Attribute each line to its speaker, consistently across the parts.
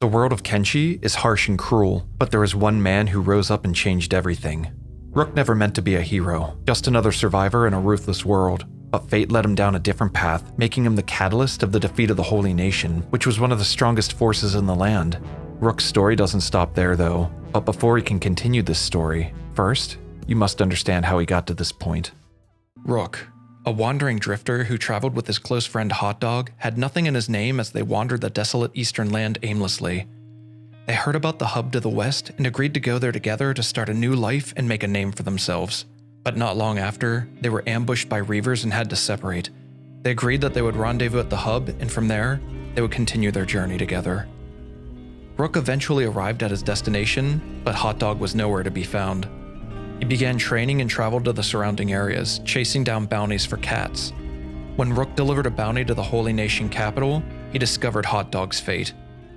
Speaker 1: The world of Kenshi is harsh and cruel, but there is one man who rose up and changed everything. Rook never meant to be a hero, just another survivor in a ruthless world, but fate led him down a different path, making him the catalyst of the defeat of the Holy Nation, which was one of the strongest forces in the land. Rook's story doesn't stop there though, but before he can continue this story, first, you must understand how he got to this point. Rook, a wandering drifter who traveled with his close friend Hot Dog, had nothing in his name as they wandered the desolate eastern land aimlessly. They heard about the hub to the west and agreed to go there together to start a new life and make a name for themselves. But not long after, they were ambushed by Reavers and had to separate. They agreed that they would rendezvous at the hub, and from there, they would continue their journey together. Rook eventually arrived at his destination, but Hot Dog was nowhere to be found. He began training and traveled to the surrounding areas, chasing down bounties for cats. When Rook delivered a bounty to the Holy Nation capital, he discovered Hot Dog's fate.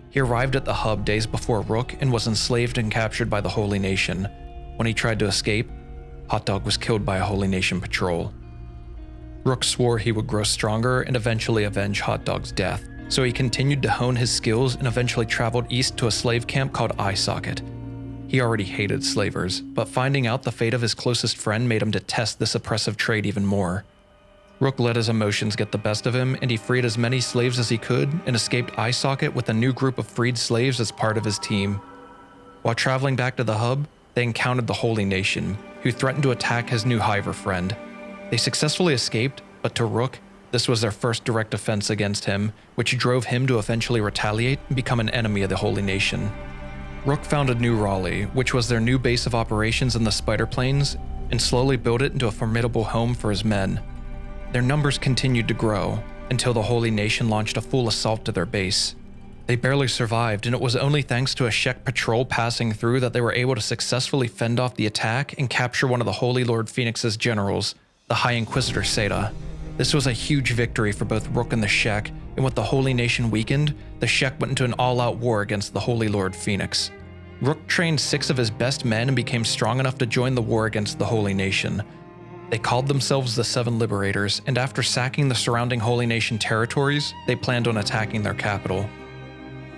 Speaker 1: He arrived at the hub days before Rook and was enslaved and captured by the Holy Nation. When he tried to escape, Hot Dog was killed by a Holy Nation patrol. Rook swore he would grow stronger and eventually avenge Hot Dog's death, so he continued to hone his skills and eventually traveled east to a slave camp called Eye Socket. He already hated slavers, but finding out the fate of his closest friend made him detest this oppressive trade even more. Rook let his emotions get the best of him, and he freed as many slaves as he could and escaped Eye Socket with a new group of freed slaves as part of his team. While traveling back to the hub, they encountered the Holy Nation, who threatened to attack his new Hiver friend. They successfully escaped, but to Rook, this was their first direct offense against him, which drove him to eventually retaliate and become an enemy of the Holy Nation. Rook founded New Raleigh, which was their new base of operations in the Spider Plains, and slowly built it into a formidable home for his men. Their numbers continued to grow, until the Holy Nation launched a full assault to their base. They barely survived, and it was only thanks to a Shek patrol passing through that they were able to successfully fend off the attack and capture one of the Holy Lord Phoenix's generals, the High Inquisitor Seda. This was a huge victory for both Rook and the Shek, and with the Holy Nation weakened, the Shek went into an all-out war against the Holy Lord Phoenix. Rook trained 6 of his best men and became strong enough to join the war against the Holy Nation. They called themselves the Seven Liberators, and after sacking the surrounding Holy Nation territories, they planned on attacking their capital.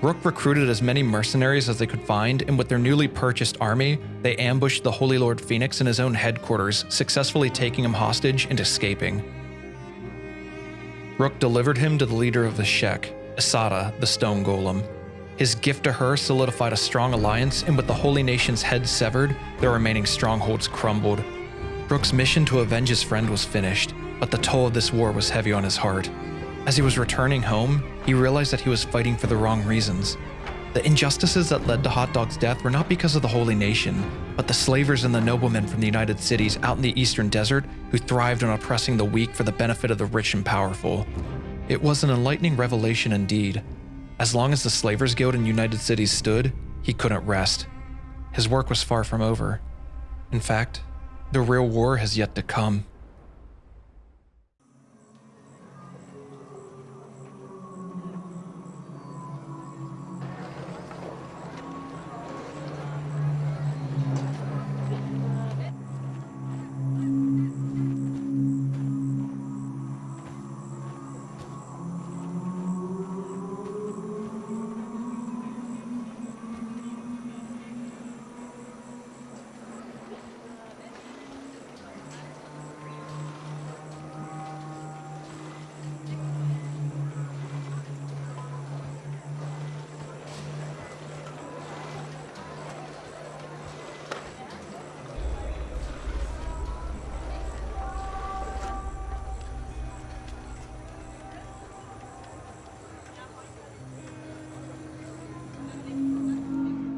Speaker 1: Rook recruited as many mercenaries as they could find, and with their newly purchased army, they ambushed the Holy Lord Phoenix in his own headquarters, successfully taking him hostage and escaping. Rook delivered him to the leader of the Shek, Asada, the Stone Golem. His gift to her solidified a strong alliance, and with the Holy Nation's head severed, their remaining strongholds crumbled. Rook's mission to avenge his friend was finished, but the toll of this war was heavy on his heart. As he was returning home, he realized that he was fighting for the wrong reasons. The injustices that led to Hot Dog's death were not because of the Holy Nation, but the slavers and the noblemen from the United Cities out in the Eastern Desert who thrived on oppressing the weak for the benefit of the rich and powerful. It was an enlightening revelation indeed. As long as the Slavers Guild in United Cities stood, he couldn't rest. His work was far from over. In fact, the real war has yet to come.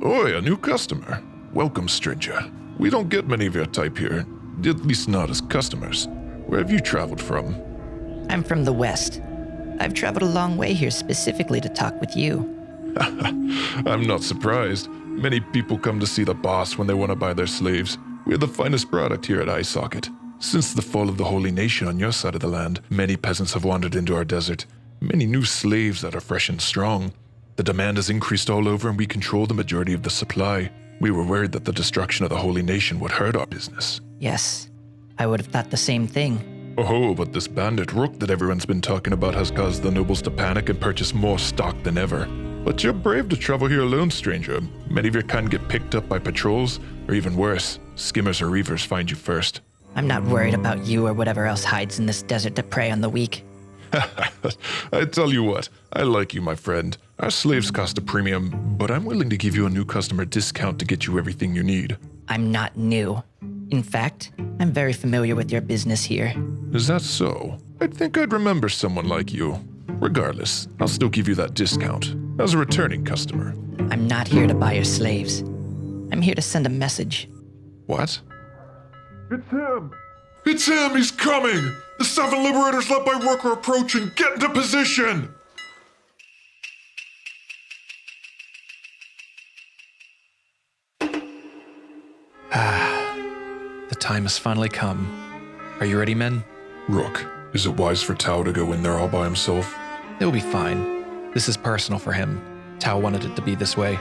Speaker 2: Oi, a new customer. Welcome, stranger. We don't get many of your type here, at least not as customers. Where have you traveled from?
Speaker 3: I'm from the West. I've traveled a long way here specifically to talk with you.
Speaker 2: I'm not surprised. Many people come to see the boss when they want to buy their slaves. We're the finest product here at Eye Socket. Since the fall of the Holy Nation on your side of the land, many peasants have wandered into our desert. Many new slaves that are fresh and strong. The demand has increased all over and we control the majority of the supply. We were worried that the destruction of the Holy Nation would hurt our business.
Speaker 3: Yes, I would have thought the same thing.
Speaker 2: Oh, but this bandit Rook that everyone's been talking about has caused the nobles to panic and purchase more stock than ever. But you're brave to travel here alone, stranger. Many of your kind get picked up by patrols, or even worse, skimmers or reavers find you first.
Speaker 3: I'm not worried about you or whatever else hides in this desert to prey on the weak.
Speaker 2: I tell you what, I like you, my friend. Our slaves cost a premium, but I'm willing to give you a new customer discount to get you everything you need.
Speaker 3: I'm not new. In fact, I'm very familiar with your business here.
Speaker 2: Is that so? I'd think I'd remember someone like you. Regardless, I'll still give you that discount, as a returning customer.
Speaker 3: I'm not here to buy your slaves. I'm here to send a message.
Speaker 2: What? It's him! It's him! He's coming! The 7 liberators led by Rook are approaching! Get into position!
Speaker 1: The time has finally come. Are you ready, men?
Speaker 2: Rook, is it wise for Tao to go in there all by himself?
Speaker 1: It'll be fine. This is personal for him. Tao wanted it to be this way.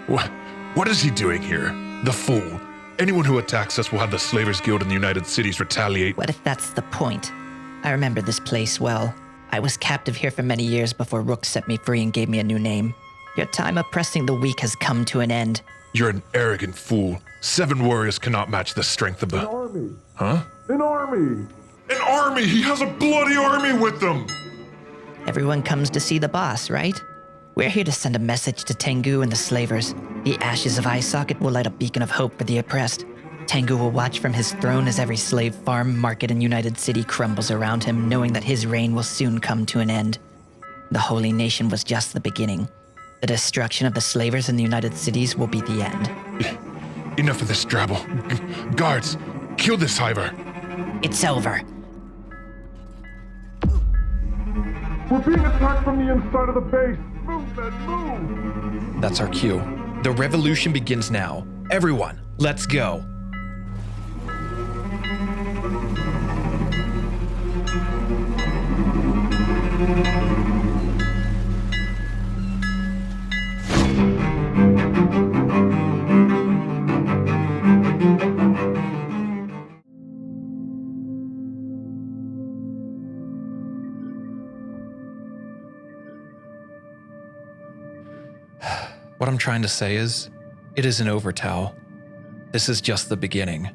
Speaker 2: What is he doing here? The fool. Anyone who attacks us will have the Slavers Guild in the United Cities retaliate.
Speaker 3: What if that's the point? I remember this place well. I was captive here for many years before Rook set me free and gave me a new name. Your time oppressing the weak has come to an end.
Speaker 2: You're an arrogant fool. 7 warriors cannot match the strength of the...
Speaker 4: An army!
Speaker 2: Huh?
Speaker 4: An army!
Speaker 2: An army! He has a bloody army with them!
Speaker 3: Everyone comes to see the boss, right? We're here to send a message to Tangu and the slavers. The ashes of Eye Socket will light a beacon of hope for the oppressed. Tangu will watch from his throne as every slave farm, market, and United City crumbles around him, knowing that his reign will soon come to an end. The Holy Nation was just the beginning. The destruction of the slavers in the United Cities will be the end.
Speaker 2: Enough of this drabble. Guards, kill this hiver.
Speaker 3: It's over.
Speaker 4: We're being attacked from the inside of the base! Move, men, move!
Speaker 1: That's our cue. The revolution begins now. Everyone, let's go. What I'm trying to say is, it isn't over, Tao. This is just the beginning.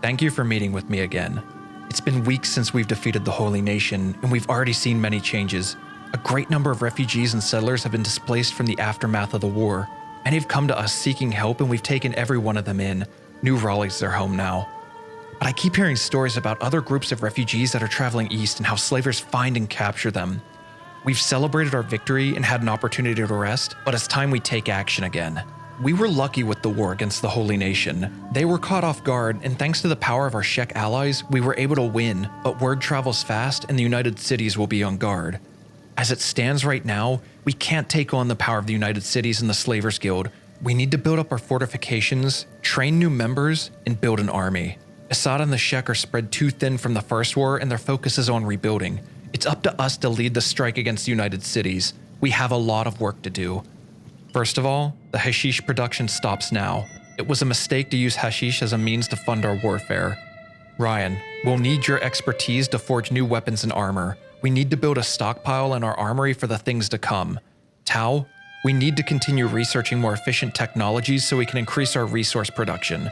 Speaker 1: Thank you for meeting with me again. It's been weeks since we've defeated the Holy Nation, and we've already seen many changes. A great number of refugees and settlers have been displaced from the aftermath of the war. Many have come to us seeking help, and we've taken every one of them in. New Raleigh's their home now. But I keep hearing stories about other groups of refugees that are traveling east and how slavers find and capture them. We've celebrated our victory and had an opportunity to rest, but it's time we take action again. We were lucky with the war against the Holy Nation. They were caught off guard, and thanks to the power of our Shek allies, we were able to win, but word travels fast and the United Cities will be on guard. As it stands right now, we can't take on the power of the United Cities and the Slavers Guild. We need to build up our fortifications, train new members, and build an army. Assad and the Shek are spread too thin from the first war, and their focus is on rebuilding. It's up to us to lead the strike against the United Cities. We have a lot of work to do. First of all, the hashish production stops now. It was a mistake to use hashish as a means to fund our warfare. Ryan, we'll need your expertise to forge new weapons and armor. We need to build a stockpile in our armory for the things to come. Tao, we need to continue researching more efficient technologies so we can increase our resource production.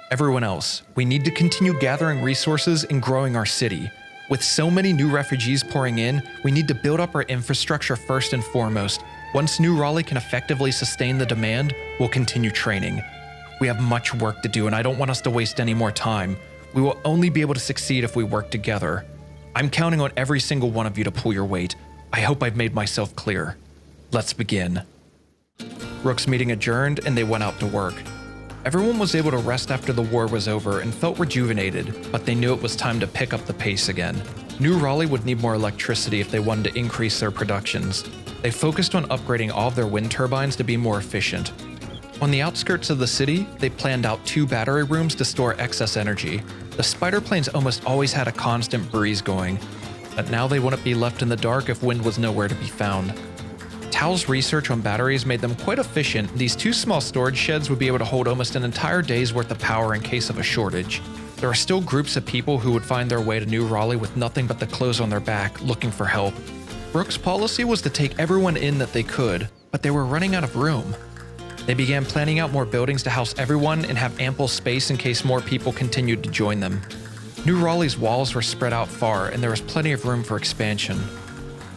Speaker 1: Everyone else, we need to continue gathering resources and growing our city. With so many new refugees pouring in, we need to build up our infrastructure first and foremost. Once New Raleigh can effectively sustain the demand, we'll continue training. We have much work to do, and I don't want us to waste any more time. We will only be able to succeed if we work together. I'm counting on every single one of you to pull your weight. I hope I've made myself clear. Let's begin. Rook's meeting adjourned, and they went out to work. Everyone was able to rest after the war was over and felt rejuvenated, but they knew it was time to pick up the pace again. New Raleigh would need more electricity if they wanted to increase their productions. They focused on upgrading all of their wind turbines to be more efficient. On the outskirts of the city, they planned out 2 battery rooms to store excess energy. The spider planes almost always had a constant breeze going, but now they wouldn't be left in the dark if wind was nowhere to be found. Tao's research on batteries made them quite efficient. These 2 small storage sheds would be able to hold almost an entire day's worth of power in case of a shortage. There are still groups of people who would find their way to New Raleigh with nothing but the clothes on their back, looking for help. Rook's policy was to take everyone in that they could, but they were running out of room. They began planning out more buildings to house everyone and have ample space in case more people continued to join them. New Raleigh's walls were spread out far, and there was plenty of room for expansion.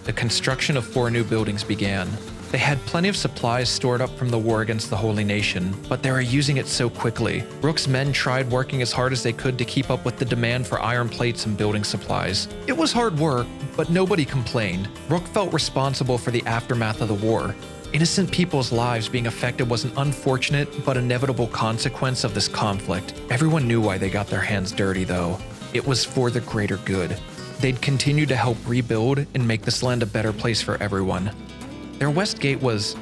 Speaker 1: The construction of 4 new buildings began. They had plenty of supplies stored up from the war against the Holy Nation, but they were using it so quickly. Rook's men tried working as hard as they could to keep up with the demand for iron plates and building supplies. It was hard work, but nobody complained. Rook felt responsible for the aftermath of the war. Innocent people's lives being affected was an unfortunate but inevitable consequence of this conflict. Everyone knew why they got their hands dirty, though. It was for the greater good. They'd continue to help rebuild and make this land a better place for everyone. Their west gate was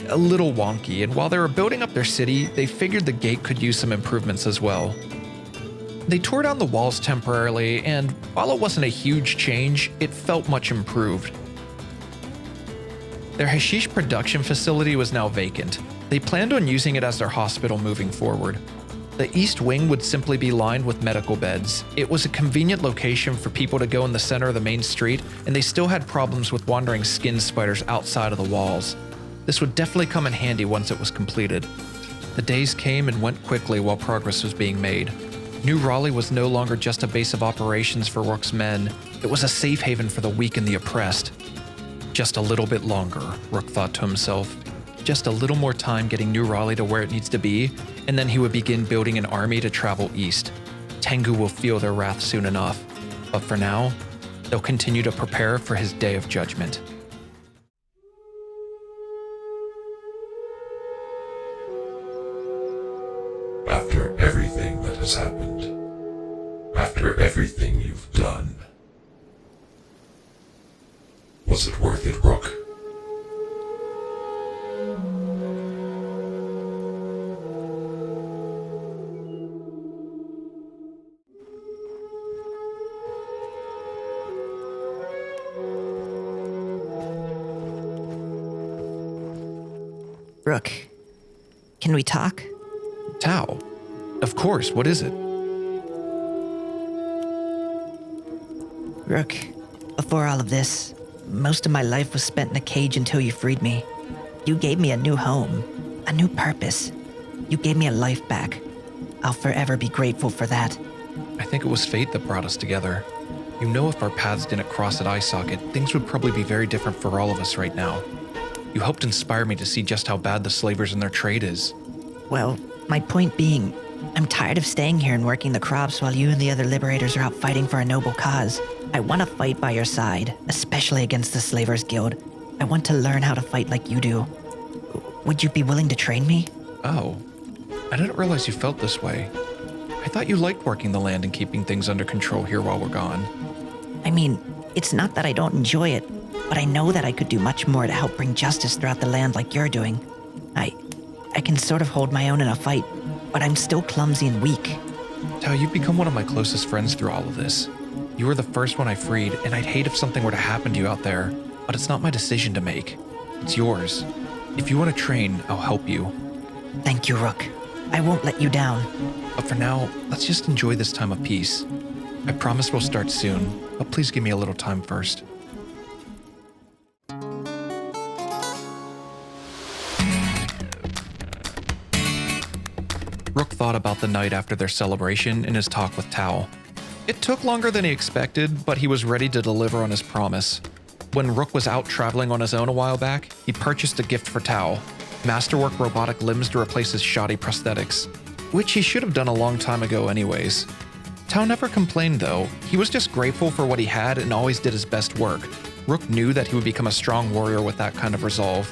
Speaker 1: a little wonky, and while they were building up their city, they figured the gate could use some improvements as well. They tore down the walls temporarily, and while it wasn't a huge change, it felt much improved. Their hashish production facility was now vacant. They planned on using it as their hospital moving forward. The east wing would simply be lined with medical beds. It was a convenient location for people to go in the center of the main street, and they still had problems with wandering skin spiders outside of the walls. This would definitely come in handy once it was completed. The days came and went quickly while progress was being made. New Raleigh was no longer just a base of operations for Rook's men. It was a safe haven for the weak and the oppressed. Just a little bit longer, Rook thought to himself. Just a little more time getting New Raleigh to where it needs to be, and then he would begin building an army to travel east. Tangu will feel their wrath soon enough, but for now, they'll continue to prepare for his day of judgment.
Speaker 5: After everything that has happened, after everything you've done, was it worth it, Rook?
Speaker 3: Rook, can we talk?
Speaker 1: Tao, of course, what is it?
Speaker 3: Rook, before all of this, most of my life was spent in a cage until you freed me. You gave me a new home, a new purpose. You gave me a life back. I'll forever be grateful for that.
Speaker 1: I think it was fate that brought us together. You know, if our paths didn't cross at eye socket, things would probably be very different for all of us right now. You helped inspire me to see just how bad the slavers and their trade is.
Speaker 3: Well, my point being, I'm tired of staying here and working the crops while you and the other liberators are out fighting for a noble cause. I want to fight by your side, especially against the Slavers Guild. I want to learn how to fight like you do. Would you be willing to train me?
Speaker 1: Oh, I didn't realize you felt this way. I thought you liked working the land and keeping things under control here while we're gone.
Speaker 3: I mean, it's not that I don't enjoy it, but I know that I could do much more to help bring justice throughout the land like you're doing. I can sort of hold my own in a fight, but I'm still clumsy and weak.
Speaker 1: Tao, you've become one of my closest friends through all of this. You were the first one I freed, and I'd hate if something were to happen to you out there, but it's not my decision to make. It's yours. If you want to train, I'll help you.
Speaker 3: Thank you, Rook. I won't let you down.
Speaker 1: But for now, let's just enjoy this time of peace. I promise we'll start soon, but please give me a little time first. Rook thought about the night after their celebration in his talk with Tao. It took longer than he expected, but he was ready to deliver on his promise. When Rook was out traveling on his own a while back, he purchased a gift for Tao, masterwork robotic limbs to replace his shoddy prosthetics, which he should have done a long time ago anyways. Tao never complained though. He was just grateful for what he had and always did his best work. Rook knew that he would become a strong warrior with that kind of resolve.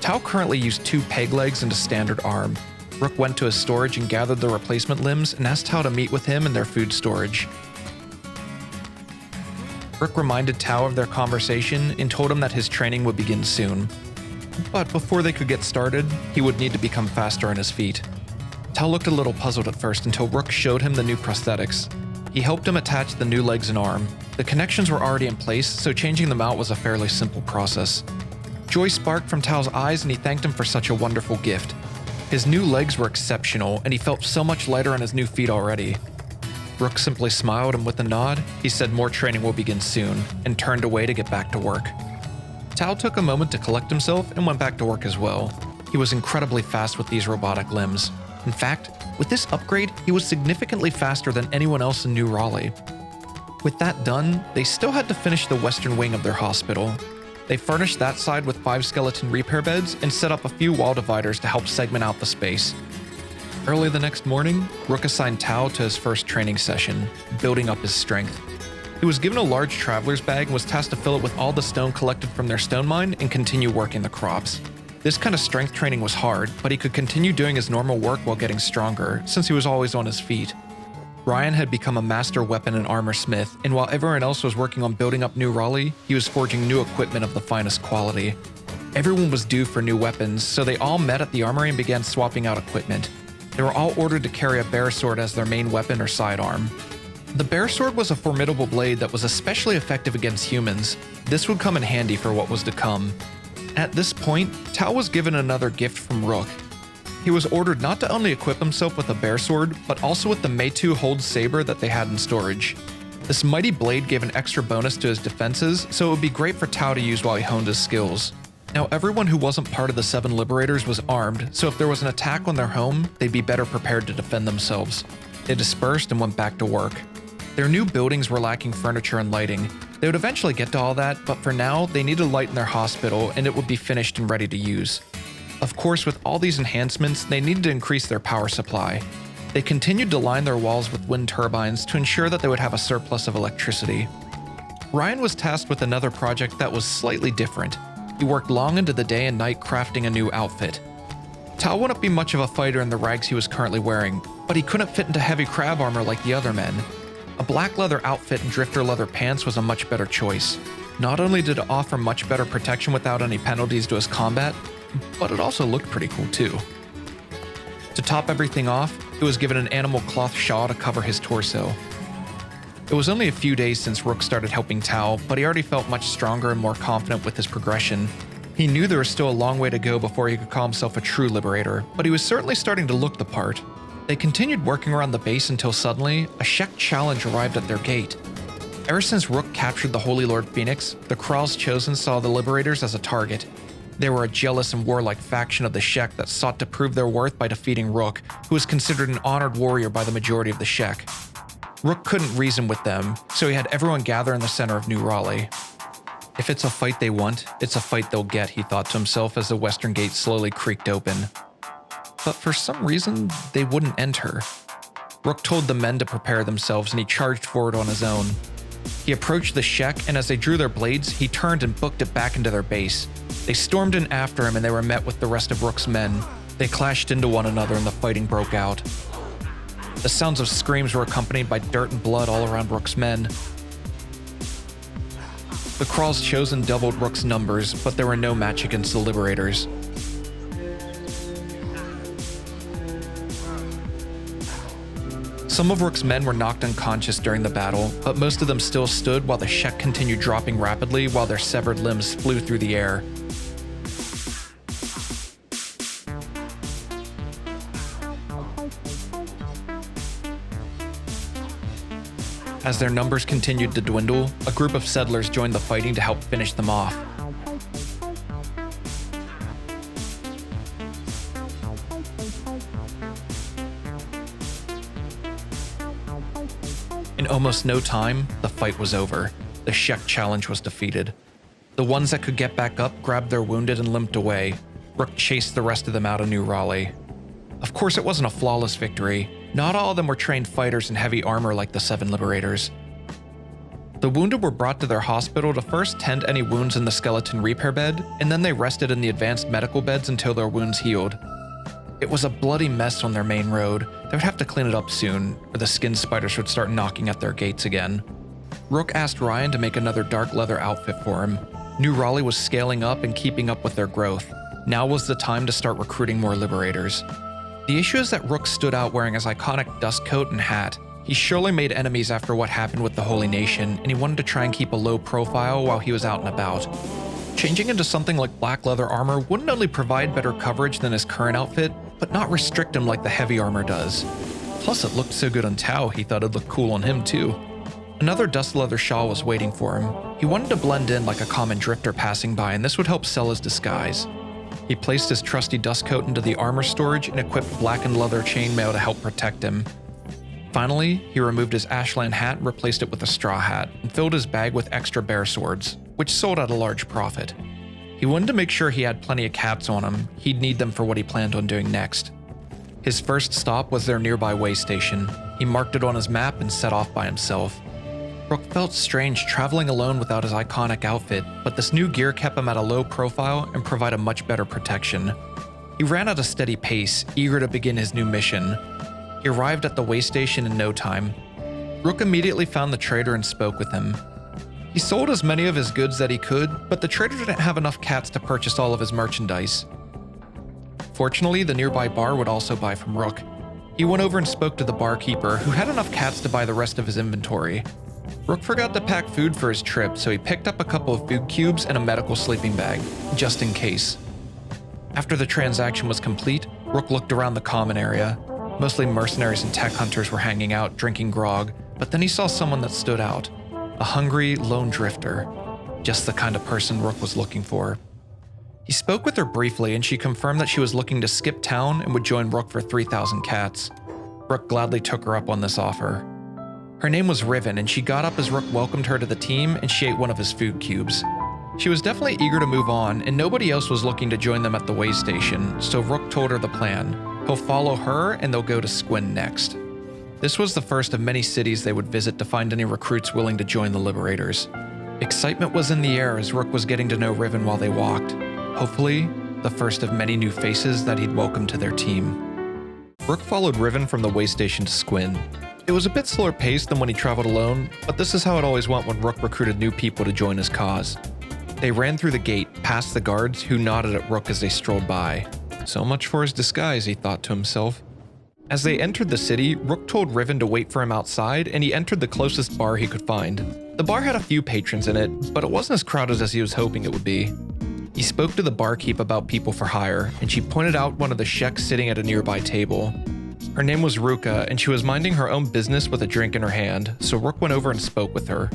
Speaker 1: Tao currently used 2 peg legs and a standard arm. Rook went to his storage and gathered the replacement limbs and asked Tao to meet with him in their food storage. Rook reminded Tao of their conversation and told him that his training would begin soon. But before they could get started, he would need to become faster on his feet. Tal looked a little puzzled at first until Rook showed him the new prosthetics. He helped him attach the new legs and arm. The connections were already in place, so changing them out was a fairly simple process. Joy sparked from Tal's eyes and he thanked him for such a wonderful gift. His new legs were exceptional and he felt so much lighter on his new feet already. Rook simply smiled and with a nod, he said more training will begin soon and turned away to get back to work. Tal took a moment to collect himself and went back to work as well. He was incredibly fast with these robotic limbs. In fact, with this upgrade, he was significantly faster than anyone else in New Raleigh. With that done, they still had to finish the western wing of their hospital. They furnished that side with 5 skeleton repair beds and set up a few wall dividers to help segment out the space. Early the next morning, Rook assigned Tal to his first training session, building up his strength. He was given a large traveler's bag and was tasked to fill it with all the stone collected from their stone mine and continue working the crops. This kind of strength training was hard, but he could continue doing his normal work while getting stronger, since he was always on his feet. Ryan had become a master weapon and armor smith, and while everyone else was working on building up New Raleigh, he was forging new equipment of the finest quality. Everyone was due for new weapons, so they all met at the armory and began swapping out equipment. They were all ordered to carry a bear sword as their main weapon or sidearm. The bear sword was a formidable blade that was especially effective against humans. This would come in handy for what was to come. At this point, Tal was given another gift from Rook. He was ordered not to only equip himself with a bear sword, but also with the Meitu Hold Saber that they had in storage. This mighty blade gave an extra bonus to his defenses, so it would be great for Tal to use while he honed his skills. Now, everyone who wasn't part of the 7 Liberators was armed, so if there was an attack on their home, they'd be better prepared to defend themselves. They dispersed and went back to work. Their new buildings were lacking furniture and lighting. They would eventually get to all that, but for now, they needed light in their hospital and it would be finished and ready to use. Of course, with all these enhancements, they needed to increase their power supply. They continued to line their walls with wind turbines to ensure that they would have a surplus of electricity. Ryan was tasked with another project that was slightly different. He worked long into the day and night crafting a new outfit. Tal wouldn't be much of a fighter in the rags he was currently wearing, but he couldn't fit into heavy crab armor like the other men. A black leather outfit and drifter leather pants was a much better choice. Not only did it offer much better protection without any penalties to his combat, but it also looked pretty cool too. To top everything off, he was given an animal cloth shawl to cover his torso. It was only a few days since Rook started helping Tal, but he already felt much stronger and more confident with his progression. He knew there was still a long way to go before he could call himself a true liberator, but he was certainly starting to look the part. They continued working around the base until suddenly, a Shek challenge arrived at their gate. Ever since Rook captured the Holy Lord Phoenix, the Kral's Chosen saw the Liberators as a target. They were a jealous and warlike faction of the Shek that sought to prove their worth by defeating Rook, who was considered an honored warrior by the majority of the Shek. Rook couldn't reason with them, so he had everyone gather in the center of New Raleigh. If it's a fight they want, it's a fight they'll get, he thought to himself as the western gate slowly creaked open. But for some reason, they wouldn't enter. Rook told the men to prepare themselves and he charged forward on his own. He approached the Shek, and as they drew their blades, he turned and booked it back into their base. They stormed in after him and they were met with the rest of Rook's men. They clashed into one another and the fighting broke out. The sounds of screams were accompanied by dirt and blood all around Rook's men. The Kral's Chosen doubled Rook's numbers, but there were no match against the Liberators. Some of Rook's men were knocked unconscious during the battle, but most of them still stood while the Shek continued dropping rapidly while their severed limbs flew through the air. As their numbers continued to dwindle, a group of settlers joined the fighting to help finish them off. In almost no time, the fight was over. The Shek challenge was defeated. The ones that could get back up grabbed their wounded and limped away. Rook chased the rest of them out of New Raleigh. Of course, it wasn't a flawless victory. Not all of them were trained fighters in heavy armor like the 7 Liberators. The wounded were brought to their hospital to first tend any wounds in the skeleton repair bed, and then they rested in the advanced medical beds until their wounds healed. It was a bloody mess on their main road. They would have to clean it up soon, or the skin spiders would start knocking at their gates again. Rook asked Ryan to make another dark leather outfit for him. New Raleigh was scaling up and keeping up with their growth. Now was the time to start recruiting more liberators. The issue is that Rook stood out wearing his iconic dust coat and hat. He surely made enemies after what happened with the Holy Nation, and he wanted to try and keep a low profile while he was out and about. Changing into something like black leather armor wouldn't only provide better coverage than his current outfit, but not restrict him like the heavy armor does. Plus, it looked so good on Tao, he thought it'd look cool on him too. Another dust leather shawl was waiting for him. He wanted to blend in like a common drifter passing by, and this would help sell his disguise. He placed his trusty dust coat into the armor storage and equipped blackened leather chainmail to help protect him. Finally, he removed his ashland hat and replaced it with a straw hat, and filled his bag with extra bear swords, which sold at a large profit. He wanted to make sure he had plenty of cats on him. He'd need them for what he planned on doing next. His first stop was their nearby way station. He marked it on his map and set off by himself. Rook felt strange traveling alone without his iconic outfit, but this new gear kept him at a low profile and provided much better protection. He ran at a steady pace, eager to begin his new mission. He arrived at the way station in no time. Rook immediately found the trader and spoke with him. He sold as many of his goods that he could, but the trader didn't have enough cats to purchase all of his merchandise. Fortunately, the nearby bar would also buy from Rook. He went over and spoke to the barkeeper, who had enough cats to buy the rest of his inventory. Rook forgot to pack food for his trip, so he picked up a couple of food cubes and a medical sleeping bag, just in case. After the transaction was complete, Rook looked around the common area. Mostly mercenaries and tech hunters were hanging out, drinking grog, but then he saw someone that stood out. A hungry, lone drifter. Just the kind of person Rook was looking for. He spoke with her briefly, and she confirmed that she was looking to skip town and would join Rook for 3,000 cats. Rook gladly took her up on this offer. Her name was Riven, and she got up as Rook welcomed her to the team, and she ate one of his food cubes. She was definitely eager to move on, and nobody else was looking to join them at the way station, so Rook told her the plan. He'll follow her, and they'll go to Squin next. This was the first of many cities they would visit to find any recruits willing to join the Liberators. Excitement was in the air as Rook was getting to know Riven while they walked. Hopefully, the first of many new faces that he'd welcome to their team. Rook followed Riven from the way station to Squin. It was a bit slower paced than when he traveled alone, but this is how it always went when Rook recruited new people to join his cause. They ran through the gate, past the guards, who nodded at Rook as they strolled by. So much for his disguise, he thought to himself. As they entered the city, Rook told Riven to wait for him outside, and he entered the closest bar he could find. The bar had a few patrons in it, but it wasn't as crowded as he was hoping it would be. He spoke to the barkeep about people for hire, and she pointed out one of the sheks sitting at a nearby table. Her name was Ruka, and she was minding her own business with a drink in her hand, so Rook went over and spoke with her.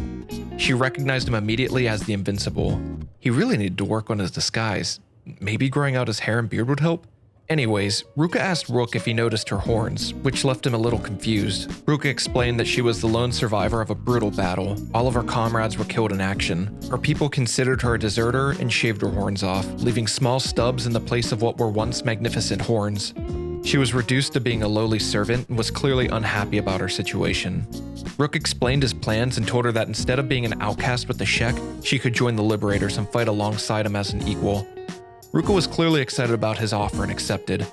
Speaker 1: She recognized him immediately as the Invincible. He really needed to work on his disguise. Maybe growing out his hair and beard would help? Anyways, Ruka asked Rook if he noticed her horns, which left him a little confused. Ruka explained that she was the lone survivor of a brutal battle. All of her comrades were killed in action. Her people considered her a deserter and shaved her horns off, leaving small stubs in the place of what were once magnificent horns. She was reduced to being a lowly servant and was clearly unhappy about her situation. Rook explained his plans and told her that instead of being an outcast with the Shek, she could join the Liberators and fight alongside him as an equal. Ruka was clearly excited about his offer and accepted.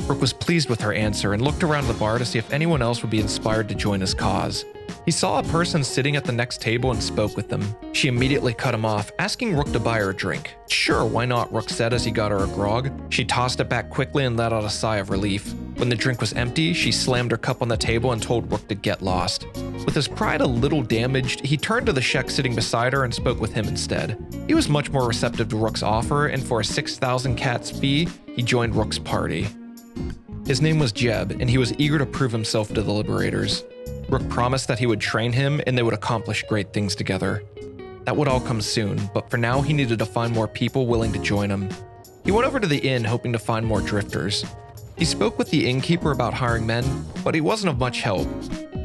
Speaker 1: Rook was pleased with her answer and looked around the bar to see if anyone else would be inspired to join his cause. He saw a person sitting at the next table and spoke with them. She immediately cut him off, asking Rook to buy her a drink. Sure, why not, Rook said as he got her a grog. She tossed it back quickly and let out a sigh of relief. When the drink was empty, she slammed her cup on the table and told Rook to get lost. With his pride a little damaged, he turned to the Shek sitting beside her and spoke with him instead. He was much more receptive to Rook's offer, and for a 6,000 cats fee, he joined Rook's party. His name was Jeb, and he was eager to prove himself to the Liberators. Rook promised that he would train him and they would accomplish great things together. That would all come soon, but for now he needed to find more people willing to join him. He went over to the inn hoping to find more drifters. He spoke with the innkeeper about hiring men, but he wasn't of much help.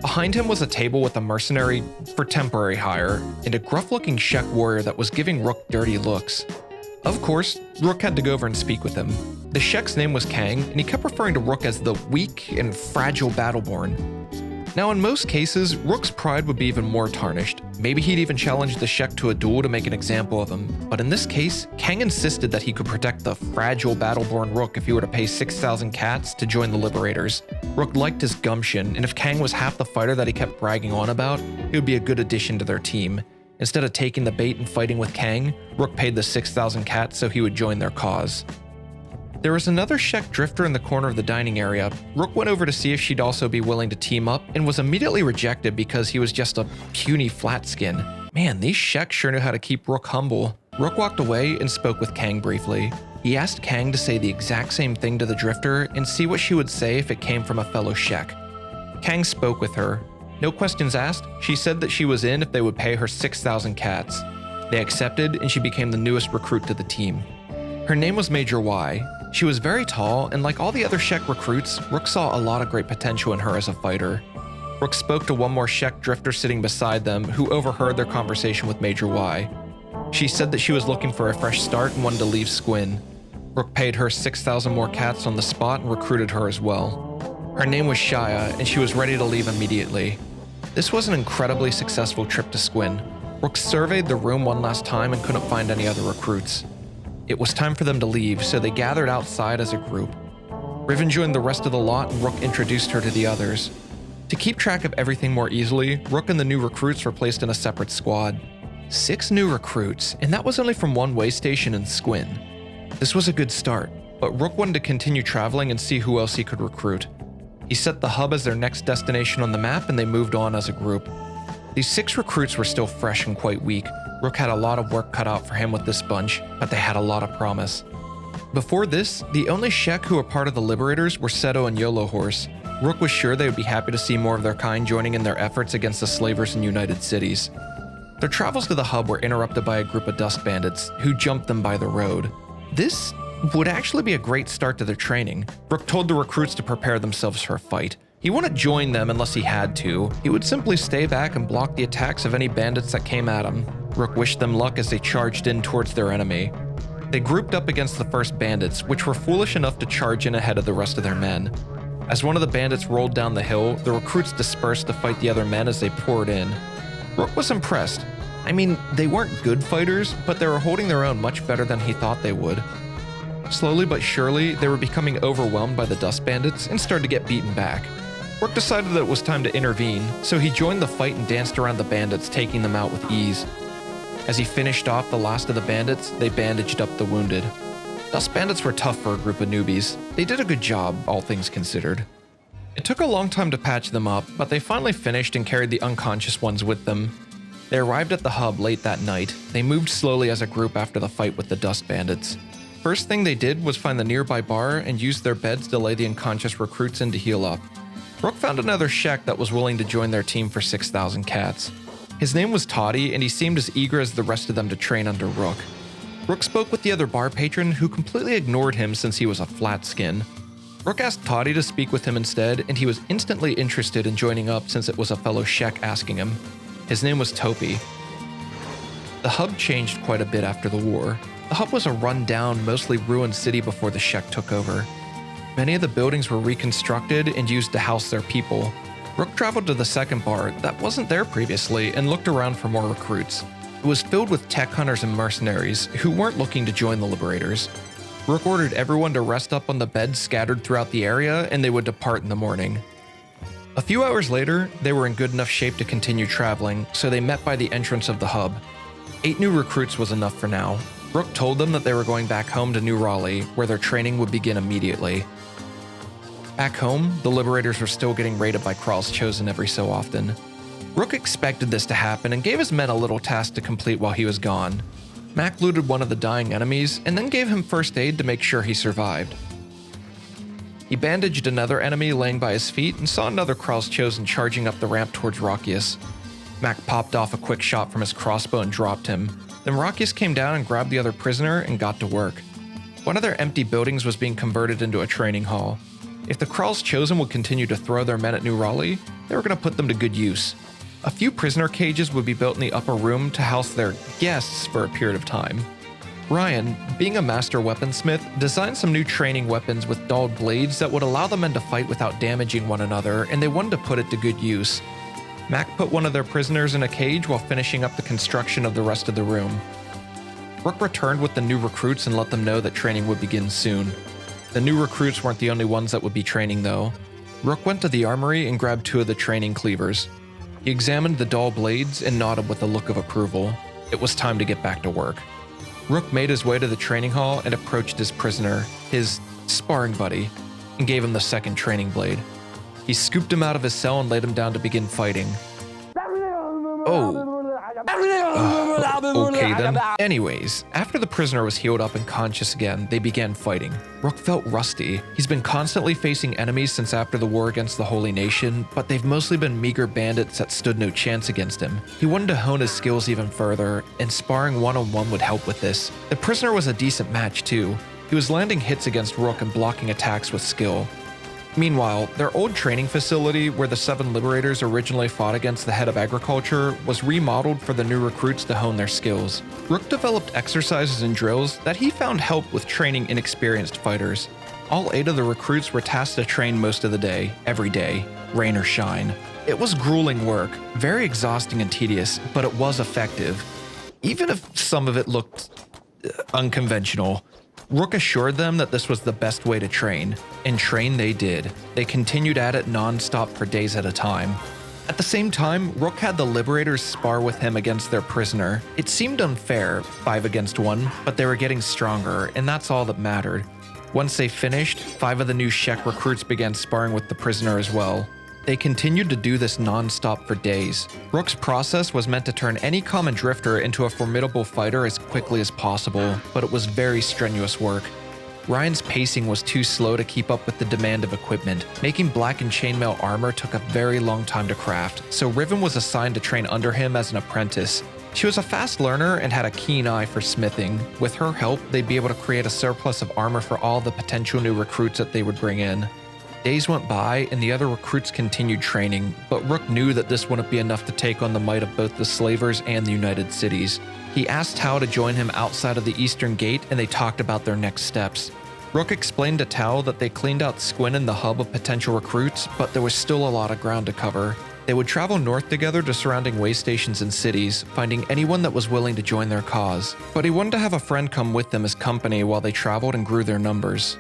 Speaker 1: Behind him was a table with a mercenary for temporary hire and a gruff-looking Shek warrior that was giving Rook dirty looks. Of course, Rook had to go over and speak with him. The Shek's name was Kang, and he kept referring to Rook as the weak and fragile Battleborn. Now, in most cases, Rook's pride would be even more tarnished. Maybe he'd even challenge the Shek to a duel to make an example of him. But in this case, Kang insisted that he could protect the fragile Battleborn Rook if he were to pay 6,000 cats to join the Liberators. Rook liked his gumption, and if Kang was half the fighter that he kept bragging on about, he would be a good addition to their team. Instead of taking the bait and fighting with Kang, Rook paid the 6,000 cats so he would join their cause. There was another Shek drifter in the corner of the dining area. Rook went over to see if she'd also be willing to team up and was immediately rejected because he was just a puny flatskin. Man, these Shek sure knew how to keep Rook humble. Rook walked away and spoke with Kang briefly. He asked Kang to say the exact same thing to the drifter and see what she would say if it came from a fellow Shek. Kang spoke with her. No questions asked, she said that she was in if they would pay her 6,000 cats. They accepted and she became the newest recruit to the team. Her name was Major Y. She was very tall, and like all the other Shek recruits, Rook saw a lot of great potential in her as a fighter. Rook spoke to one more Shek drifter sitting beside them, who overheard their conversation with Major Y. She said that she was looking for a fresh start and wanted to leave Squin. Rook paid her 6,000 more cats on the spot and recruited her as well. Her name was Shia, and she was ready to leave immediately. This was an incredibly successful trip to Squin. Rook surveyed the room one last time and couldn't find any other recruits. It was time for them to leave, so they gathered outside as a group. Riven joined the rest of the lot and Rook introduced her to the others. To keep track of everything more easily, Rook and the new recruits were placed in a separate squad. 6 new recruits, and that was only from one way station in Squin. This was a good start, but Rook wanted to continue traveling and see who else he could recruit. He set the hub as their next destination on the map and they moved on as a group. These 6 recruits were still fresh and quite weak. Rook had a lot of work cut out for him with this bunch, but they had a lot of promise. Before this, the only Shek who were part of the Liberators were Seto and Yolo Horse. Rook was sure they would be happy to see more of their kind joining in their efforts against the slavers in United Cities. Their travels to the hub were interrupted by a group of dust bandits, who jumped them by the road. This would actually be a great start to their training. Rook told the recruits to prepare themselves for a fight. He wouldn't join them unless he had to. He would simply stay back and block the attacks of any bandits that came at him. Rook wished them luck as they charged in towards their enemy. They grouped up against the first bandits, which were foolish enough to charge in ahead of the rest of their men. As one of the bandits rolled down the hill, the recruits dispersed to fight the other men as they poured in. Rook was impressed. I mean, they weren't good fighters, but they were holding their own much better than he thought they would. Slowly but surely, they were becoming overwhelmed by the dust bandits and started to get beaten back. Rook decided that it was time to intervene, so he joined the fight and danced around the bandits, taking them out with ease. As he finished off the last of the bandits, they bandaged up the wounded. Dust bandits were tough for a group of newbies. They did a good job, all things considered. It took a long time to patch them up, but they finally finished and carried the unconscious ones with them. They arrived at the hub late that night. They moved slowly as a group after the fight with the dust bandits. First thing they did was find the nearby bar and use their beds to lay the unconscious recruits in to heal up. Rook found another Shek that was willing to join their team for 6,000 cats. His name was Toddy, and he seemed as eager as the rest of them to train under Rook. Rook spoke with the other bar patron, who completely ignored him since he was a flat skin. Rook asked Toddy to speak with him instead, and he was instantly interested in joining up since it was a fellow Shek asking him. His name was Topi. The hub changed quite a bit after the war. The hub was a run-down, mostly ruined city before the Shek took over. Many of the buildings were reconstructed and used to house their people. Rook traveled to the second bar that wasn't there previously and looked around for more recruits. It was filled with tech hunters and mercenaries who weren't looking to join the Liberators. Rook ordered everyone to rest up on the beds scattered throughout the area and they would depart in the morning. A few hours later, they were in good enough shape to continue traveling, so they met by the entrance of the hub. 8 new recruits was enough for now. Rook told them that they were going back home to New Raleigh, where their training would begin immediately. Back home, the Liberators were still getting raided by Kral's Chosen every so often. Rook expected this to happen and gave his men a little task to complete while he was gone. Mac looted one of the dying enemies and then gave him first aid to make sure he survived. He bandaged another enemy laying by his feet and saw another Kral's Chosen charging up the ramp towards Rockius. Mac popped off a quick shot from his crossbow and dropped him. Then Rockius came down and grabbed the other prisoner and got to work. One of their empty buildings was being converted into a training hall. If the Kral's Chosen would continue to throw their men at New Raleigh, they were going to put them to good use. A few prisoner cages would be built in the upper room to house their guests for a period of time. Ryan, being a master weaponsmith, designed some new training weapons with dulled blades that would allow the men to fight without damaging one another, and they wanted to put it to good use. Mac put one of their prisoners in a cage while finishing up the construction of the rest of the room. Rook returned with the new recruits and let them know that training would begin soon. The new recruits weren't the only ones that would be training though. Rook went to the armory and grabbed 2 of the training cleavers. He examined the dull blades and nodded with a look of approval. It was time to get back to work. Rook made his way to the training hall and approached his prisoner, his sparring buddy, and gave him the second training blade. He scooped him out of his cell and laid him down to begin fighting. Okay then. Anyways, after the prisoner was healed up and conscious again, they began fighting. Rook felt rusty. He's been constantly facing enemies since after the war against the Holy Nation, but they've mostly been meager bandits that stood no chance against him. He wanted to hone his skills even further, and sparring one-on-one would help with this. The prisoner was a decent match too. He was landing hits against Rook and blocking attacks with skill. Meanwhile, their old training facility where the 7 liberators originally fought against the head of agriculture was remodeled for the new recruits to hone their skills. Rook developed exercises and drills that he found helped with training inexperienced fighters. All 8 of the recruits were tasked to train most of the day, every day, rain or shine. It was grueling work, very exhausting and tedious, but it was effective. Even if some of it looked unconventional. Rook assured them that this was the best way to train, and train they did. They continued at it non-stop for days at a time. At the same time, Rook had the Liberators spar with him against their prisoner. It seemed unfair, 5 against 1, but they were getting stronger, and that's all that mattered. Once they finished, 5 of the new Shek recruits began sparring with the prisoner as well. They continued to do this non-stop for days. Rook's process was meant to turn any common drifter into a formidable fighter as quickly as possible, but it was very strenuous work. Ryan's pacing was too slow to keep up with the demand of equipment. Making black and chainmail armor took a very long time to craft, so Riven was assigned to train under him as an apprentice. She was a fast learner and had a keen eye for smithing. With her help, they'd be able to create a surplus of armor for all the potential new recruits that they would bring in. Days went by and the other recruits continued training, but Rook knew that this wouldn't be enough to take on the might of both the slavers and the United Cities. He asked Tao to join him outside of the Eastern Gate and they talked about their next steps. Rook explained to Tao that they cleaned out Squin in the hub of potential recruits, but there was still a lot of ground to cover. They would travel north together to surrounding way stations and cities, finding anyone that was willing to join their cause. But he wanted to have a friend come with them as company while they traveled and grew their numbers.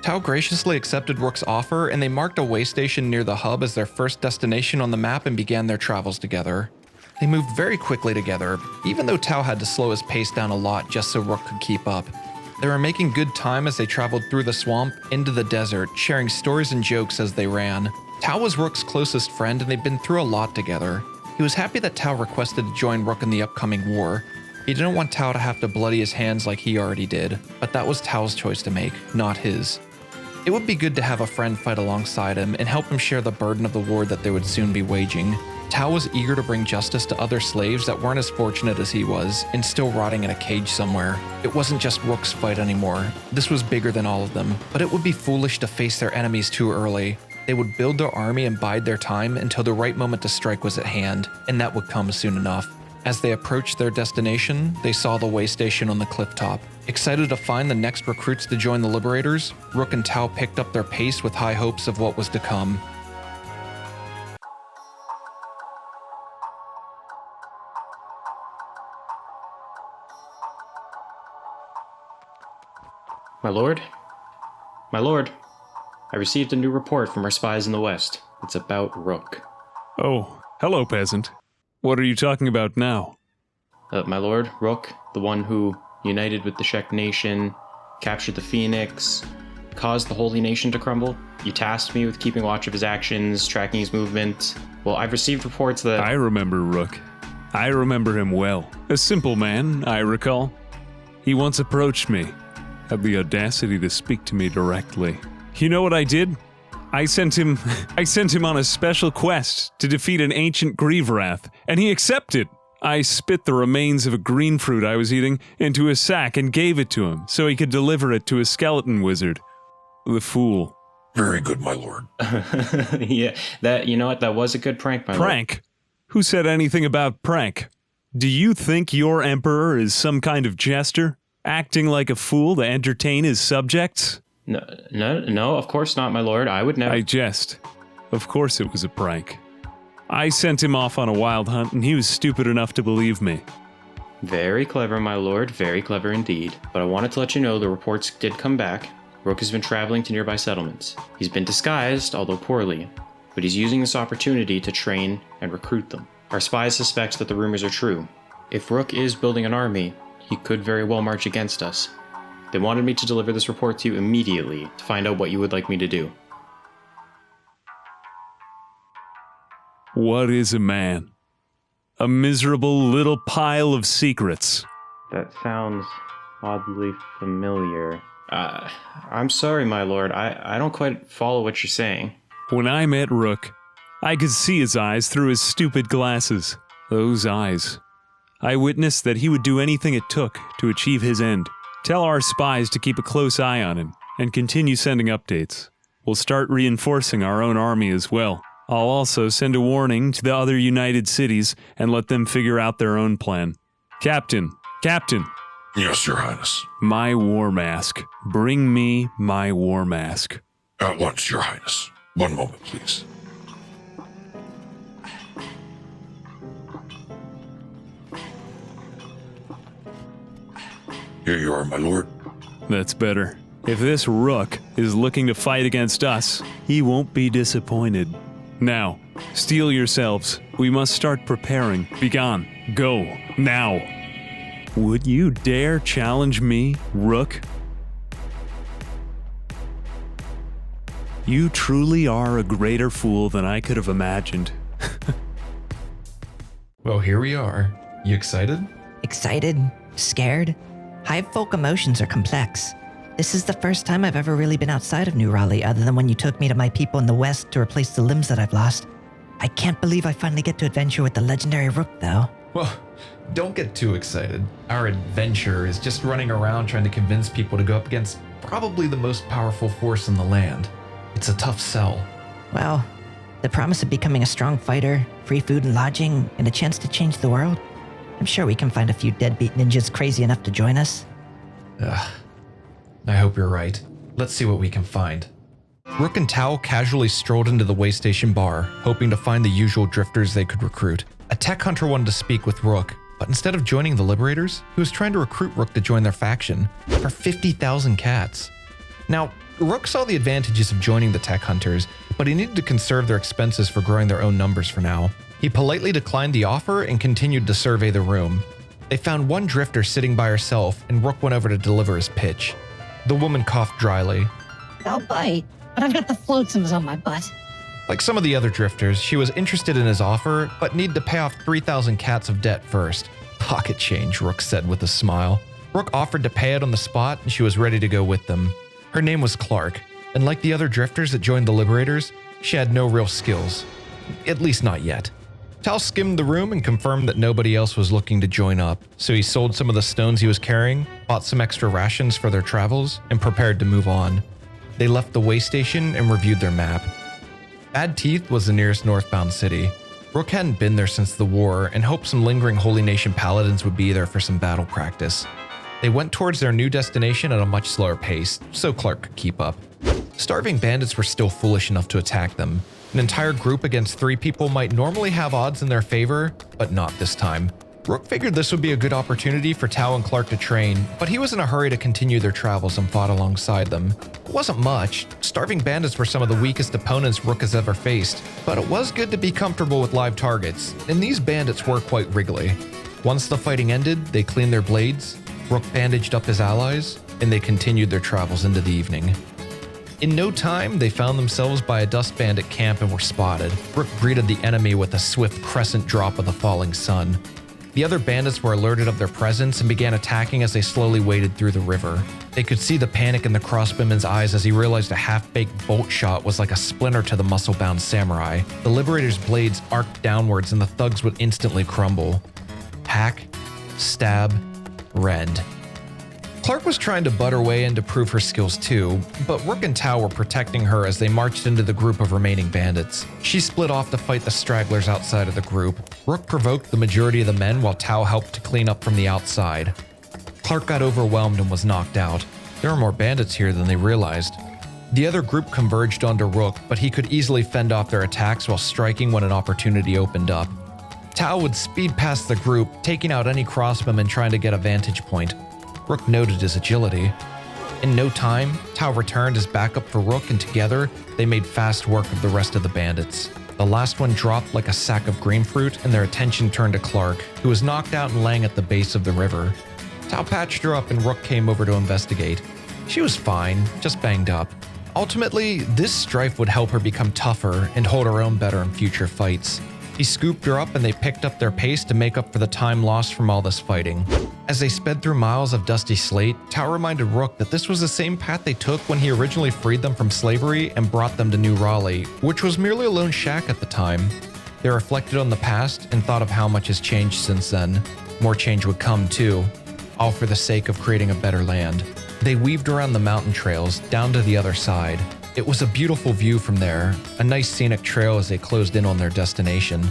Speaker 1: Tao graciously accepted Rook's offer, and they marked a way station near the hub as their first destination on the map and began their travels together. They moved very quickly together, even though Tao had to slow his pace down a lot just so Rook could keep up. They were making good time as they traveled through the swamp, into the desert, sharing stories and jokes as they ran. Tao was Rook's closest friend, and they'd been through a lot together. He was happy that Tao requested to join Rook in the upcoming war. He didn't want Tao to have to bloody his hands like he already did, but that was Tao's choice to make, not his. It would be good to have a friend fight alongside him and help him share the burden of the war that they would soon be waging. Tao was eager to bring justice to other slaves that weren't as fortunate as he was and still rotting in a cage somewhere. It wasn't just Rook's fight anymore. This was bigger than all of them, but it would be foolish to face their enemies too early. They would build their army and bide their time until the right moment to strike was at hand, and that would come soon enough. As they approached their destination, they saw the way station on the clifftop. Excited to find the next recruits to join the Liberators, Rook and Tao picked up their pace with high hopes of what was to come.
Speaker 6: My lord? My lord, I received a new report from our spies in the west. It's about Rook.
Speaker 7: Oh, hello, peasant. What are you talking about now?
Speaker 6: My lord, Rook, the one who united with the Shek Nation, captured the Phoenix, caused the Holy Nation to crumble. You tasked me with keeping watch of his actions, tracking his movement. Well, I've received reports that...
Speaker 7: I remember Rook. I remember him well. A simple man, I recall. He once approached me, had the audacity to speak to me directly. You know what I did? I sent him on a special quest to defeat an ancient Grieverath, and he accepted. I spit the remains of a green fruit I was eating into a sack and gave it to him so he could deliver it to a skeleton wizard. The fool.
Speaker 5: Very good, my lord.
Speaker 6: Yeah, you know what? That was a good prank, my lord.
Speaker 7: Prank? Who said anything about prank? Do you think your emperor is some kind of jester, acting like a fool to entertain his subjects?
Speaker 6: No, of course not, my lord. I would never...
Speaker 7: I jest. Of course it was a prank. I sent him off on a wild hunt, and he was stupid enough to believe me.
Speaker 6: Very clever, my lord. Very clever indeed. But I wanted to let you know the reports did come back. Rook has been traveling to nearby settlements. He's been disguised, although poorly, but he's using this opportunity to train and recruit them. Our spies suspect that the rumors are true. If Rook is building an army, he could very well march against us. They wanted me to deliver this report to you immediately to find out what you would like me to do.
Speaker 7: What is a man? A miserable little pile of secrets.
Speaker 6: That sounds oddly familiar. I'm sorry, my lord. I don't quite follow what you're saying.
Speaker 7: When I met Rook, I could see his eyes through his stupid glasses. Those eyes. I witnessed that he would do anything it took to achieve his end. Tell our spies to keep a close eye on him and continue sending updates. We'll start reinforcing our own army as well. I'll also send a warning to the other United Cities and let them figure out their own plan. Captain!
Speaker 5: Yes, Your Highness.
Speaker 7: My war mask. Bring me my war mask.
Speaker 5: At once, Your Highness. One moment, please. Here you are, my lord.
Speaker 7: That's better. If this Rook is looking to fight against us, he won't be disappointed. Now, steel yourselves. We must start preparing. Begone. Go. Now. Would you dare challenge me, Rook? You truly are a greater fool than I could have imagined.
Speaker 1: Well, here we are. You excited?
Speaker 3: Excited? Scared? Hive folk emotions are complex. This is the first time I've ever really been outside of New Raleigh other than when you took me to my people in the west to replace the limbs that I've lost. I can't believe I finally get to adventure with the legendary Rook, though.
Speaker 1: Well, don't get too excited. Our adventure is just running around trying to convince people to go up against probably the most powerful force in the land. It's a tough sell.
Speaker 3: Well, the promise of becoming a strong fighter, free food and lodging, and a chance to change the world. I'm sure we can find a few deadbeat ninjas crazy enough to join us.
Speaker 1: I hope you're right. Let's see what we can find. Rook and Tao casually strolled into the way station bar, hoping to find the usual drifters they could recruit. A tech hunter wanted to speak with Rook, but instead of joining the Liberators, he was trying to recruit Rook to join their faction for 50,000 cats. Now, Rook saw the advantages of joining the tech hunters, but he needed to conserve their expenses for growing their own numbers for now. He politely declined the offer and continued to survey the room. They found one drifter sitting by herself, and Rook went over to deliver his pitch. The woman coughed dryly.
Speaker 8: I'll bite, but I've got the flotsams on my butt.
Speaker 1: Like some of the other drifters, she was interested in his offer, but needed to pay off 3,000 cats of debt first. Pocket change, Rook said with a smile. Rook offered to pay it on the spot, and she was ready to go with them. Her name was Clark, and like the other drifters that joined the Liberators, she had no real skills. At least not yet. Tal skimmed the room and confirmed that nobody else was looking to join up, so he sold some of the stones he was carrying, bought some extra rations for their travels, and prepared to move on. They left the way station and reviewed their map. Bad Teeth was the nearest northbound city. Rook hadn't been there since the war and hoped some lingering Holy Nation paladins would be there for some battle practice. They went towards their new destination at a much slower pace, so Clark could keep up. Starving bandits were still foolish enough to attack them. An entire group against 3 people might normally have odds in their favor, but not this time. Rook figured this would be a good opportunity for Tao and Clark to train, but he was in a hurry to continue their travels and fought alongside them. It wasn't much. Starving bandits were some of the weakest opponents Rook has ever faced, but it was good to be comfortable with live targets, and these bandits were quite wriggly. Once the fighting ended, they cleaned their blades, Rook bandaged up his allies, and they continued their travels into the evening. In no time, they found themselves by a dust bandit camp and were spotted. Rook greeted the enemy with a swift crescent drop of the falling sun. The other bandits were alerted of their presence and began attacking as they slowly waded through the river. They could see the panic in the crossbowman's eyes as he realized a half-baked bolt shot was like a splinter to the muscle-bound samurai. The Liberator's blades arced downwards and the thugs would instantly crumble. Hack, stab, rend. Clark was trying to butt her way in to prove her skills too, but Rook and Tao were protecting her as they marched into the group of remaining bandits. She split off to fight the stragglers outside of the group. Rook provoked the majority of the men while Tao helped to clean up from the outside. Clark got overwhelmed and was knocked out. There were more bandits here than they realized. The other group converged onto Rook, but he could easily fend off their attacks while striking when an opportunity opened up. Tao would speed past the group, taking out any crossbowmen trying to get a vantage point. Rook noted his agility. In no time, Tao returned as backup for Rook, and together, they made fast work of the rest of the bandits. The last one dropped like a sack of green fruit, and their attention turned to Clark, who was knocked out and laying at the base of the river. Tao patched her up and Rook came over to investigate. She was fine, just banged up. Ultimately, this strife would help her become tougher and hold her own better in future fights. He scooped her up and they picked up their pace to make up for the time lost from all this fighting. As they sped through miles of dusty slate, Tao reminded Rook that this was the same path they took when he originally freed them from slavery and brought them to New Raleigh, which was merely a lone shack at the time. They reflected on the past and thought of how much has changed since then. More change would come too, all for the sake of creating a better land. They weaved around the mountain trails down to the other side. It was a beautiful view from there, a nice scenic trail as they closed in on their destination.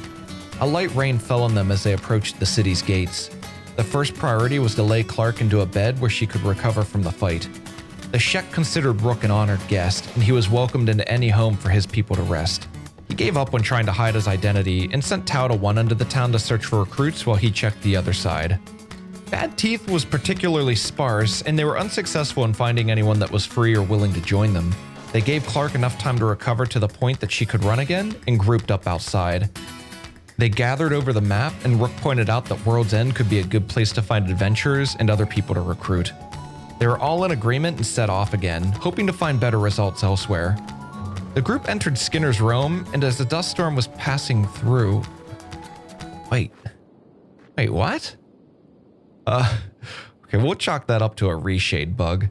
Speaker 1: A light rain fell on them as they approached the city's gates. The first priority was to lay Clark into a bed where she could recover from the fight. The Shek considered Rook an honored guest, and he was welcomed into any home for his people to rest. He gave up when trying to hide his identity and sent Tao to one end of the town to search for recruits while he checked the other side. Bad Teeth was particularly sparse, and they were unsuccessful in finding anyone that was free or willing to join them. They gave Clark enough time to recover to the point that she could run again and grouped up outside. They gathered over the map, and Rook pointed out that World's End could be a good place to find adventurers and other people to recruit. They were all in agreement and set off again, hoping to find better results elsewhere. The group entered Skinner's Roam, and as the dust storm was passing through... Wait, what? Okay, we'll chalk that up to a reshade bug.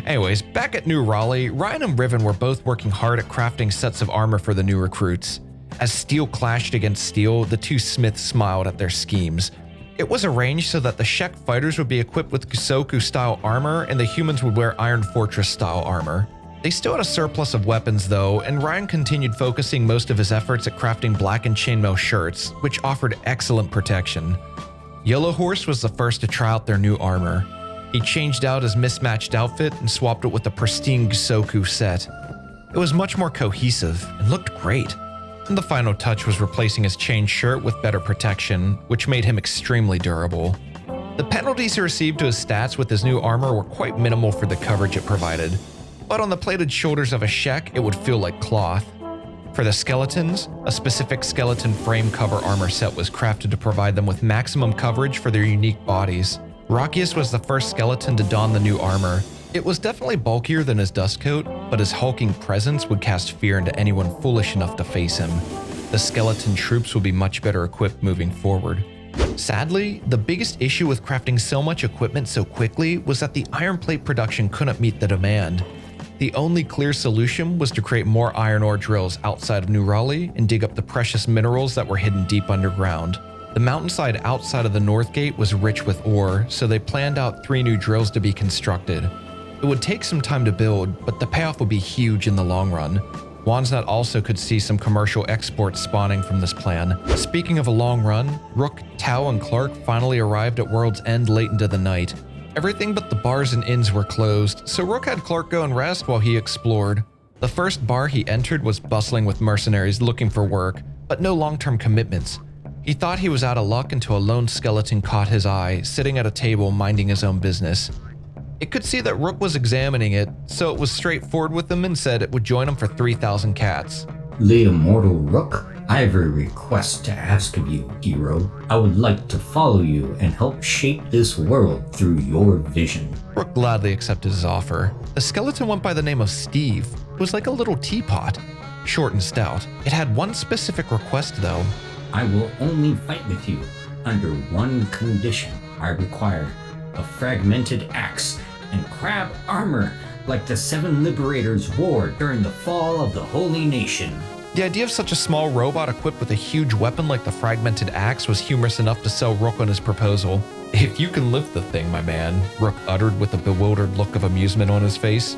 Speaker 1: Anyways, back at New Raleigh, Ryan and Riven were both working hard at crafting sets of armor for the new recruits. As steel clashed against steel, the two smiths smiled at their schemes. It was arranged so that the Shek fighters would be equipped with Gusoku-style armor and the humans would wear Iron Fortress-style armor. They still had a surplus of weapons though, and Ryan continued focusing most of his efforts at crafting blackened chainmail shirts, which offered excellent protection. Yellow Horse was the first to try out their new armor. He changed out his mismatched outfit and swapped it with the pristine Gusoku set. It was much more cohesive and looked great. And the final touch was replacing his chain shirt with better protection, which made him extremely durable. The penalties he received to his stats with his new armor were quite minimal for the coverage it provided, but on the plated shoulders of a Shek, it would feel like cloth. For the skeletons, a specific skeleton frame cover armor set was crafted to provide them with maximum coverage for their unique bodies. Rockius was the first skeleton to don the new armor. It was definitely bulkier than his dust coat, but his hulking presence would cast fear into anyone foolish enough to face him. The skeleton troops would be much better equipped moving forward. Sadly, the biggest issue with crafting so much equipment so quickly was that the iron plate production couldn't meet the demand. The only clear solution was to create more iron ore drills outside of New Raleigh and dig up the precious minerals that were hidden deep underground. The mountainside outside of the North Gate was rich with ore, so they planned out 3 new drills to be constructed. It would take some time to build, but the payoff would be huge in the long run. Wansnut also could see some commercial exports spawning from this plan. Speaking of a long run, Rook, Tao, and Clark finally arrived at World's End late into the night. Everything but the bars and inns were closed, so Rook had Clark go and rest while he explored. The first bar he entered was bustling with mercenaries looking for work, but no long-term commitments. He thought he was out of luck until a lone skeleton caught his eye, sitting at a table minding his own business. It could see that Rook was examining it, so it was straightforward with him and said it would join him for 3,000 cats.
Speaker 9: The immortal Rook, I have a request to ask of you, hero. I would like to follow you and help shape this world through your vision.
Speaker 1: Rook gladly accepted his offer. The skeleton went by the name of Steve. It was like a little teapot, short and stout. It had one specific request though.
Speaker 9: I will only fight with you under one condition. I require a fragmented axe and crab armor like the 7 liberators wore during the fall of the Holy Nation.
Speaker 1: The idea of such a small robot equipped with a huge weapon like the fragmented axe was humorous enough to sell Rook on his proposal. If you can lift the thing, my man, Rook uttered with a bewildered look of amusement on his face.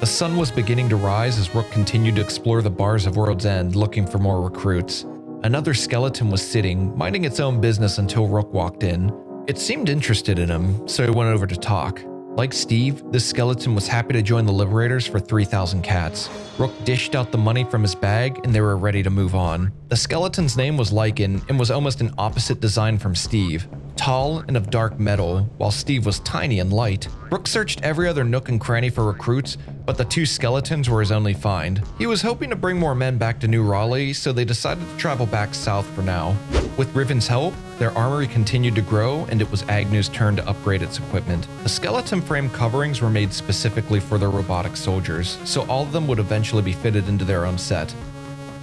Speaker 1: The sun was beginning to rise as Rook continued to explore the bars of World's End looking for more recruits. Another skeleton was sitting, minding its own business until Rook walked in. It seemed interested in him, so he went over to talk. Like Steve, this skeleton was happy to join the Liberators for 3,000 cats. Rook dished out the money from his bag and they were ready to move on. The skeleton's name was Lycan and was almost an opposite design from Steve. Tall and of dark metal, while Steve was tiny and light. Rook searched every other nook and cranny for recruits, but the 2 skeletons were his only find. He was hoping to bring more men back to New Raleigh, so they decided to travel back south for now. With Riven's help, their armory continued to grow, and it was Agnew's turn to upgrade its equipment. The skeleton frame coverings were made specifically for their robotic soldiers, so all of them would eventually be fitted into their own set.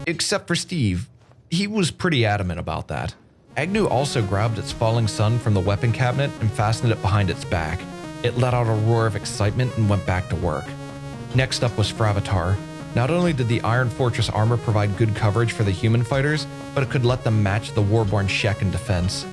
Speaker 1: Except for Steve. He was pretty adamant about that. Agnew also grabbed its falling sun from the weapon cabinet and fastened it behind its back. It let out a roar of excitement and went back to work. Next up was Fravatar. Not only did the Iron Fortress armor provide good coverage for the human fighters, but it could let them match the Warborn Shek in defense.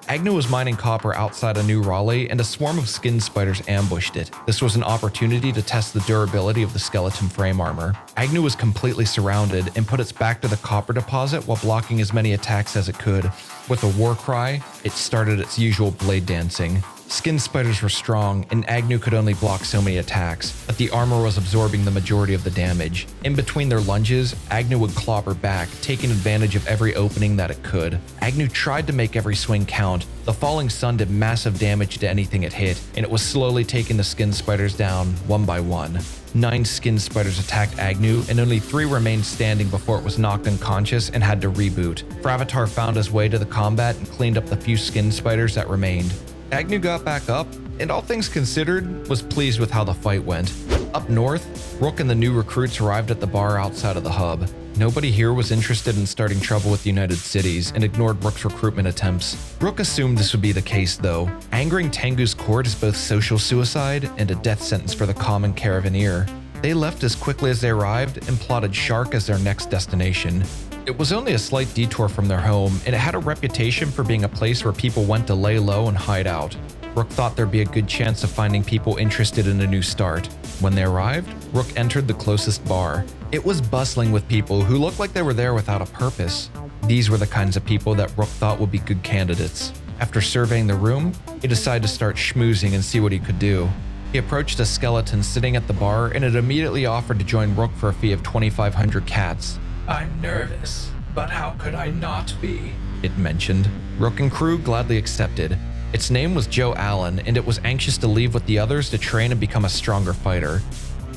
Speaker 1: Agnew was mining copper outside of New Raleigh, and a swarm of skin spiders ambushed it. This was an opportunity to test the durability of the skeleton frame armor. Agnew was completely surrounded and put its back to the copper deposit while blocking as many attacks as it could. With a war cry, it started its usual blade dancing. Skin spiders were strong, and Agnew could only block so many attacks, but the armor was absorbing the majority of the damage. In between their lunges, Agnew would clobber back, taking advantage of every opening that it could. Agnew tried to make every swing count. The falling sun did massive damage to anything it hit, and it was slowly taking the skin spiders down, one by one. 9 skin spiders attacked Agnew, and only 3 remained standing before it was knocked unconscious and had to reboot. Fravatar found his way to the combat and cleaned up the few skin spiders that remained. Agnew got back up, and all things considered, was pleased with how the fight went. Up north, Rook and the new recruits arrived at the bar outside of the hub. Nobody here was interested in starting trouble with the United Cities and ignored Rook's recruitment attempts. Rook assumed this would be the case though. Angering Tangu's court is both social suicide and a death sentence for the common caravaneer. They left as quickly as they arrived and plotted Shark as their next destination. It was only a slight detour from their home, and it had a reputation for being a place where people went to lay low and hide out. Rook thought there'd be a good chance of finding people interested in a new start. When they arrived, Rook entered the closest bar. It was bustling with people who looked like they were there without a purpose. These were the kinds of people that Rook thought would be good candidates. After surveying the room, he decided to start schmoozing and see what he could do. He approached a skeleton sitting at the bar, and it immediately offered to join Rook for a fee of 2,500 cats.
Speaker 10: "I'm nervous, but how could I not be?"
Speaker 1: it mentioned. Rook and crew gladly accepted. Its name was Joe Allen, and it was anxious to leave with the others to train and become a stronger fighter.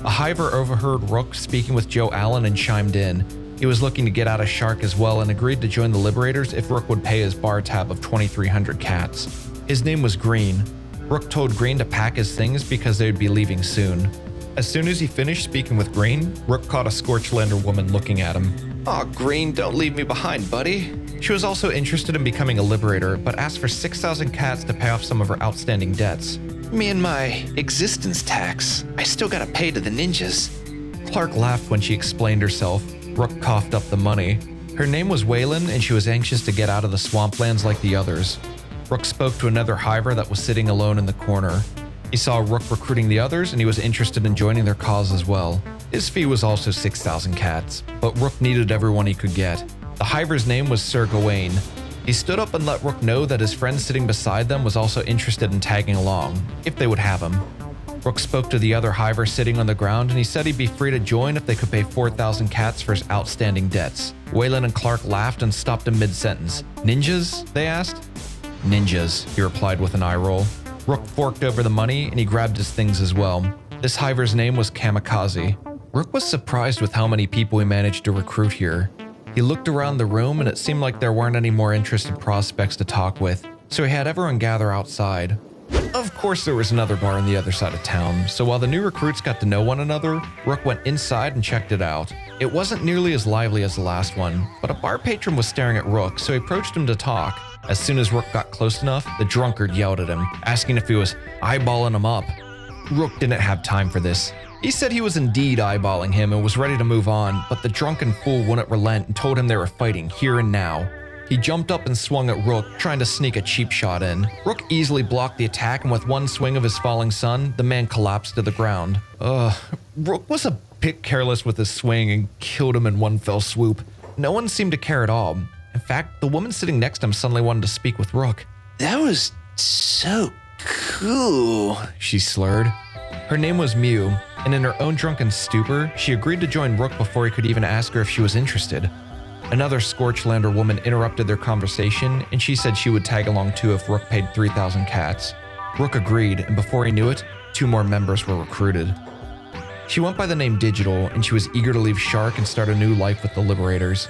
Speaker 1: A hiver overheard Rook speaking with Joe Allen and chimed in. He was looking to get out of Shark as well and agreed to join the Liberators if Rook would pay his bar tab of 2,300 cats. His name was Green. Rook told Green to pack his things because they would be leaving soon. As soon as he finished speaking with Green, Rook caught a Scorchlander woman looking at him. "Aw, Green, don't leave me behind, buddy." She was also interested in becoming a Liberator, but asked for 6,000 cats to pay off some of her outstanding debts. "Me and my existence tax. I still gotta pay to the ninjas." Clark laughed when she explained herself. Rook coughed up the money. Her name was Waylon, and she was anxious to get out of the swamplands like the others. Rook spoke to another hiver that was sitting alone in the corner. He saw Rook recruiting the others, and he was interested in joining their cause as well. His fee was also 6,000 cats, but Rook needed everyone he could get. The hiver's name was Sir Gawain. He stood up and let Rook know that his friend sitting beside them was also interested in tagging along, if they would have him. Rook spoke to the other hiver sitting on the ground, and he said he'd be free to join if they could pay 4,000 cats for his outstanding debts. Waylon and Clark laughed and stopped him mid-sentence. "Ninjas?" they asked. "Ninjas," he replied with an eye roll. Rook forked over the money, and he grabbed his things as well. This hiver's name was Kamikaze. Rook was surprised with how many people he managed to recruit here. He looked around the room, and it seemed like there weren't any more interested prospects to talk with, so he had everyone gather outside. Of course, there was another bar on the other side of town, so while the new recruits got to know one another, Rook went inside and checked it out. It wasn't nearly as lively as the last one, but a bar patron was staring at Rook, so he approached him to talk. As soon as Rook got close enough, the drunkard yelled at him, asking if he was eyeballing him up. Rook didn't have time for this. He said he was indeed eyeballing him and was ready to move on, but the drunken fool wouldn't relent and told him they were fighting here and now. He jumped up and swung at Rook, trying to sneak a cheap shot in. Rook easily blocked the attack, and with one swing of his falling sun, the man collapsed to the ground. Rook was a bit careless with his swing and killed him in one fell swoop. No one seemed to care at all. In fact, the woman sitting next to him suddenly wanted to speak with Rook.
Speaker 10: "That was so cool,"
Speaker 1: she slurred. Her name was Mew, and in her own drunken stupor, she agreed to join Rook before he could even ask her if she was interested. Another Scorchlander woman interrupted their conversation, and she said she would tag along too if Rook paid 3,000 cats. Rook agreed, and before he knew it, 2 more members were recruited. She went by the name Digital, and she was eager to leave Shark and start a new life with the Liberators.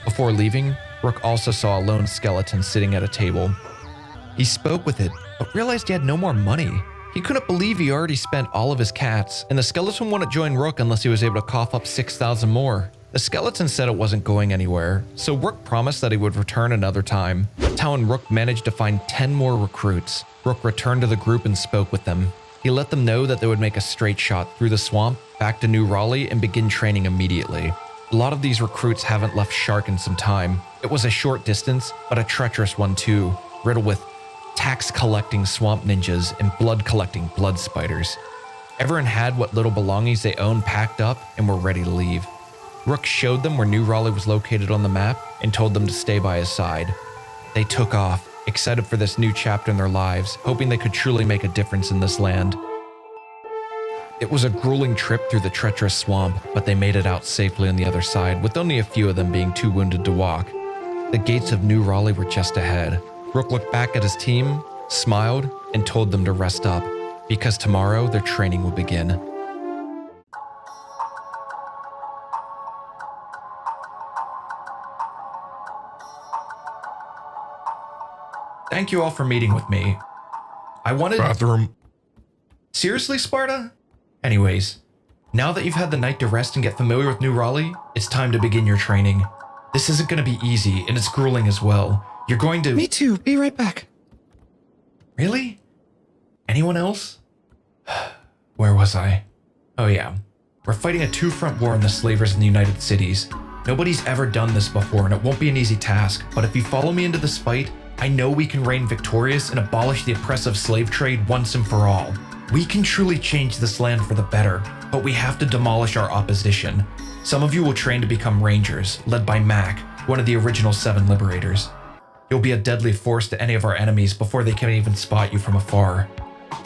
Speaker 1: Before leaving, Rook also saw a lone skeleton sitting at a table. He spoke with it, but realized he had no more money. He couldn't believe he already spent all of his cats, and the skeleton wouldn't join Rook unless he was able to cough up 6,000 more. The skeleton said it wasn't going anywhere, so Rook promised that he would return another time. Tao and Rook managed to find 10 more recruits. Rook returned to the group and spoke with them. He let them know that they would make a straight shot through the swamp, back to New Raleigh, and begin training immediately. A lot of these recruits haven't left Shark in some time. It was a short distance, but a treacherous one too, riddled with tax-collecting swamp ninjas and blood-collecting blood spiders. Everyone had what little belongings they owned packed up and were ready to leave. Rook showed them where New Raleigh was located on the map and told them to stay by his side. They took off, excited for this new chapter in their lives, hoping they could truly make a difference in this land. It was a grueling trip through the treacherous swamp, but they made it out safely on the other side, with only a few of them being too wounded to walk. The gates of New Raleigh were just ahead. Rook looked back at his team, smiled, and told them to rest up, because tomorrow their training will begin. Thank you all for meeting with me. I wanted...
Speaker 2: Bathroom.
Speaker 1: Seriously, Sparta? Anyways, now that you've had the night to rest and get familiar with New Raleigh, it's time to begin your training. This isn't going to be easy, and it's grueling as well. You're going to...
Speaker 11: Me too. Be right back.
Speaker 1: Really? Anyone else? Where was I? Oh yeah. We're fighting a 2-front war on the slavers in the United Cities. Nobody's ever done this before, and it won't be an easy task, but if you follow me into this fight, I know we can reign victorious and abolish the oppressive slave trade once and for all. We can truly change this land for the better, but we have to demolish our opposition. Some of you will train to become rangers, led by Mac, one of the original 7 liberators. You'll be a deadly force to any of our enemies before they can even spot you from afar.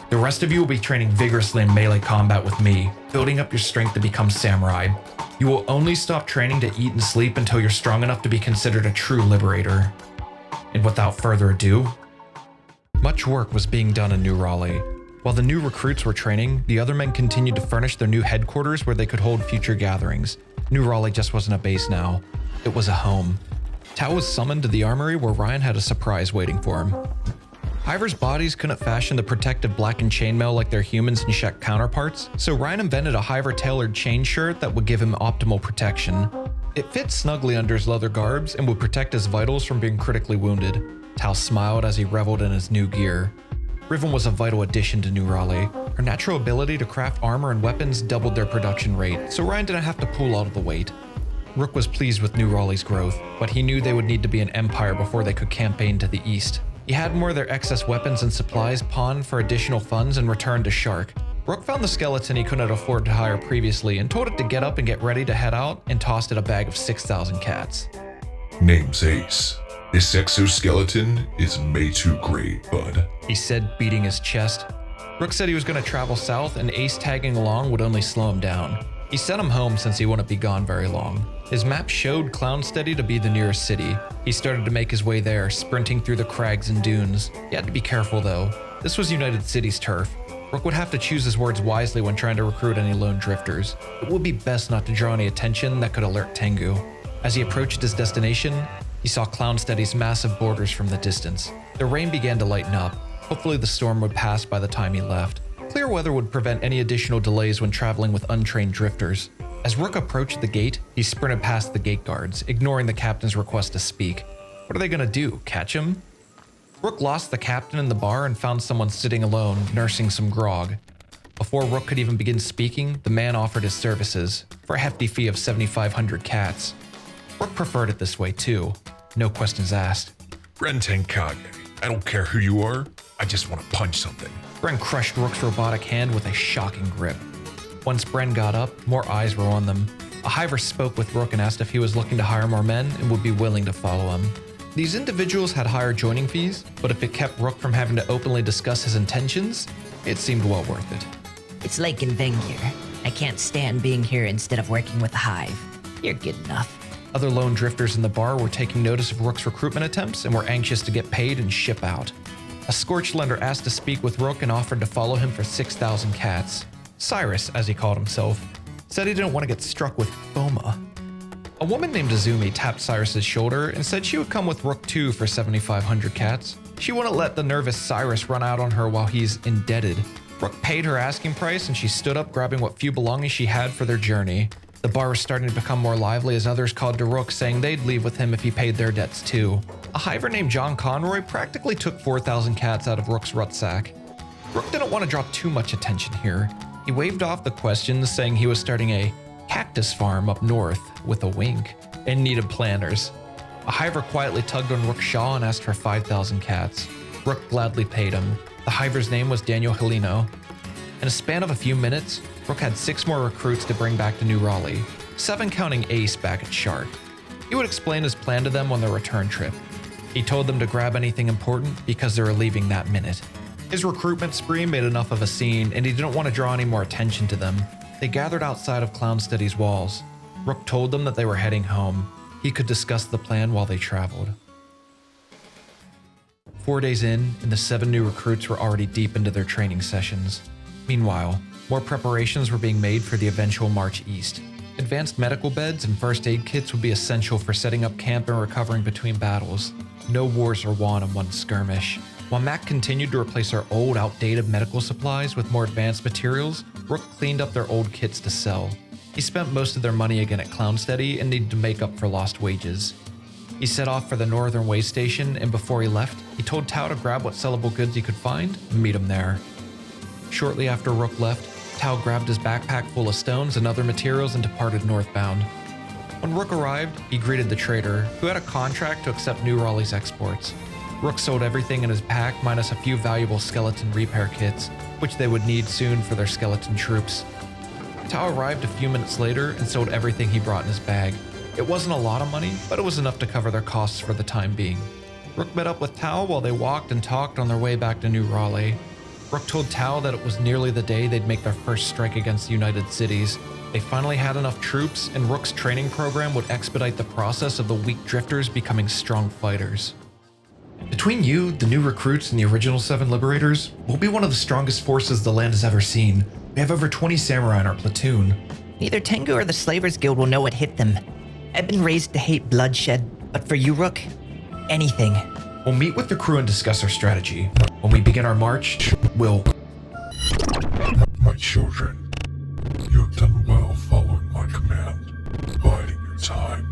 Speaker 1: The rest of you will be training vigorously in melee combat with me, building up your strength to become samurai. You will only stop training to eat and sleep until you're strong enough to be considered a true liberator. And without further ado, much work was being done in New Raleigh. While the new recruits were training, the other men continued to furnish their new headquarters where they could hold future gatherings. New Raleigh just wasn't a base now, it was a home. Tao was summoned to the armory where Ryan had a surprise waiting for him. Hiver's bodies couldn't fashion the protective blackened chainmail like their humans and Shek counterparts, so Ryan invented a Hiver-tailored chain shirt that would give him optimal protection. It fit snugly under his leather garbs and would protect his vitals from being critically wounded. Tao smiled as he reveled in his new gear. Riven was a vital addition to New Raleigh. Her natural ability to craft armor and weapons doubled their production rate, so Ryan didn't have to pull all of the weight. Rook was pleased with New Raleigh's growth, but he knew they would need to be an empire before they could campaign to the east. He had more of their excess weapons and supplies pawned for additional funds and returned to Shark. Rook found the skeleton he couldn't afford to hire previously and told it to get up and get ready to head out, and tossed it a bag of 6,000 cats.
Speaker 5: Name's Ace. This exoskeleton is way too great, bud,
Speaker 1: he said, beating his chest. Rook said he was going to travel south, and Ace tagging along would only slow him down. He sent him home since he wouldn't be gone very long. His map showed Clownsteady to be the nearest city. He started to make his way there, sprinting through the crags and dunes. He had to be careful though. This was United City's turf. Rook would have to choose his words wisely when trying to recruit any lone drifters. It would be best not to draw any attention that could alert Tangu. As he approached his destination, he saw Clownsteady's massive borders from the distance. The rain began to lighten up. Hopefully the storm would pass by the time he left. Clear weather would prevent any additional delays when traveling with untrained drifters. As Rook approached the gate, he sprinted past the gate guards, ignoring the captain's request to speak. What are they gonna do, catch him? Rook lost the captain in the bar and found someone sitting alone, nursing some grog. Before Rook could even begin speaking, the man offered his services, for a hefty fee of 7,500 cats. Rook preferred it this way too, no questions asked.
Speaker 2: Ren Tenkage, I don't care who you are, I just want to punch something.
Speaker 1: Bren crushed Rook's robotic hand with a shocking grip. Once Bren got up, more eyes were on them. A Hiver spoke with Rook and asked if he was looking to hire more men and would be willing to follow him. These individuals had higher joining fees, but if it kept Rook from having to openly discuss his intentions, it seemed well worth it.
Speaker 3: It's like in Vengir. I can't stand being here instead of working with the Hive. You're good enough.
Speaker 1: Other lone drifters in the bar were taking notice of Rook's recruitment attempts and were anxious to get paid and ship out. A Scorchlender asked to speak with Rook and offered to follow him for 6,000 cats. Cyrus, as he called himself, said he didn't want to get struck with FOMA. A woman named Azumi tapped Cyrus's shoulder and said she would come with Rook too for 7,500 cats. She wouldn't let the nervous Cyrus run out on her while he's indebted. Rook paid her asking price and she stood up, grabbing what few belongings she had for their journey. The bar was starting to become more lively as others called to Rook, saying they'd leave with him if he paid their debts too. A hiver named John Conroy practically took 4,000 cats out of Rook's rucksack. Rook didn't want to draw too much attention here. He waved off the questions, saying he was starting a cactus farm up north with a wink and needed planters. A hiver quietly tugged on Rook's shawl and asked for 5,000 cats. Rook gladly paid him. The hiver's name was Daniel Helino. In a span of a few minutes, Rook had 6 more recruits to bring back to New Raleigh, 7 counting Ace back at Shark. He would explain his plan to them on their return trip. He told them to grab anything important because they were leaving that minute. His recruitment spree made enough of a scene, and he didn't want to draw any more attention to them. They gathered outside of Clownsteady's walls. Rook told them that they were heading home. He could discuss the plan while they traveled. 4 days in, and the 7 new recruits were already deep into their training sessions. Meanwhile, more preparations were being made for the eventual march east. Advanced medical beds and first aid kits would be essential for setting up camp and recovering between battles. No wars are won in one skirmish. While Mac continued to replace our old, outdated medical supplies with more advanced materials, Rook cleaned up their old kits to sell. He spent most of their money again at Clownsteady and needed to make up for lost wages. He set off for the northern way station, and before he left, he told Tao to grab what sellable goods he could find and meet him there. Shortly after Rook left, Tao grabbed his backpack full of stones and other materials and departed northbound. When Rook arrived, he greeted the trader, who had a contract to accept New Raleigh's exports. Rook sold everything in his pack minus a few valuable skeleton repair kits, which they would need soon for their skeleton troops. Tao arrived a few minutes later and sold everything he brought in his bag. It wasn't a lot of money, but it was enough to cover their costs for the time being. Rook met up with Tao while they walked and talked on their way back to New Raleigh. Rook told Tao that it was nearly the day they'd make their first strike against the United Cities. They finally had enough troops, and Rook's training program would expedite the process of the weak drifters becoming strong fighters. Between you, the new recruits, and the original 7 liberators, we'll be one of the strongest forces the land has ever seen. We have over 20 samurai in our platoon.
Speaker 3: Neither Tangu or the Slavers Guild will know what hit them. I've been raised to hate bloodshed, but for you, Rook, anything.
Speaker 1: We'll meet with the crew and discuss our strategy. When we begin our march, we'll...
Speaker 5: My children, you have done well following my command, biding your time,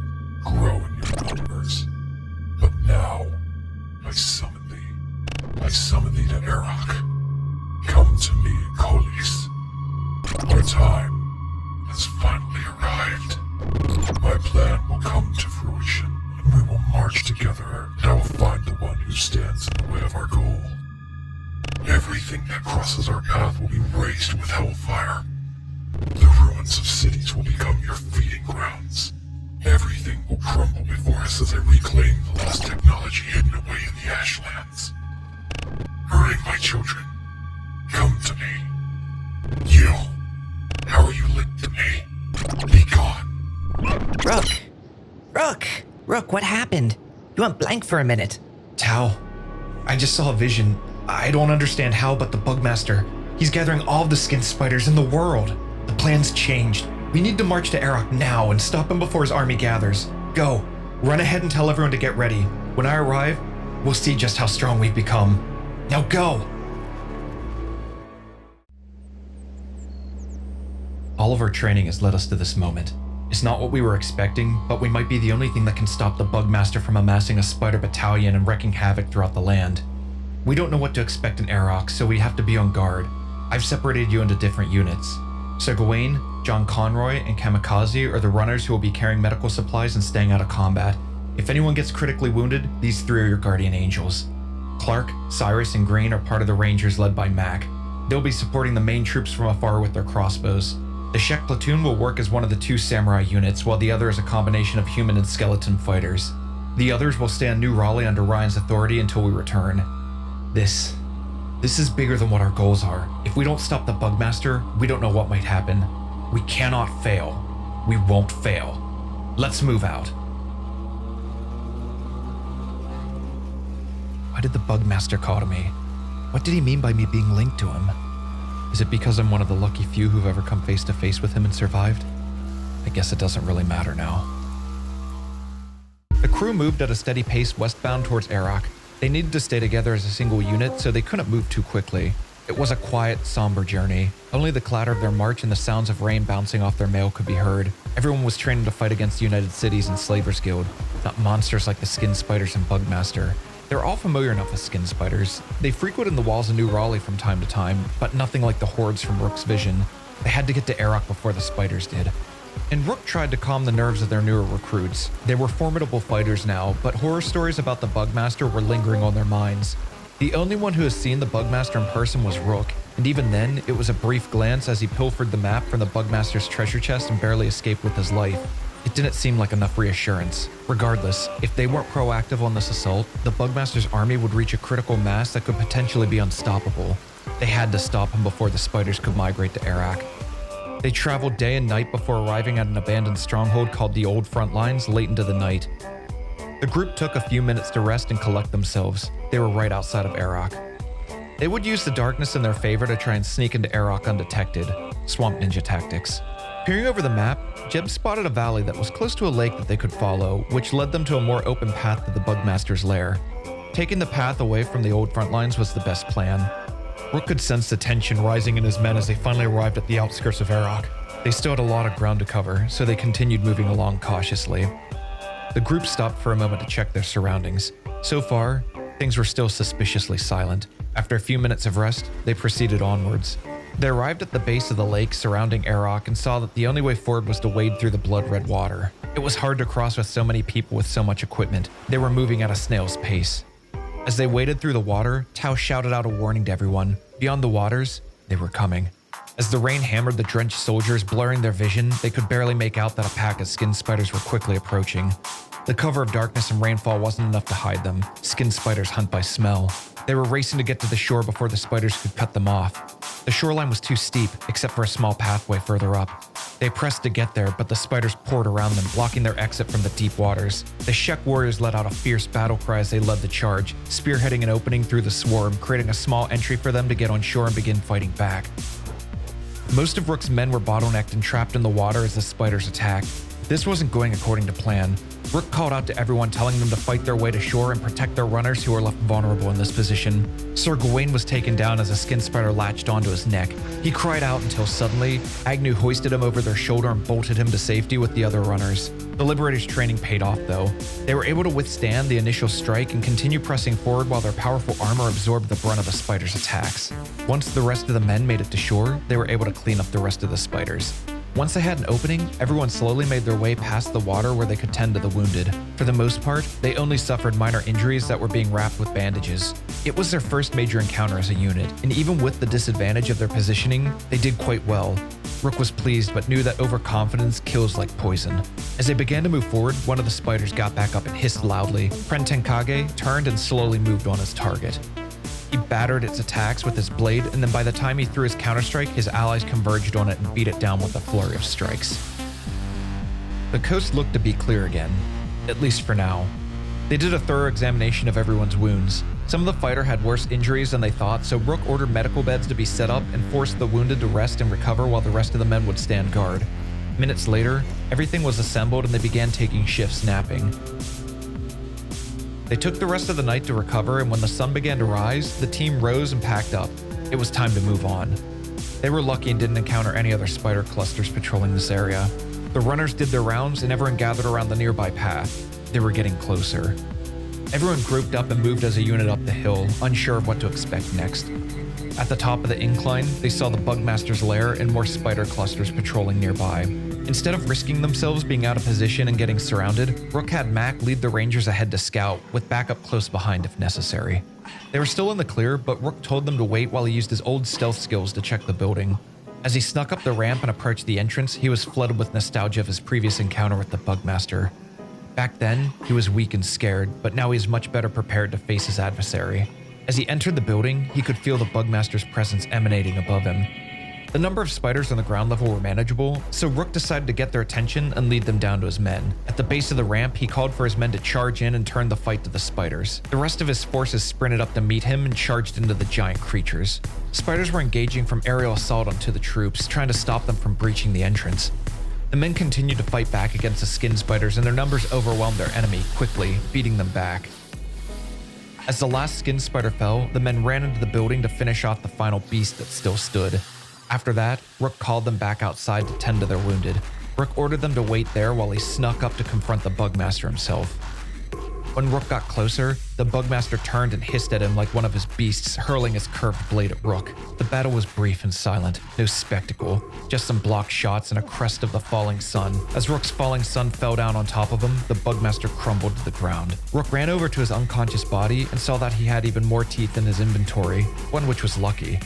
Speaker 5: growing your numbers. But now, I summon thee to Arach. Come to me, Colis. Our time has finally arrived. My plan will come to fruition, and we will march together, and I will find the one who stands in the way of our goal. Everything that crosses our path will be razed with hellfire. The ruins of cities will become your feeding grounds. Everything will crumble before us as I reclaim the lost technology hidden away in the Ashlands. Hurry, my children. Come to me. You. How are you linked to me? Be gone.
Speaker 3: Rook, what happened? You went blank for a minute.
Speaker 1: Tao, I just saw a vision. I don't understand how, but the Bugmaster, he's gathering all of the skin spiders in the world. The plan's changed. We need to march to Arach now and stop him before his army gathers. Go. Run ahead and tell everyone to get ready. When I arrive, we'll see just how strong we've become. Now go! All of our training has led us to this moment. It's not what we were expecting, but we might be the only thing that can stop the Bugmaster from amassing a spider battalion and wreaking havoc throughout the land. We don't know what to expect in Arach, so we have to be on guard. I've separated you into different units. Sir Gawain, John Conroy, and Kamikaze are the runners who will be carrying medical supplies and staying out of combat. If anyone gets critically wounded, these 3 are your guardian angels. Clark, Cyrus, and Green are part of the Rangers led by Mac. They'll be supporting the main troops from afar with their crossbows. The Shek platoon will work as one of the 2 samurai units, while the other is a combination of human and skeleton fighters. The others will stay on New Raleigh under Ryan's authority until we return. This is bigger than what our goals are. If we don't stop the Bugmaster, we don't know what might happen. We cannot fail. We won't fail. Let's move out. did the Bugmaster call to me? What did he mean by me being linked to him? Is it because I'm one of the lucky few who've ever come face to face with him and survived? I guess it doesn't really matter now. The crew moved at a steady pace westbound towards Arach. They needed to stay together as a single unit, so they couldn't move too quickly. It was a quiet, somber journey. Only the clatter of their march and the sounds of rain bouncing off their mail could be heard. Everyone was training to fight against the United Cities and Slavers Guild, not monsters like the Skin Spiders and Bugmaster. They're all familiar enough with Skin Spiders. They frequented the walls of New Raleigh from time to time, but nothing like the hordes from Rook's vision. They had to get to Arach before the Spiders did. And Rook tried to calm the nerves of their newer recruits. They were formidable fighters now, but horror stories about the Bugmaster were lingering on their minds. The only one who has seen the Bugmaster in person was Rook, and even then, it was a brief glance as he pilfered the map from the Bugmaster's treasure chest and barely escaped with his life. It didn't seem like enough reassurance. Regardless, if they weren't proactive on this assault, the Bugmaster's army would reach a critical mass that could potentially be unstoppable. They had to stop him before the Spiders could migrate to Arach. They traveled day and night before arriving at an abandoned stronghold called the Old Front Lines late into the night. The group took a few minutes to rest and collect themselves. They were right outside of Arach. They would use the darkness in their favor to try and sneak into Arach undetected. Swamp ninja tactics. Peering over the map, Jeb spotted a valley that was close to a lake that they could follow, which led them to a more open path to the Bugmaster's lair. Taking the path away from the Old Front Lines was the best plan. Rook could sense the tension rising in his men as they finally arrived at the outskirts of Arach. They still had a lot of ground to cover, so they continued moving along cautiously. The group stopped for a moment to check their surroundings. So far, things were still suspiciously silent. After a few minutes of rest, they proceeded onwards. They arrived at the base of the lake surrounding Arach and saw that the only way forward was to wade through the blood-red water. It was hard to cross with so many people with so much equipment. They were moving at a snail's pace. As they waded through the water, Tao shouted out a warning to everyone. Beyond the waters, they were coming. As the rain hammered the drenched soldiers, blurring their vision, they could barely make out that a pack of skin spiders were quickly approaching. The cover of darkness and rainfall wasn't enough to hide them. Skin spiders hunt by smell. They were racing to get to the shore before the spiders could cut them off. The shoreline was too steep, except for a small pathway further up. They pressed to get there, but the spiders poured around them, blocking their exit from the deep waters. The Shek warriors let out a fierce battle cry as they led the charge, spearheading an opening through the swarm, creating a small entry for them to get on shore and begin fighting back. Most of Rook's men were bottlenecked and trapped in the water as the spiders attacked. This wasn't going according to plan. Rook called out to everyone, telling them to fight their way to shore and protect their runners who were left vulnerable in this position. Sir Gawain was taken down as a skin spider latched onto his neck. He cried out until suddenly, Agnew hoisted him over their shoulder and bolted him to safety with the other runners. The Liberators' training paid off though. They were able to withstand the initial strike and continue pressing forward while their powerful armor absorbed the brunt of the spiders' attacks. Once the rest of the men made it to shore, they were able to clean up the rest of the spiders. Once they had an opening, everyone slowly made their way past the water where they could tend to the wounded. For the most part, they only suffered minor injuries that were being wrapped with bandages. It was their first major encounter as a unit, and even with the disadvantage of their positioning, they did quite well. Rook was pleased but knew that overconfidence kills like poison. As they began to move forward, one of the spiders got back up and hissed loudly. Friend Tenkage turned and slowly moved on his target. He battered its attacks with his blade, and then by the time he threw his counterstrike, his allies converged on it and beat it down with a flurry of strikes. The coast looked to be clear again, at least for now. They did a thorough examination of everyone's wounds. Some of the fighter had worse injuries than they thought, so Rook ordered medical beds to be set up and forced the wounded to rest and recover while the rest of the men would stand guard. Minutes later, everything was assembled and they began taking shifts napping. They took the rest of the night to recover, and when the sun began to rise, the team rose and packed up. It was time to move on. They were lucky and didn't encounter any other spider clusters patrolling this area. The runners did their rounds and everyone gathered around the nearby path. They were getting closer. Everyone grouped up and moved as a unit up the hill, unsure of what to expect next. At the top of the incline, they saw the Bugmaster's lair and more spider clusters patrolling nearby. Instead of risking themselves being out of position and getting surrounded, Rook had Mac lead the Rangers ahead to scout, with backup close behind if necessary. They were still in the clear, but Rook told them to wait while he used his old stealth skills to check the building. As he snuck up the ramp and approached the entrance, he was flooded with nostalgia of his previous encounter with the Bugmaster. Back then, he was weak and scared, but now he is much better prepared to face his adversary. As he entered the building, he could feel the Bugmaster's presence emanating above him. The number of spiders on the ground level were manageable, so Rook decided to get their attention and lead them down to his men. At the base of the ramp, he called for his men to charge in and turn the fight to the spiders. The rest of his forces sprinted up to meet him and charged into the giant creatures. Spiders were engaging from aerial assault onto the troops, trying to stop them from breaching the entrance. The men continued to fight back against the skin spiders, and their numbers overwhelmed their enemy quickly, beating them back. As the last skin spider fell, the men ran into the building to finish off the final beast that still stood. After that, Rook called them back outside to tend to their wounded. Rook ordered them to wait there while he snuck up to confront the Bugmaster himself. When Rook got closer, the Bugmaster turned and hissed at him like one of his beasts, hurling his curved blade at Rook. The battle was brief and silent, no spectacle, just some blocked shots and a crest of the falling sun. As Rook's falling sun fell down on top of him, the Bugmaster crumbled to the ground. Rook ran over to his unconscious body and saw that he had even more teeth in his inventory, one which was lucky.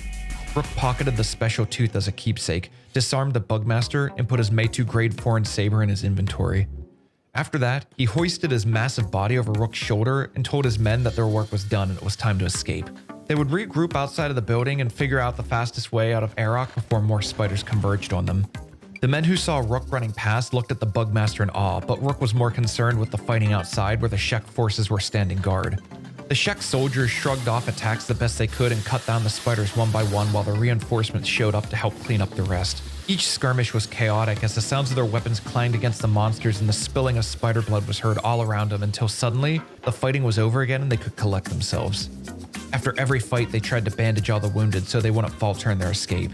Speaker 1: Rook pocketed the special tooth as a keepsake, disarmed the Bugmaster, and put his Meitu Grade 4 saber in his inventory. After that, he hoisted his massive body over Rook's shoulder and told his men that their work was done and it was time to escape. They would regroup outside of the building and figure out the fastest way out of Arach before more spiders converged on them. The men who saw Rook running past looked at the Bugmaster in awe, but Rook was more concerned with the fighting outside where the Shek forces were standing guard. The Shek soldiers shrugged off attacks the best they could and cut down the spiders one by one while the reinforcements showed up to help clean up the rest. Each skirmish was chaotic as the sounds of their weapons clanged against the monsters and the spilling of spider blood was heard all around them until suddenly, the fighting was over again and they could collect themselves. After every fight, they tried to bandage all the wounded so they wouldn't falter in their escape.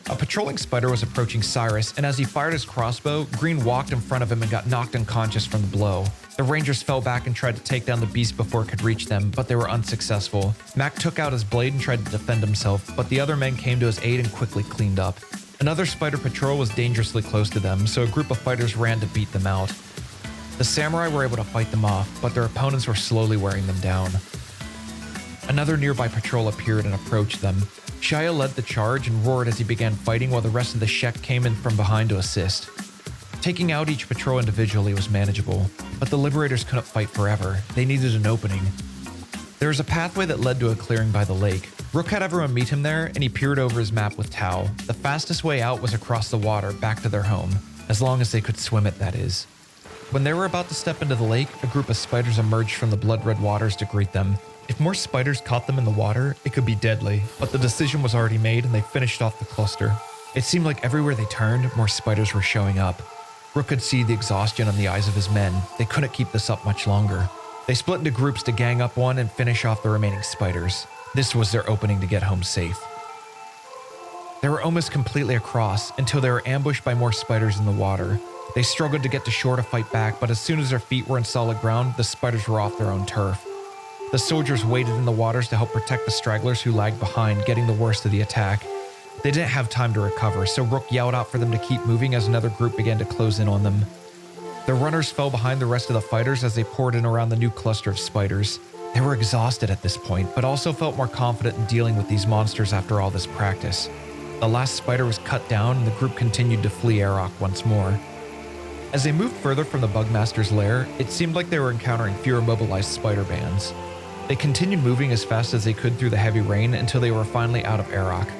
Speaker 1: A patrolling spider was approaching Cyrus, and as he fired his crossbow, Green walked in front of him and got knocked unconscious from the blow. The Rangers fell back and tried to take down the beast before it could reach them, but they were unsuccessful. Mac took out his blade and tried to defend himself, but the other men came to his aid and quickly cleaned up. Another spider patrol was dangerously close to them, so a group of fighters ran to beat them out. The samurai were able to fight them off, but their opponents were slowly wearing them down. Another nearby patrol appeared and approached them. Shia led the charge and roared as he began fighting while the rest of the Shek came in from behind to assist. Taking out each patrol individually was manageable, but the Liberators couldn't fight forever. They needed an opening. There was a pathway that led to a clearing by the lake. Rook had everyone meet him there, and he peered over his map with Tao. The fastest way out was across the water, back to their home, as long as they could swim it, that is. When they were about to step into the lake, a group of spiders emerged from the blood-red waters to greet them. If more spiders caught them in the water, it could be deadly, but the decision was already made and they finished off the cluster. It seemed like everywhere they turned, more spiders were showing up. Rook could see the exhaustion in the eyes of his men. They couldn't keep this up much longer. They split into groups to gang up one and finish off the remaining spiders. This was their opening to get home safe. They were almost completely across until they were ambushed by more spiders in the water. They struggled to get to shore to fight back, but as soon as their feet were in solid ground, the spiders were off their own turf. The soldiers waded in the waters to help protect the stragglers who lagged behind, getting the worst of the attack. They didn't have time to recover, so Rook yelled out for them to keep moving as another group began to close in on them. The runners fell behind the rest of the fighters as they poured in around the new cluster of spiders. They were exhausted at this point, but also felt more confident in dealing with these monsters after all this practice. The last spider was cut down and the group continued to flee Arach once more. As they moved further from the Bugmaster's lair, it seemed like they were encountering fewer mobilized spider bands. They continued moving as fast as they could through the heavy rain until they were finally out of Arach.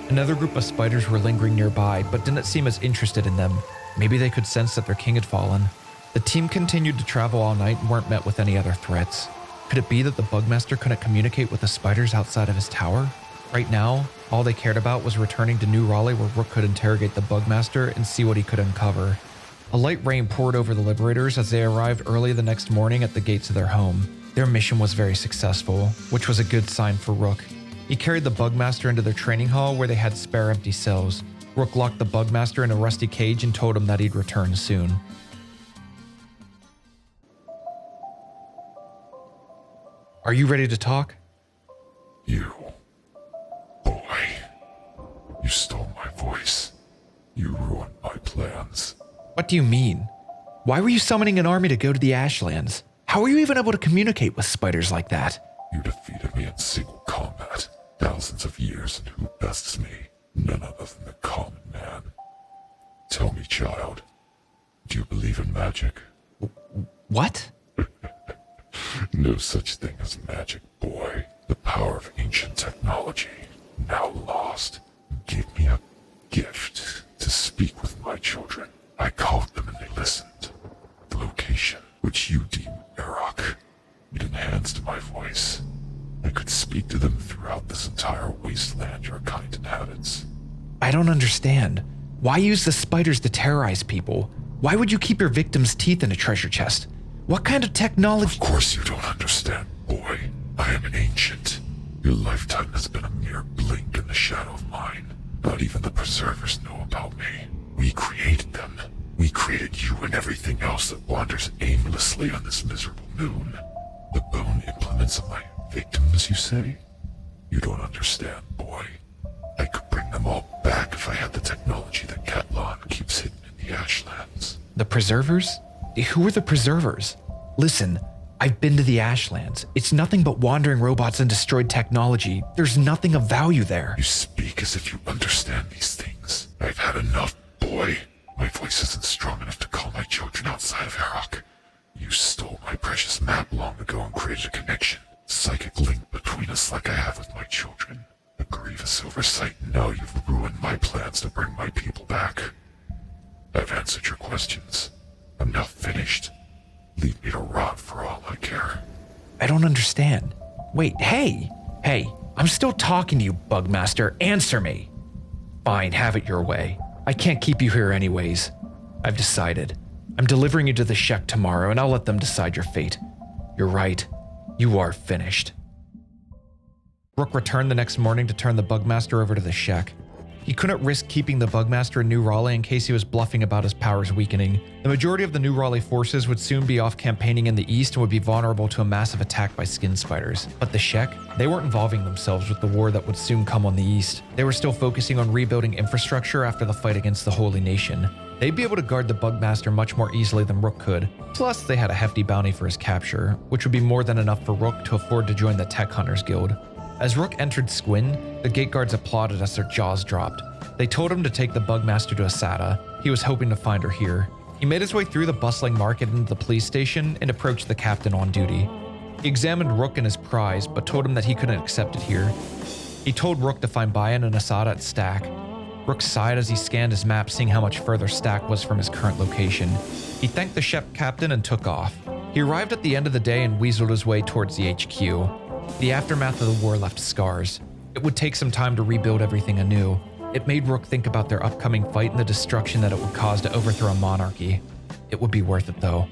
Speaker 1: Another group of spiders were lingering nearby, but didn't seem as interested in them. Maybe they could sense that their king had fallen. The team continued to travel all night and weren't met with any other threats. Could it be that the Bugmaster couldn't communicate with the spiders outside of his tower? Right now, all they cared about was returning to New Raleigh where Rook could interrogate the Bugmaster and see what he could uncover. A light rain poured over the Liberators as they arrived early the next morning at the gates of their home. Their mission was very successful, which was a good sign for Rook. He carried the Bugmaster into their training hall where they had spare empty cells. Rook locked the Bugmaster in a rusty cage and told him that he'd return soon. Are you ready to talk?
Speaker 5: You. Boy. You stole my voice. You ruined my plans.
Speaker 1: What do you mean? Why were you summoning an army to go to the Ashlands? How were you even able to communicate with spiders like that?
Speaker 5: You defeated me in single combat. Thousands of years, and who bests me? None other than the common man. Tell me, child, do you believe in magic?
Speaker 1: What?
Speaker 5: No such thing as magic, boy. The power of ancient technology, now lost, gave me a gift.
Speaker 1: I don't understand. Why use the spiders to terrorize people? Why would you keep your victims' teeth in a treasure chest? What kind of technology?
Speaker 5: Of course you don't understand, boy. I am an ancient. Your lifetime has been a mere blink in the shadow of mine. Not even the preservers know about me. We created them. We created you and everything else that wanders aimlessly on this miserable moon. The bone implements of my victims, you say? You don't understand, boy. I could bring them all back if I had the technology that Catlan keeps hidden in the Ashlands.
Speaker 1: The preservers? Who are the preservers? Listen, I've been to the Ashlands. It's nothing but wandering robots and destroyed technology. There's nothing of value there.
Speaker 5: You speak as if you understand these things. I've had enough, boy. My voice isn't strong enough to call my children outside of Arach. You stole my precious map long ago and created a connection. Psychic link between us like I have with my children. A grievous oversight. Now you've ruined my plans to bring my people back. I've answered your questions. I'm now finished. Leave me to rot for all I care.
Speaker 1: I don't understand. Wait, hey, I'm still talking to you, Bugmaster. Answer me. Fine, have it your way. I can't keep you here anyways. I've decided. I'm delivering you to the Shek tomorrow, and I'll let them decide your fate. You're right. You are finished. Rook returned the next morning to turn the Bugmaster over to the Shek. He couldn't risk keeping the Bugmaster in New Raleigh in case he was bluffing about his powers weakening. The majority of the New Raleigh forces would soon be off campaigning in the east and would be vulnerable to a massive attack by skin spiders. But the Shek, they weren't involving themselves with the war that would soon come on the east. They were still focusing on rebuilding infrastructure after the fight against the Holy Nation. They'd be able to guard the Bugmaster much more easily than Rook could. Plus, they had a hefty bounty for his capture, which would be more than enough for Rook to afford to join the Tech Hunters Guild. As Rook entered Squin, the gate guards applauded as their jaws dropped. They told him to take the Bugmaster to Asada. He was hoping to find her here. He made his way through the bustling market into the police station and approached the captain on duty. He examined Rook and his prize, but told him that he couldn't accept it here. He told Rook to find Bayan and Asada at Stack. Rook sighed as he scanned his map, seeing how much further Stack was from his current location. He thanked the ship captain and took off. He arrived at the end of the day and weaseled his way towards the HQ. The aftermath of the war left scars. It would take some time to rebuild everything anew. It made Rook think about their upcoming fight and the destruction that it would cause to overthrow a monarchy. It would be worth it though.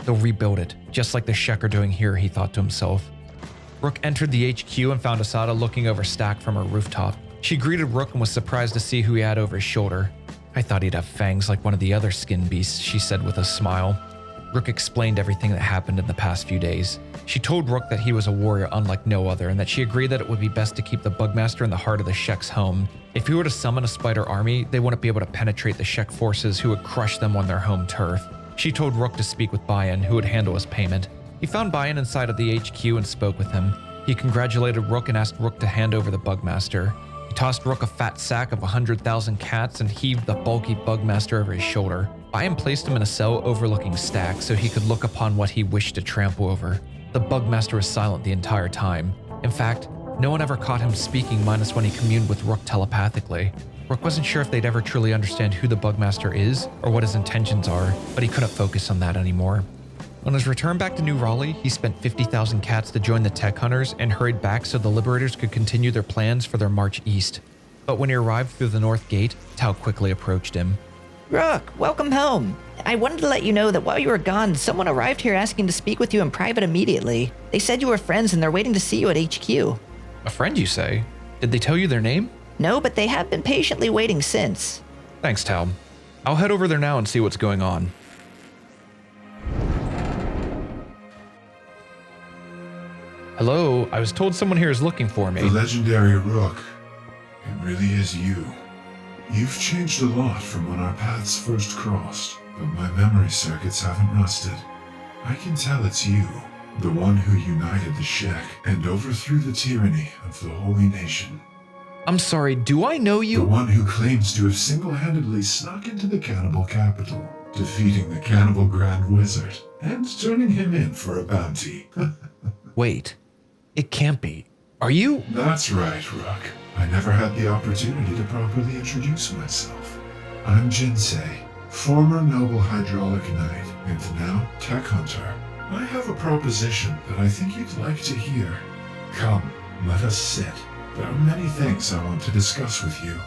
Speaker 1: They'll rebuild it, just like the Shek are doing here, he thought to himself. Rook entered the HQ and found Asada looking over Stack from her rooftop. She greeted Rook and was surprised to see who he had over his shoulder. I thought he'd have fangs like one of the other skin beasts, she said with a smile. Rook explained everything that happened in the past few days. She told Rook that he was a warrior unlike no other and that she agreed that it would be best to keep the Bugmaster in the heart of the Shek's home. If he were to summon a spider army, they wouldn't be able to penetrate the Shek forces who would crush them on their home turf. She told Rook to speak with Bayan, who would handle his payment. He found Bayan inside of the HQ and spoke with him. He congratulated Rook and asked Rook to hand over the Bugmaster. He tossed Rook a fat sack of 100,000 cats and heaved the bulky Bugmaster over his shoulder. Bayan placed him in a cell overlooking Stack so he could look upon what he wished to trample over. The Bugmaster was silent the entire time. In fact, no one ever caught him speaking minus when he communed with Rook telepathically. Rook wasn't sure if they'd ever truly understand who the Bugmaster is or what his intentions are, but he couldn't focus on that anymore. On his return back to New Raleigh, he spent 50,000 cats to join the Tech Hunters and hurried back so the Liberators could continue their plans for their march east. But when he arrived through the North Gate, Tao quickly approached him.
Speaker 3: Rook, welcome home. I wanted to let you know that while you were gone, someone arrived here asking to speak with you in private immediately. They said you were friends and they're waiting to see you at HQ.
Speaker 1: A friend, you say? Did they tell you their name?
Speaker 3: No, but they have been patiently waiting since.
Speaker 1: Thanks, Tal. I'll head over there now and see what's going on. Hello, I was told someone here is looking for me.
Speaker 5: The legendary Rook. It really is you. You've changed a lot from when our paths first crossed, but my memory circuits haven't rusted. I can tell it's you, the one who united the Shek and overthrew the tyranny of the Holy Nation.
Speaker 1: I'm sorry, do I know you?
Speaker 5: The one who claims to have single-handedly snuck into the cannibal capital, defeating the cannibal Grand Wizard, and turning him in for a bounty.
Speaker 1: Wait, it can't be. Are you?
Speaker 5: That's right, Rook. I never had the opportunity to properly introduce myself. I'm Jinsi, former noble hydraulic knight, and now tech hunter. I have a proposition that I think you'd like to hear. Come, let us sit. There are many things I want to discuss with you.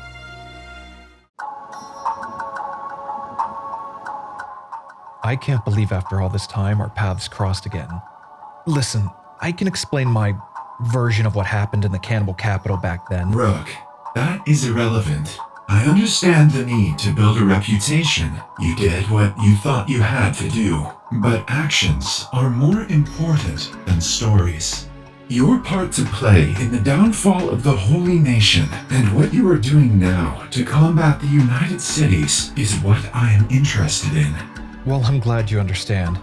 Speaker 1: I can't believe after all this time our paths crossed again. Listen, I can explain my version of what happened in the cannibal capital back then.
Speaker 5: Rook, that is irrelevant. I understand the need to build a reputation. You did what you thought you had to do. But actions are more important than stories. Your part to play in the downfall of the Holy Nation and what you are doing now to combat the United Cities is what I am interested in.
Speaker 1: Well, I'm glad you understand.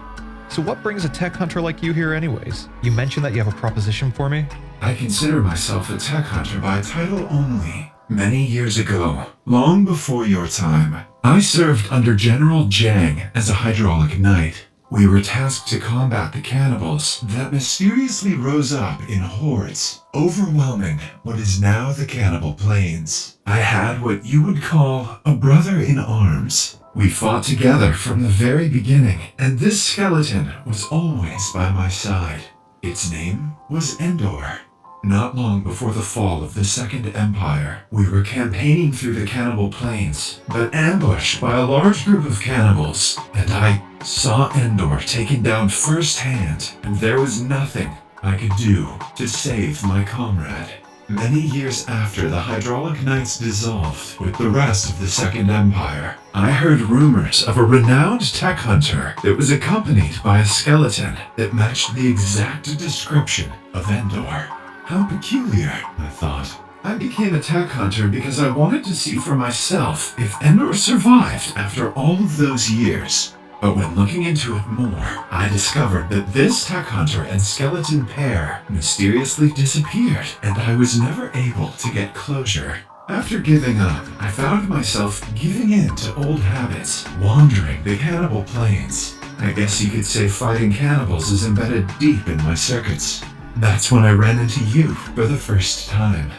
Speaker 1: So what brings a tech hunter like you here anyways? You mentioned that you have a proposition for me?
Speaker 5: I consider myself a tech hunter by title only. Many years ago, long before your time, I served under General Jang as a hydraulic knight. We were tasked to combat the cannibals that mysteriously rose up in hordes, overwhelming what is now the Cannibal Plains. I had what you would call a brother in arms. We fought together from the very beginning, and this skeleton was always by my side. Its name was Endor. Not long before the fall of the Second Empire, we were campaigning through the Cannibal Plains, but ambushed by a large group of cannibals, and I saw Endor taken down firsthand, and there was nothing I could do to save my comrade. Many years after the Hydraulic Knights dissolved with the rest of the Second Empire, I heard rumors of a renowned tech hunter that was accompanied by a skeleton that matched the exact description of Endor. How peculiar, I thought. I became a tech hunter because I wanted to see for myself if Endor survived after all of those years. But when looking into it more, I discovered that this tech hunter and skeleton pair mysteriously disappeared, and I was never able to get closure. After giving up, I found myself giving in to old habits, wandering the Cannibal Plains. I guess you could say fighting cannibals is embedded deep in my circuits. That's when I ran into you for the first time.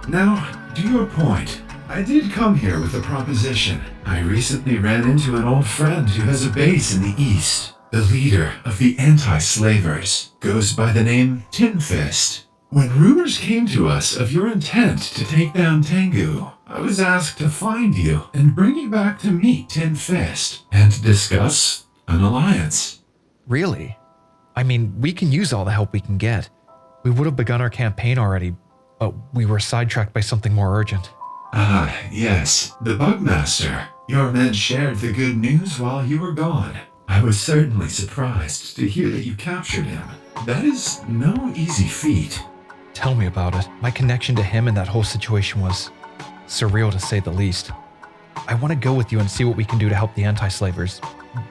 Speaker 5: Now, to your point, I did come here with a proposition. I recently ran into an old friend who has a base in the east. The leader of the anti-slavers goes by the name Tin Fist. When rumors came to us of your intent to take down Tangu, I was asked to find you and bring you back to meet Tin Fist and discuss an alliance.
Speaker 1: Really? I mean, we can use all the help we can get. We would have begun our campaign already, but we were sidetracked by something more urgent.
Speaker 5: Ah, yes, the Bugmaster. Your men shared the good news while you were gone. I was certainly surprised to hear that you captured him. That is no easy feat.
Speaker 1: Tell me about it. My connection to him and that whole situation was surreal to say the least. I want to go with you and see what we can do to help the anti-slavers.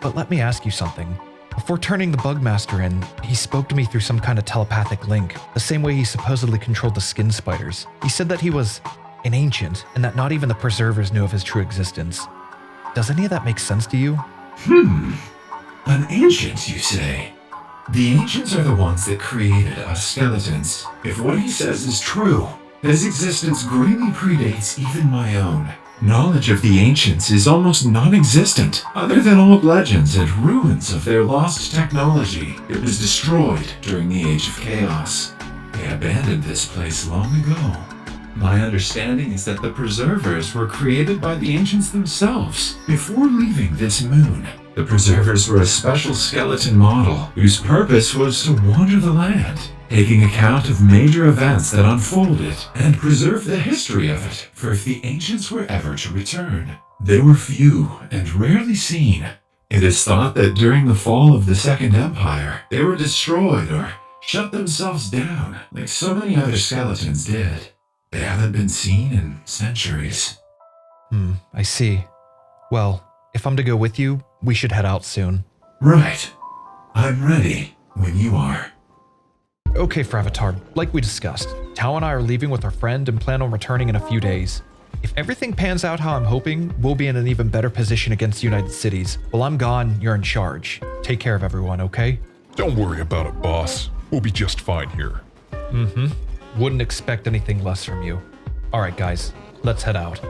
Speaker 1: But let me ask you something. Before turning the Bugmaster in, he spoke to me through some kind of telepathic link, the same way he supposedly controlled the skin spiders. He said that he was an ancient, and that not even the preservers knew of his true existence. Does any of that make sense to you?
Speaker 5: An ancient, you say? The ancients are the ones that created us skeletons. If what he says is true, his existence greatly predates even my own. Knowledge of the ancients is almost non-existent, other than old legends and ruins of their lost technology. It was destroyed during the Age of Chaos. They abandoned this place long ago. My understanding is that the Preservers were created by the ancients themselves before leaving this moon. The Preservers were a special skeleton model whose purpose was to wander the land, taking account of major events that unfolded and preserve the history of it for if the ancients were ever to return. They were few and rarely seen. It is thought that during the fall of the Second Empire, they were destroyed or shut themselves down like so many other skeletons did. They haven't been seen in centuries.
Speaker 1: I see. Well, if I'm to go with you, we should head out soon.
Speaker 5: Right. I'm ready when you are.
Speaker 1: Okay, Fravatar, like we discussed, Tao and I are leaving with our friend and plan on returning in a few days. If everything pans out how I'm hoping, we'll be in an even better position against United Cities. While I'm gone, you're in charge. Take care of everyone, okay?
Speaker 2: Don't worry about it, boss. We'll be just fine here.
Speaker 1: Wouldn't expect anything less from you. Alright guys, let's head out.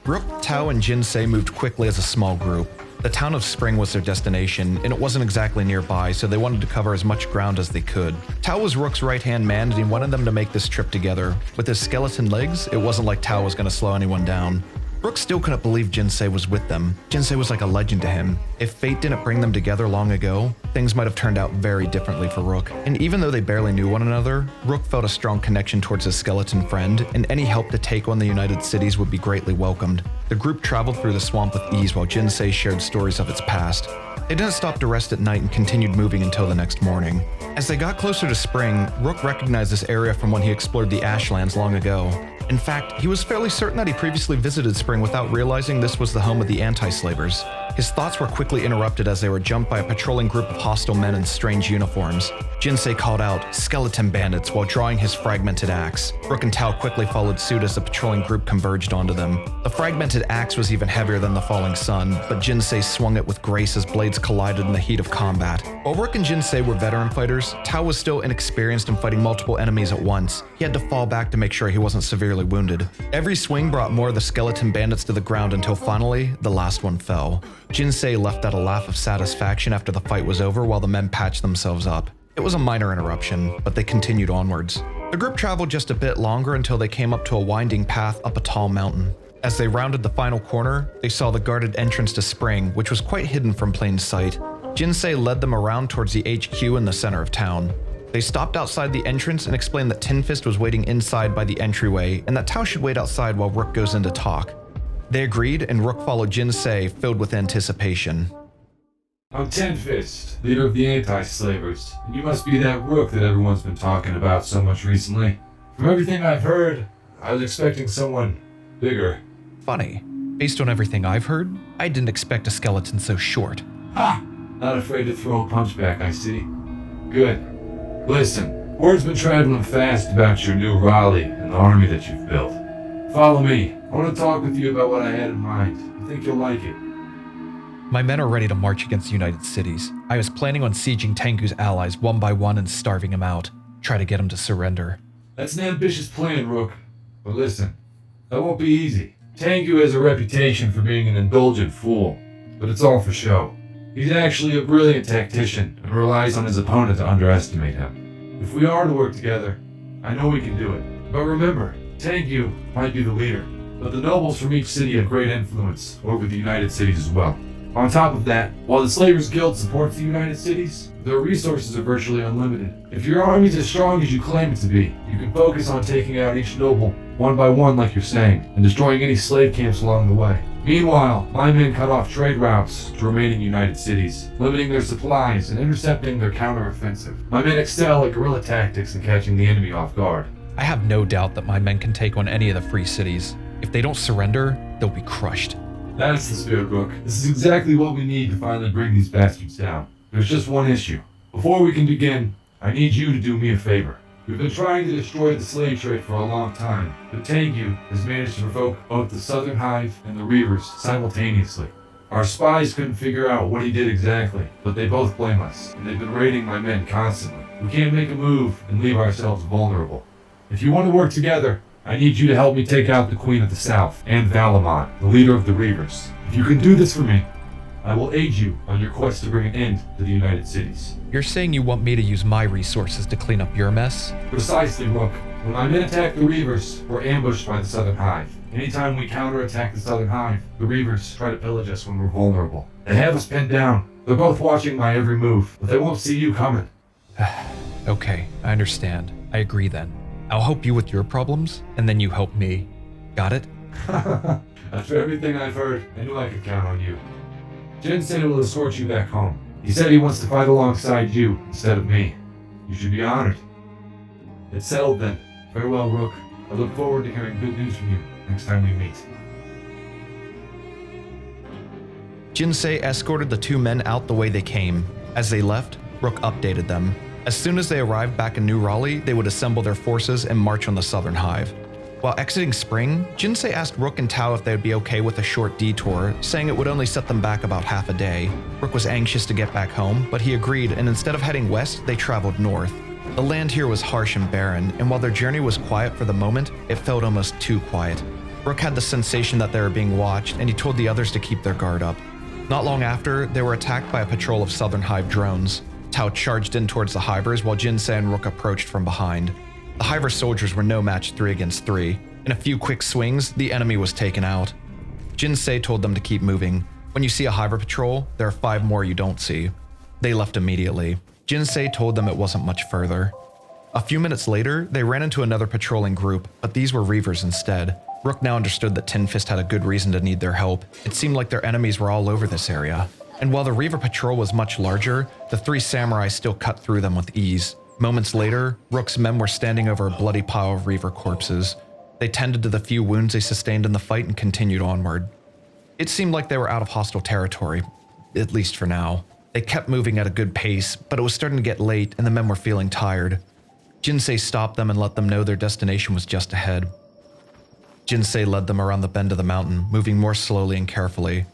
Speaker 1: Rook, Tao, and Jinsei moved quickly as a small group. The town of Spring was their destination, and it wasn't exactly nearby, so they wanted to cover as much ground as they could. Tao was Rook's right-hand man, and he wanted them to make this trip together. With his skeleton legs, it wasn't like Tao was going to slow anyone down. Rook still couldn't believe Jinsei was with them. Jinsei was like a legend to him. If fate didn't bring them together long ago, things might have turned out very differently for Rook. And even though they barely knew one another, Rook felt a strong connection towards his skeleton friend, and any help to take on the United Cities would be greatly welcomed. The group traveled through the swamp with ease while Jinsei shared stories of its past. They didn't stop to rest at night and continued moving until the next morning. As they got closer to spring, Rook recognized this area from when he explored the Ashlands long ago. In fact, he was fairly certain that he previously visited Spring without realizing this was the home of the anti-slavers. His thoughts were quickly interrupted as they were jumped by a patrolling group of hostile men in strange uniforms. Jinsei called out, "Skeleton bandits," while drawing his fragmented axe. Rook and Tao quickly followed suit as the patrolling group converged onto them. The fragmented axe was even heavier than the falling sun, but Jinsei swung it with grace as blades collided in the heat of combat. While Rook and Jinsei were veteran fighters, Tao was still inexperienced in fighting multiple enemies at once. He had to fall back to make sure he wasn't severely wounded. Every swing brought more of the skeleton bandits to the ground until finally, the last one fell. Jinsei left out a laugh of satisfaction after the fight was over while the men patched themselves up. It was a minor interruption, but they continued onwards. The group traveled just a bit longer until they came up to a winding path up a tall mountain. As they rounded the final corner, they saw the guarded entrance to Spring, which was quite hidden from plain sight. Jinsei led them around towards the HQ in the center of town. They stopped outside the entrance and explained that Tin Fist was waiting inside by the entryway and that Tao should wait outside while Rook goes in to talk. They agreed, and Rook followed Jinsei, filled with anticipation.
Speaker 11: I'm Tin Fist, leader of the anti-slavers, and you must be that Rook that everyone's been talking about so much recently. From everything I've heard, I was expecting someone bigger.
Speaker 1: Funny. Based on everything I've heard, I didn't expect a skeleton so short.
Speaker 11: Ha! Not afraid to throw a punch back, I see. Good. Listen, word's been traveling fast about your new Raleigh and the army that you've built. Follow me. I want to talk with you about what I had in mind. I think you'll like it.
Speaker 1: My men are ready to march against the United Cities. I was planning on sieging Tangu's allies one by one and starving him out. Try to get him to surrender.
Speaker 11: That's an ambitious plan, Rook. But listen, that won't be easy. Tangu has a reputation for being an indulgent fool, but it's all for show. He's actually a brilliant tactician and relies on his opponent to underestimate him. If we are to work together, I know we can do it. But remember, Tangu might be the leader, but the nobles from each city have great influence over the United Cities as well. On top of that, while the Slavers Guild supports the United Cities, their resources are virtually unlimited. If your army's as strong as you claim it to be, you can focus on taking out each noble one by one like you're saying, and destroying any slave camps along the way. Meanwhile, my men cut off trade routes to remaining United Cities, limiting their supplies and intercepting their counteroffensive. My men excel at guerrilla tactics and catching the enemy off guard.
Speaker 1: I have no doubt that my men can take on any of the free cities. If they don't surrender, they'll be crushed.
Speaker 11: That's the spirit, Rook. This is exactly what we need to finally bring these bastards down. There's just one issue. Before we can begin, I need you to do me a favor. We've been trying to destroy the slave trade for a long time, but Tangu has managed to provoke both the Southern Hive and the Reavers simultaneously. Our spies couldn't figure out what he did exactly, but they both blame us, and they've been raiding my men constantly. We can't make a move and leave ourselves vulnerable. If you want to work together, I need you to help me take out the Queen of the South and Valamon, the leader of the Reavers. If you can do this for me, I will aid you on your quest to bring an end to the United Cities.
Speaker 1: You're saying you want me to use my resources to clean up your mess?
Speaker 11: Precisely, Rook. When my men attack the Reavers, we're ambushed by the Southern Hive. Anytime we counterattack the Southern Hive, the Reavers try to pillage us when we're vulnerable. They have us pinned down. They're both watching my every move, but they won't see you coming.
Speaker 1: Okay, I understand. I agree then. I'll help you with your problems, and then you help me. Got it?
Speaker 11: After everything I've heard, I knew I could count on you. Jinsi will escort you back home. He said he wants to fight alongside you instead of me. You should be honored. It's settled then. Farewell, Rook. I look forward to hearing good news from you next time we meet.
Speaker 1: Jinsei escorted the two men out the way they came. As they left, Rook updated them. As soon as they arrived back in New Raleigh, they would assemble their forces and march on the Southern Hive. While exiting Spring, Jinsei asked Rook and Tao if they would be okay with a short detour, saying it would only set them back about half a day. Rook was anxious to get back home, but he agreed, and instead of heading west, they traveled north. The land here was harsh and barren, and while their journey was quiet for the moment, it felt almost too quiet. Rook had the sensation that they were being watched, and he told the others to keep their guard up. Not long after, they were attacked by a patrol of Southern Hive drones. Tao charged in towards the Hivers while Jinsei and Rook approached from behind. The Hiver soldiers were no match 3 against 3. In a few quick swings, the enemy was taken out. Jinsei told them to keep moving. When you see a Hiver patrol, there are 5 more you don't see. They left immediately. Jinsei told them it wasn't much further. A few minutes later, they ran into another patrolling group, but these were Reavers instead. Rook now understood that Tin Fist had a good reason to need their help. It seemed like their enemies were all over this area. And while the Reaver patrol was much larger, the 3 samurai still cut through them with ease. Moments later, Rook's men were standing over a bloody pile of Reaver corpses. They tended to the few wounds they sustained in the fight and continued onward. It seemed like they were out of hostile territory, at least for now. They kept moving at a good pace, but it was starting to get late and the men were feeling tired. Jinsei stopped them and let them know their destination was just ahead. Jinsei led them around the bend of the mountain, moving more slowly and carefully.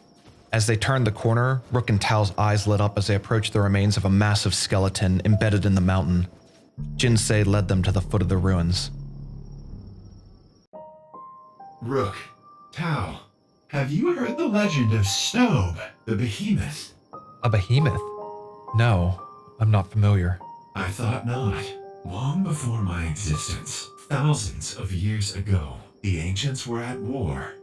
Speaker 1: As they turned the corner, Rook and Tao's eyes lit up as they approached the remains of a massive skeleton embedded in the mountain. Jinsei led them to the foot of the ruins.
Speaker 12: Rook, Tao, have you heard the legend of Snobe, the behemoth?
Speaker 1: A behemoth? No, I'm not familiar.
Speaker 12: I thought not. Long before my existence, thousands of years ago, the ancients were at war.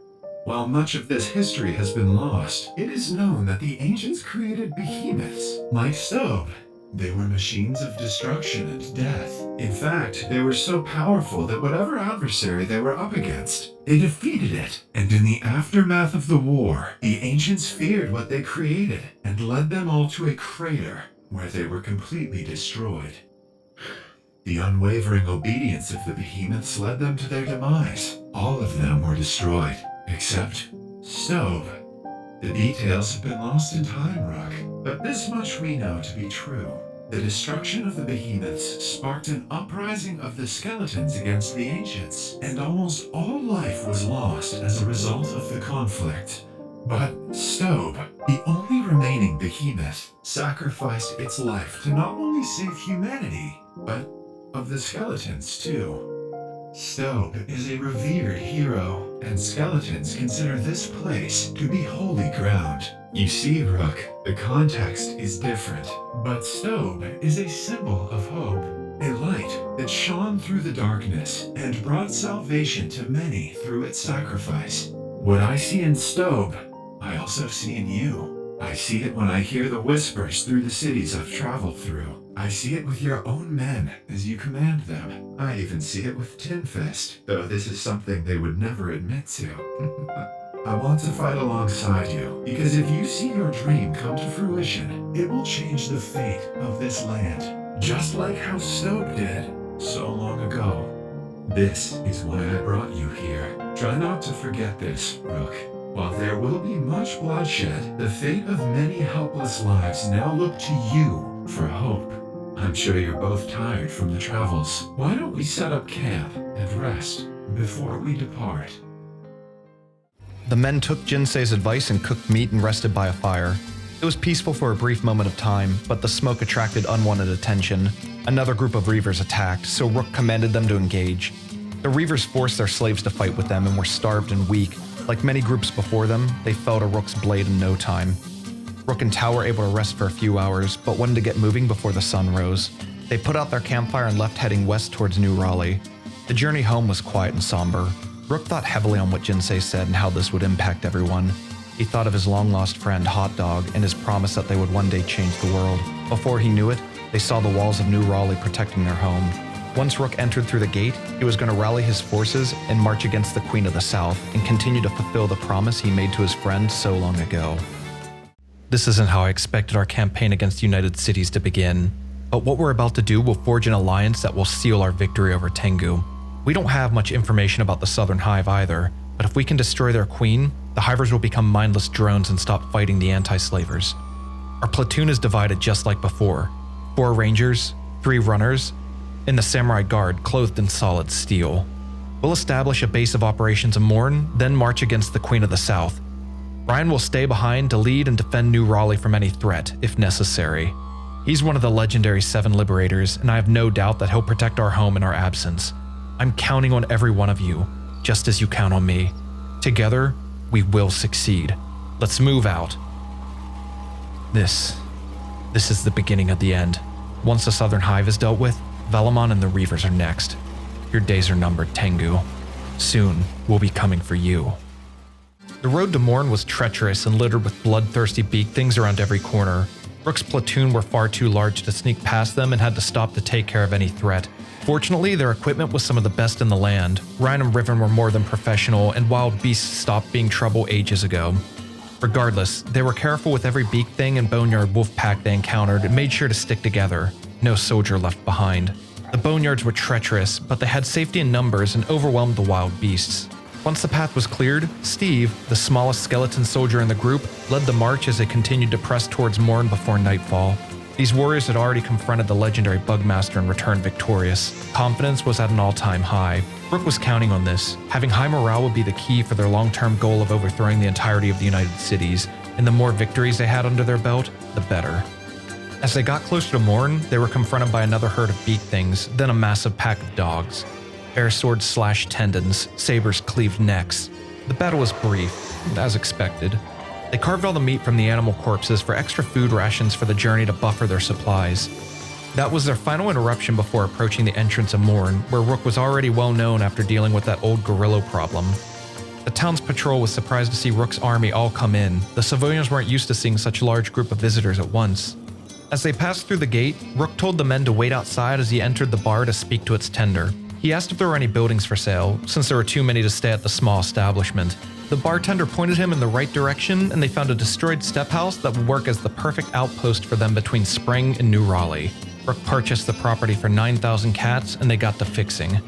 Speaker 12: While much of this history has been lost, it is known that the ancients created behemoths, like Snobe. They were machines of destruction and death. In fact, they were so powerful that whatever adversary they were up against, they defeated it. And in the aftermath of the war, the ancients feared what they created and led them all to a crater where they were completely destroyed. The unwavering obedience of the behemoths led them to their demise. All of them were destroyed, except Snobe. The details have been lost in time, Rook, but this much we know to be true. The destruction of the behemoths sparked an uprising of the skeletons against the ancients, and almost all life was lost as a result of the conflict. But Snobe, the only remaining behemoth, sacrificed its life to not only save humanity, but of the skeletons too. Snobe is a revered hero, and skeletons consider this place to be holy ground. You see, Rook, the context is different, but Snobe is a symbol of hope, a light that shone through the darkness and brought salvation to many through its sacrifice. What I see in Snobe, I also see in you. I see it when I hear the whispers through the cities I've traveled through. I see it with your own men as you command them. I even see it with Tin Fist, though this is something they would never admit to. I want to fight alongside you, because if you see your dream come to fruition, it will change the fate of this land, just like how Snobe did so long ago. This is why I brought you here. Try not to forget this, Rook. While there will be much bloodshed, the fate of many helpless lives now look to you for hope. I'm sure you're both tired from the travels. Why don't we set up camp and rest before we depart?
Speaker 1: The men took Jinsei's advice and cooked meat and rested by a fire. It was peaceful for a brief moment of time, but the smoke attracted unwanted attention. Another group of Reavers attacked, so Rook commanded them to engage. The Reavers forced their slaves to fight with them and were starved and weak. Like many groups before them, they fell to Rook's blade in no time. Rook and Tao were able to rest for a few hours, but wanted to get moving before the sun rose. They put out their campfire and left heading west towards New Raleigh. The journey home was quiet and somber. Rook thought heavily on what Jinsei said and how this would impact everyone. He thought of his long-lost friend Hot Dog and his promise that they would one day change the world. Before he knew it, they saw the walls of New Raleigh protecting their home. Once Rook entered through the gate, he was going to rally his forces and march against the Queen of the South and continue to fulfill the promise he made to his friend so long ago. This isn't how I expected our campaign against United Cities to begin, but what we're about to do will forge an alliance that will seal our victory over Tangu. We don't have much information about the Southern Hive either, but if we can destroy their queen, the Hivers will become mindless drones and stop fighting the anti-slavers. Our platoon is divided just like before. 4 rangers, 3 runners, and the samurai guard clothed in solid steel. We'll establish a base of operations in Morn, then march against the Queen of the South. Ryan will stay behind to lead and defend New Raleigh from any threat, if necessary. He's one of the legendary 7 liberators, and I have no doubt that he'll protect our home in our absence. I'm counting on every one of you, just as you count on me. Together, we will succeed. Let's move out. This is the beginning of the end. Once the Southern Hive is dealt with, Velamon and the Reavers are next. Your days are numbered, Tangu. Soon, we'll be coming for you. The road to Morn was treacherous and littered with bloodthirsty beak things around every corner. Rook's platoon were far too large to sneak past them and had to stop to take care of any threat. Fortunately, their equipment was some of the best in the land. Ryan and Riven were more than professional, and wild beasts stopped being trouble ages ago. Regardless, they were careful with every beak thing and boneyard wolf pack they encountered and made sure to stick together. No soldier left behind. The boneyards were treacherous, but they had safety in numbers and overwhelmed the wild beasts. Once the path was cleared, Steve, the smallest skeleton soldier in the group, led the march as they continued to press towards Morn before nightfall. These warriors had already confronted the legendary Bugmaster and returned victorious. Confidence was at an all-time high. Rook was counting on this. Having high morale would be the key for their long-term goal of overthrowing the entirety of the United Cities, and the more victories they had under their belt, the better. As they got closer to Morn, they were confronted by another herd of beak things, then a massive pack of dogs. Bare swords slashed tendons, sabers cleaved necks. The battle was brief, as expected. They carved all the meat from the animal corpses for extra food rations for the journey to buffer their supplies. That was their final interruption before approaching the entrance of Morn, where Rook was already well known after dealing with that old gorilla problem. The town's patrol was surprised to see Rook's army all come in. The civilians weren't used to seeing such a large group of visitors at once. As they passed through the gate, Rook told the men to wait outside as he entered the bar to speak to its tender. He asked if there were any buildings for sale, since there were too many to stay at the small establishment. The bartender pointed him in the right direction, and they found a destroyed step house that would work as the perfect outpost for them between Spring and New Raleigh. Rook purchased the property for 9,000 cats, and they got to fixing.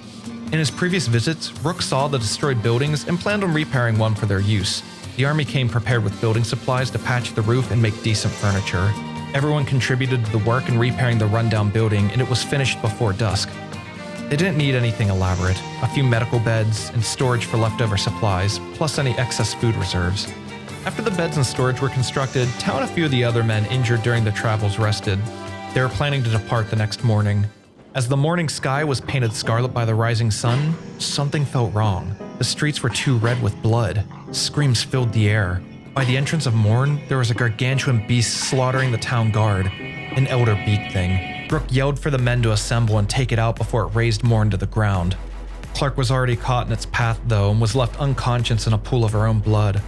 Speaker 1: In his previous visits, Rook saw the destroyed buildings and planned on repairing one for their use. The army came prepared with building supplies to patch the roof and make decent furniture. Everyone contributed to the work in repairing the rundown building, and it was finished before dusk. They didn't need anything elaborate, a few medical beds and storage for leftover supplies, plus any excess food reserves. After the beds and storage were constructed, Tao and a few of the other men injured during the travels rested. They were planning to depart the next morning. As the morning sky was painted scarlet by the rising sun, something felt wrong. The streets were too red with blood. Screams filled the air. By the entrance of Morn, there was a gargantuan beast slaughtering the town guard, an elder beak thing. Rook yelled for the men to assemble and take it out before it razed Morn to the ground. Clark was already caught in its path though and was left unconscious in a pool of her own blood.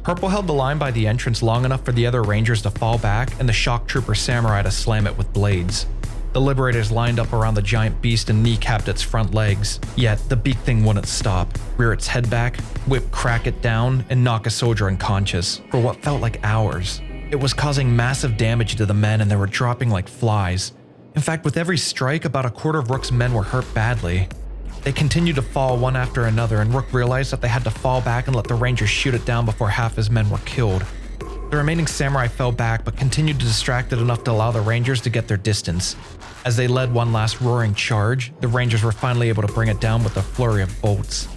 Speaker 1: Purple held the line by the entrance long enough for the other rangers to fall back and the shock trooper samurai to slam it with blades. The liberators lined up around the giant beast and kneecapped its front legs. Yet the beak thing wouldn't stop. Rear its head back, whip crack it down, and knock a soldier unconscious for what felt like hours. It was causing massive damage to the men and they were dropping like flies. In fact, with every strike, about a quarter of Rook's men were hurt badly. They continued to fall one after another, and Rook realized that they had to fall back and let the rangers shoot it down before half his men were killed. The remaining samurai fell back, but continued to distract it enough to allow the rangers to get their distance. As they led one last roaring charge, the rangers were finally able to bring it down with a flurry of bolts.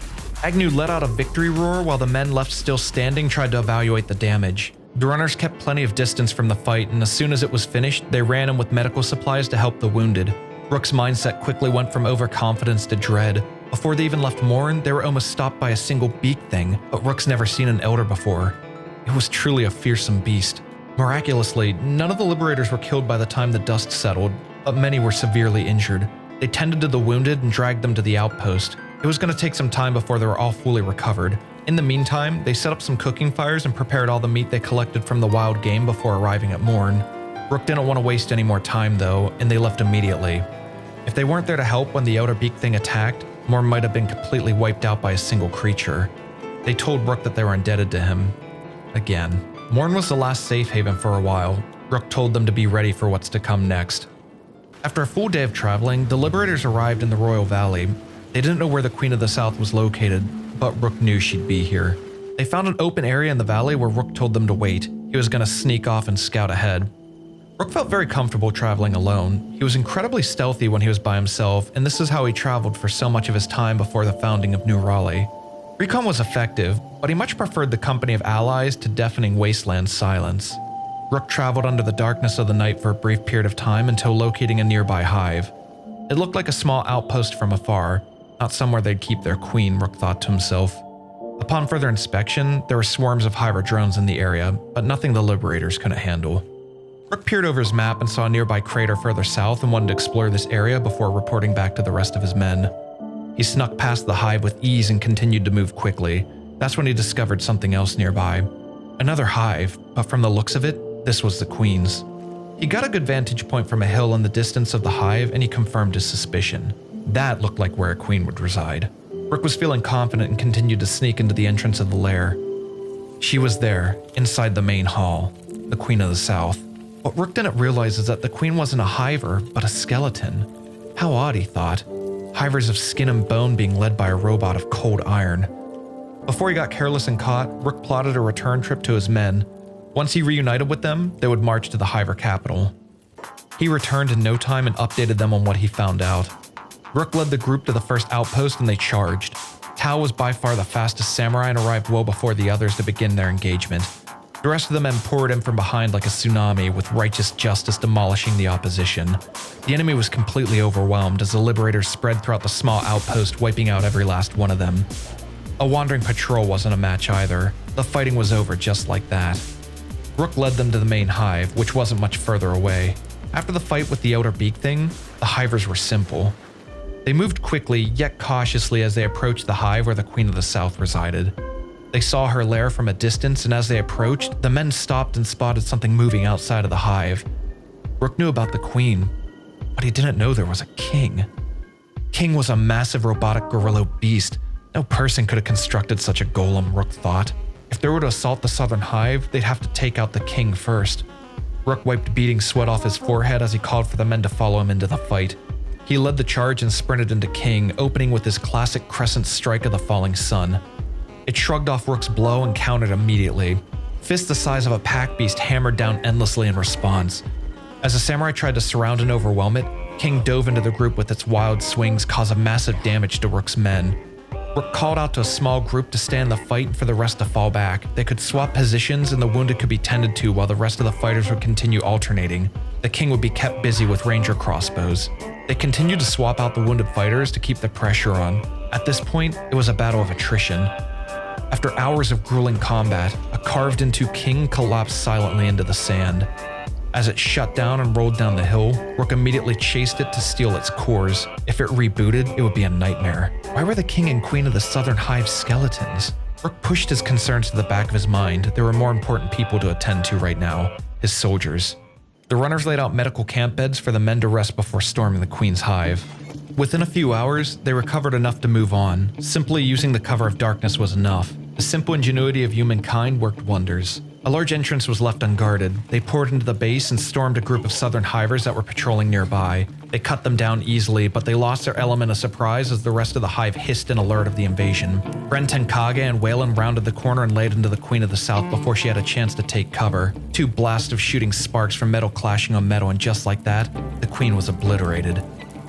Speaker 1: Agnew let out a victory roar while the men left still standing tried to evaluate the damage. The runners kept plenty of distance from the fight, and as soon as it was finished, they ran in with medical supplies to help the wounded. Rook's mindset quickly went from overconfidence to dread. Before they even left Morn, they were almost stopped by a single beak thing, but Rook's never seen an elder before. It was truly a fearsome beast. Miraculously, none of the liberators were killed by the time the dust settled, but many were severely injured. They tended to the wounded and dragged them to the outpost. It was going to take some time before they were all fully recovered. In the meantime, they set up some cooking fires and prepared all the meat they collected from the wild game before arriving at Morn. Rook didn't want to waste any more time though, and they left immediately. If they weren't there to help when the outer beak thing attacked, Morn might have been completely wiped out by a single creature. They told Rook that they were indebted to him. Again, Morn was the last safe haven for a while. Rook told them to be ready for what's to come next. After a full day of traveling, the liberators arrived in the Royal Valley. They didn't know where the Queen of the South was located, but Rook knew she'd be here. They found an open area in the valley where Rook told them to wait. He was going to sneak off and scout ahead. Rook felt very comfortable traveling alone. He was incredibly stealthy when he was by himself, and this is how he traveled for so much of his time before the founding of New Raleigh. Recon was effective, but he much preferred the company of allies to deafening wasteland silence. Rook traveled under the darkness of the night for a brief period of time until locating a nearby hive. It looked like a small outpost from afar, not somewhere they'd keep their queen, Rook thought to himself. Upon further inspection, there were swarms of Hydra drones in the area, but nothing the liberators couldn't handle. Rook peered over his map and saw a nearby crater further south and wanted to explore this area before reporting back to the rest of his men. He snuck past the hive with ease and continued to move quickly. That's when he discovered something else nearby. Another hive, but from the looks of it, this was the queen's. He got a good vantage point from a hill in the distance of the hive, and he confirmed his suspicion. That looked like where a queen would reside. Rook was feeling confident and continued to sneak into the entrance of the lair. She was there, inside the main hall, the Queen of the South. What Rook didn't realize is that the queen wasn't a hiver, but a skeleton. How odd, he thought. Hivers of skin and bone being led by a robot of cold iron. Before he got careless and caught, Rook plotted a return trip to his men. Once he reunited with them, they would march to the hiver capital. He returned in no time and updated them on what he found out. Rook led the group to the first outpost and they charged. Tao was by far the fastest samurai and arrived well before the others to begin their engagement. The rest of the men poured in from behind like a tsunami, with righteous justice demolishing the opposition. The enemy was completely overwhelmed as the liberators spread throughout the small outpost, wiping out every last one of them. A wandering patrol wasn't a match either. The fighting was over just like that. Rook led them to the main hive, which wasn't much further away. After the fight with the outer beak thing, the hivers were simple. They moved quickly, yet cautiously as they approached the hive where the Queen of the South resided. They saw her lair from a distance, and as they approached, the men stopped and spotted something moving outside of the hive. Rook knew about the queen, but he didn't know there was a king. King was a massive robotic gorilla beast. No person could have constructed such a golem, Rook thought. If they were to assault the Southern Hive, they'd have to take out the king first. Rook wiped beating sweat off his forehead as he called for the men to follow him into the fight. He led the charge and sprinted into King, opening with his classic crescent strike of the falling sun. It shrugged off Rook's blow and countered immediately. Fists the size of a pack beast hammered down endlessly in response. As the samurai tried to surround and overwhelm it, King dove into the group with its wild swings, causing massive damage to Rook's men. Rook called out to a small group to stay in the fight and for the rest to fall back. They could swap positions and the wounded could be tended to while the rest of the fighters would continue alternating. The king would be kept busy with ranger crossbows. They continued to swap out the wounded fighters to keep the pressure on. At this point, it was a battle of attrition. After hours of grueling combat, a carved-into king collapsed silently into the sand. As it shut down and rolled down the hill, Rook immediately chased it to steal its cores. If it rebooted, it would be a nightmare. Why were the king and queen of the Southern Hive skeletons? Rook pushed his concerns to the back of his mind. There were more important people to attend to right now, his soldiers. The runners laid out medical camp beds for the men to rest before storming the queen's hive. Within a few hours, they recovered enough to move on. Simply using the cover of darkness was enough. The simple ingenuity of humankind worked wonders. A large entrance was left unguarded. They poured into the base and stormed a group of Southern Hivers that were patrolling nearby. They cut them down easily, but they lost their element of surprise as the rest of the hive hissed in alert of the invasion. Bren Tenkage and Whalen rounded the corner and laid into the Queen of the South before she had a chance to take cover. Two blasts of shooting sparks from metal clashing on metal, and just like that, the queen was obliterated.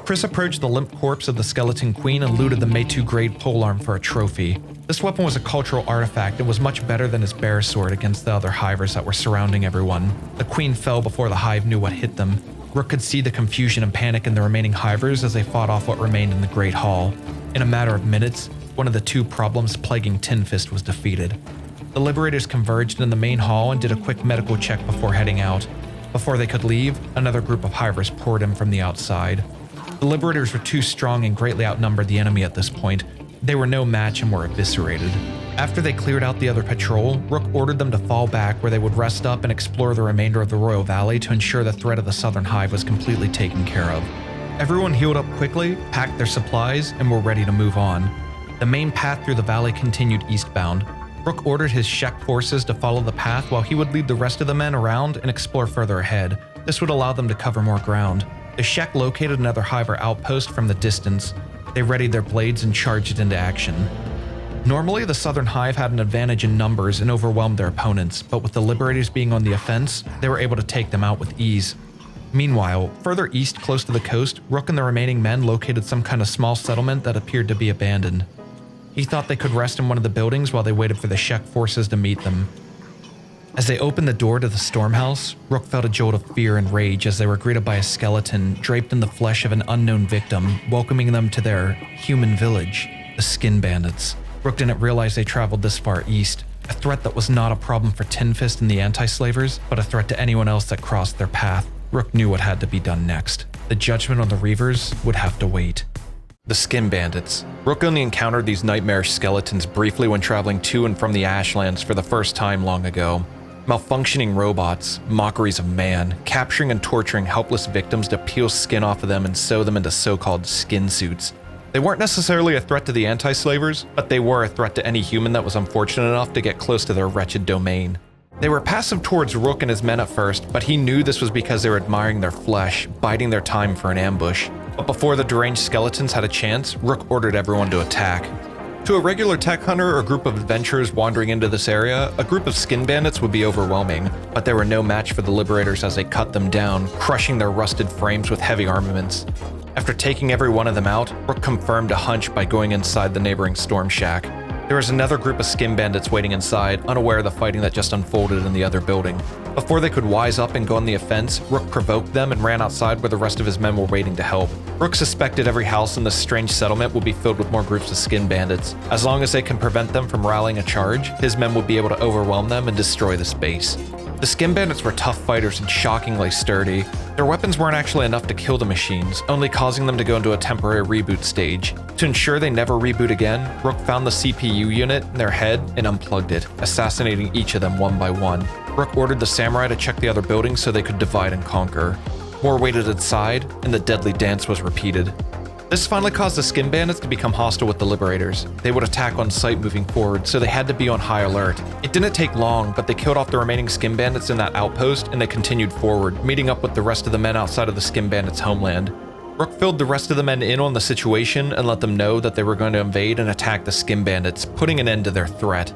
Speaker 1: Chris approached the limp corpse of the skeleton queen and looted the Meitu grade polearm for a trophy. This weapon was a cultural artifact and was much better than his bear sword against the other hivers that were surrounding everyone. The queen fell before the hive knew what hit them. Rook could see the confusion and panic in the remaining hivers as they fought off what remained in the Great Hall. In a matter of minutes, one of the two problems plaguing Tin Fist was defeated. The liberators converged in the main hall and did a quick medical check before heading out. Before they could leave, another group of hivers poured in from the outside. The liberators were too strong and greatly outnumbered the enemy at this point. They were no match and were eviscerated. After they cleared out the other patrol, Rook ordered them to fall back where they would rest up and explore the remainder of the Royal Valley to ensure the threat of the Southern Hive was completely taken care of. Everyone healed up quickly, packed their supplies, and were ready to move on. The main path through the valley continued eastbound. Rook ordered his Shek forces to follow the path while he would lead the rest of the men around and explore further ahead. This would allow them to cover more ground. The Shek located another Hiver outpost from the distance. They readied their blades and charged it into action. Normally, the Southern Hive had an advantage in numbers and overwhelmed their opponents, but with the Liberators being on the offense, they were able to take them out with ease. Meanwhile, further east close to the coast, Rook and the remaining men located some kind of small settlement that appeared to be abandoned. He thought they could rest in one of the buildings while they waited for the Shek forces to meet them. As they opened the door to the stormhouse, Rook felt a jolt of fear and rage as they were greeted by a skeleton draped in the flesh of an unknown victim, welcoming them to their human village, the Skin Bandits. Rook didn't realize they traveled this far east, a threat that was not a problem for Tin Fist and the anti-slavers, but a threat to anyone else that crossed their path. Rook knew what had to be done next. The judgment on the Reavers would have to wait. The skin bandits. Rook only encountered these nightmarish skeletons briefly when traveling to and from the Ashlands for the first time long ago. Malfunctioning robots, mockeries of man, capturing and torturing helpless victims to peel skin off of them and sew them into so-called skin suits. They weren't necessarily a threat to the anti-slavers, but they were a threat to any human that was unfortunate enough to get close to their wretched domain. They were passive towards Rook and his men at first, but he knew this was because they were admiring their flesh, biding their time for an ambush. But before the deranged skeletons had a chance, Rook ordered everyone to attack. To a regular tech hunter or group of adventurers wandering into this area, a group of skin bandits would be overwhelming, but they were no match for the liberators as they cut them down, crushing their rusted frames with heavy armaments. After taking every one of them out, Rook confirmed a hunch by going inside the neighboring storm shack. There was another group of skin bandits waiting inside, unaware of the fighting that just unfolded in the other building. Before they could wise up and go on the offense, Rook provoked them and ran outside where the rest of his men were waiting to help. Rook suspected every house in this strange settlement would be filled with more groups of skin bandits. As long as they can prevent them from rallying a charge, his men would be able to overwhelm them and destroy the space. The skin bandits were tough fighters and shockingly sturdy. Their weapons weren't actually enough to kill the machines, only causing them to go into a temporary reboot stage. To ensure they never reboot again, Rook found the CPU unit in their head and unplugged it, assassinating each of them one by one. Rook ordered the samurai to check the other buildings so they could divide and conquer. More waited inside, and the deadly dance was repeated. This finally caused the skin bandits to become hostile with the liberators. They would attack on sight moving forward, so they had to be on high alert. It didn't take long, but they killed off the remaining skin bandits in that outpost and they continued forward, meeting up with the rest of the men outside of the skin bandits' homeland. Rook filled the rest of the men in on the situation and let them know that they were going to invade and attack the skin bandits, putting an end to their threat.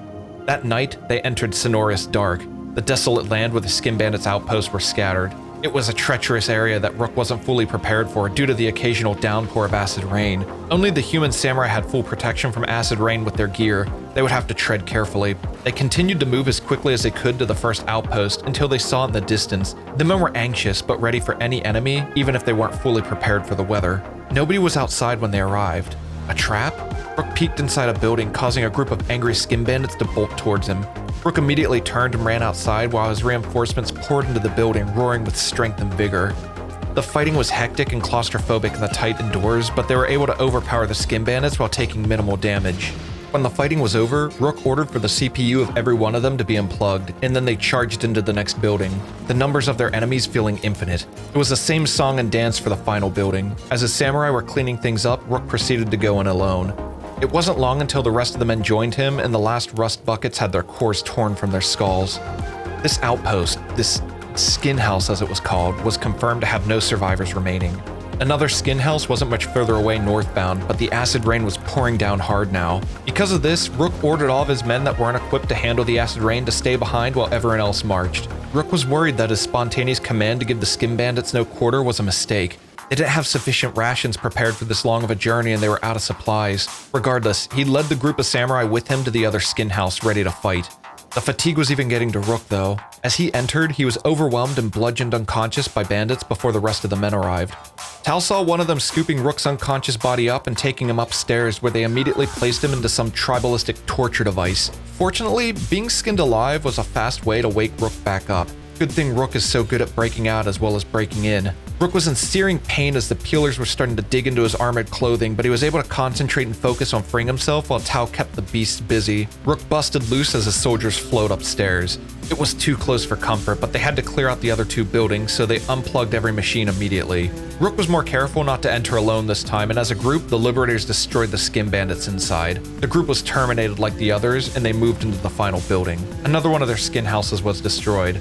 Speaker 1: That night, they entered Sonorous Dark, the desolate land where the skin bandits' outposts were scattered. It was a treacherous area that Rook wasn't fully prepared for due to the occasional downpour of acid rain. Only the human samurai had full protection from acid rain with their gear. They would have to tread carefully. They continued to move as quickly as they could to the first outpost until they saw it in the distance. The men were anxious but ready for any enemy, even if they weren't fully prepared for the weather. Nobody was outside when they arrived. A trap? Rook peeked inside a building, causing a group of angry skin bandits to bolt towards him. Rook immediately turned and ran outside while his reinforcements poured into the building, roaring with strength and vigor. The fighting was hectic and claustrophobic in the tight indoors, but they were able to overpower the skin bandits while taking minimal damage. When the fighting was over, Rook ordered for the CPU of every one of them to be unplugged, and then they charged into the next building, the numbers of their enemies feeling infinite. It was the same song and dance for the final building. As the samurai were cleaning things up, Rook proceeded to go in alone. It wasn't long until the rest of the men joined him and the last rust buckets had their cores torn from their skulls. This outpost, this skin house as it was called, was confirmed to have no survivors remaining. Another skin house wasn't much further away northbound, but the acid rain was pouring down hard now. Because of this, Rook ordered all of his men that weren't equipped to handle the acid rain to stay behind while everyone else marched. Rook was worried that his spontaneous command to give the skin bandits no quarter was a mistake. They didn't have sufficient rations prepared for this long of a journey and they were out of supplies. Regardless, he led the group of samurai with him to the other skin house ready to fight. The fatigue was even getting to Rook though. As he entered, he was overwhelmed and bludgeoned unconscious by bandits before the rest of the men arrived. Tal saw one of them scooping Rook's unconscious body up and taking him upstairs where they immediately placed him into some tribalistic torture device. Fortunately, being skinned alive was a fast way to wake Rook back up. Good thing Rook is so good at breaking out as well as breaking in. Rook was in searing pain as the peelers were starting to dig into his armored clothing, but he was able to concentrate and focus on freeing himself while Tao kept the beasts busy. Rook busted loose as the soldiers flowed upstairs. It was too close for comfort, but they had to clear out the other two buildings, so they unplugged every machine immediately. Rook was more careful not to enter alone this time, and as a group, the Liberators destroyed the skin bandits inside. The group was terminated like the others, and they moved into the final building. Another one of their skin houses was destroyed.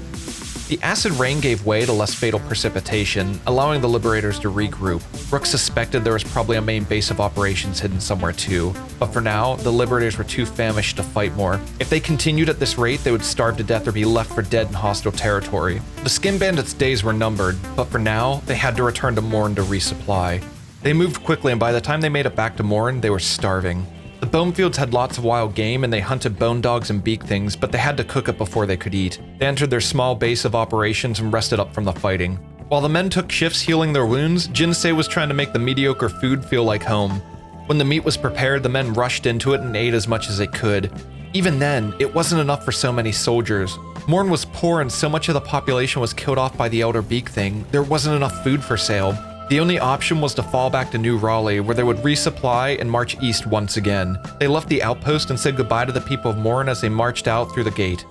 Speaker 1: The acid rain gave way to less fatal precipitation, allowing the Liberators to regroup. Rook suspected there was probably a main base of operations hidden somewhere too, but for now, the Liberators were too famished to fight more. If they continued at this rate, they would starve to death or be left for dead in hostile territory. The Skin Bandits' days were numbered, but for now, they had to return to Morn to resupply. They moved quickly, and by the time they made it back to Morn, they were starving. The Bonefields had lots of wild game and they hunted bone dogs and beak things, but they had to cook it before they could eat. They entered their small base of operations and rested up from the fighting. While the men took shifts healing their wounds, Jinsi was trying to make the mediocre food feel like home. When the meat was prepared, the men rushed into it and ate as much as they could. Even then, it wasn't enough for so many soldiers. Morn was poor and so much of the population was killed off by the elder beak thing, there wasn't enough food for sale. The only option was to fall back to New Raleigh, where they would resupply and march east once again. They left the outpost and said goodbye to the people of Morn as they marched out through the gate.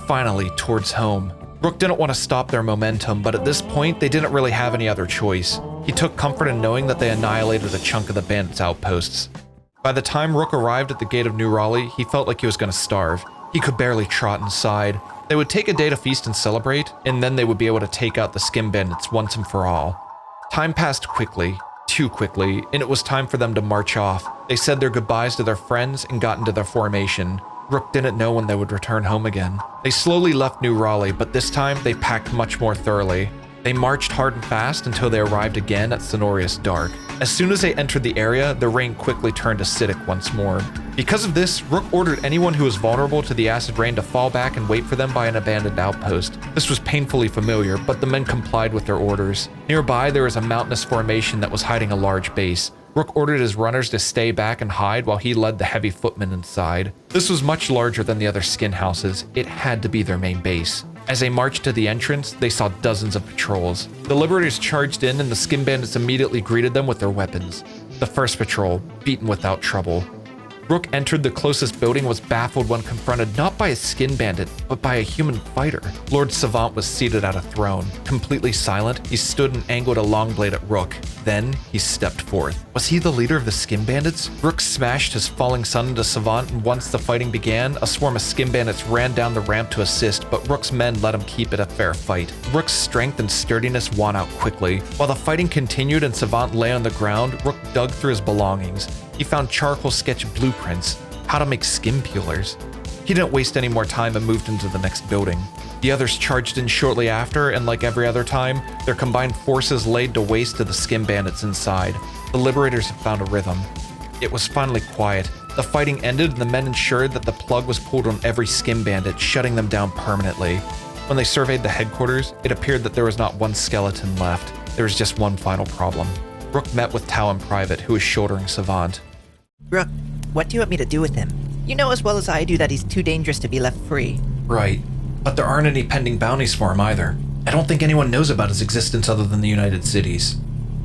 Speaker 1: Finally, towards home. Rook didn't want to stop their momentum, but at this point, they didn't really have any other choice. He took comfort in knowing that they annihilated a chunk of the bandits' outposts. By the time Rook arrived at the gate of New Raleigh, he felt like he was going to starve. He could barely trot inside. They would take a day to feast and celebrate, and then they would be able to take out the skin bandits once and for all. Time passed quickly, too quickly, and it was time for them to march off. They said their goodbyes to their friends and got into their formation. Rook didn't know when they would return home again. They slowly left New Raleigh, but this time they packed much more thoroughly. They marched hard and fast until they arrived again at Sonorius Dark. As soon as they entered the area, the rain quickly turned acidic once more. Because of this, Rook ordered anyone who was vulnerable to the acid rain to fall back and wait for them by an abandoned outpost. This was painfully familiar, but the men complied with their orders. Nearby, there was a mountainous formation that was hiding a large base. Rook ordered his runners to stay back and hide while he led the heavy footmen inside. This was much larger than the other skin houses. It had to be their main base. As they marched to the entrance, they saw dozens of patrols. The liberators charged in and the skin bandits immediately greeted them with their weapons. The first patrol, beaten without trouble. Rook entered the closest building, was baffled when confronted not by a skin bandit, but by a human fighter. Lord Savant was seated at a throne. Completely silent, he stood and angled a long blade at Rook. Then, he stepped forth. Was he the leader of the skin bandits? Rook smashed his falling son into Savant, and once the fighting began, a swarm of skin bandits ran down the ramp to assist, but Rook's men let him keep it a fair fight. Rook's strength and sturdiness won out quickly. While the fighting continued and Savant lay on the ground, Rook dug through his belongings. He found charcoal sketch blueprints, how to make skin peelers. He didn't waste any more time and moved into the next building. The others charged in shortly after, and like every other time, their combined forces laid to waste to the skin bandits inside. The liberators had found a rhythm. It was finally quiet. The fighting ended and the men ensured that the plug was pulled on every skin bandit, shutting them down permanently. When they surveyed the headquarters, it appeared that there was not one skeleton left. There was just one final problem. Rook met with Tao in private, who was shouldering Savant.
Speaker 3: Rook, what do you want me to do with him? You know as well as I do that he's too dangerous to be left free.
Speaker 1: Right, but there aren't any pending bounties for him either. I don't think anyone knows about his existence other than the United Cities.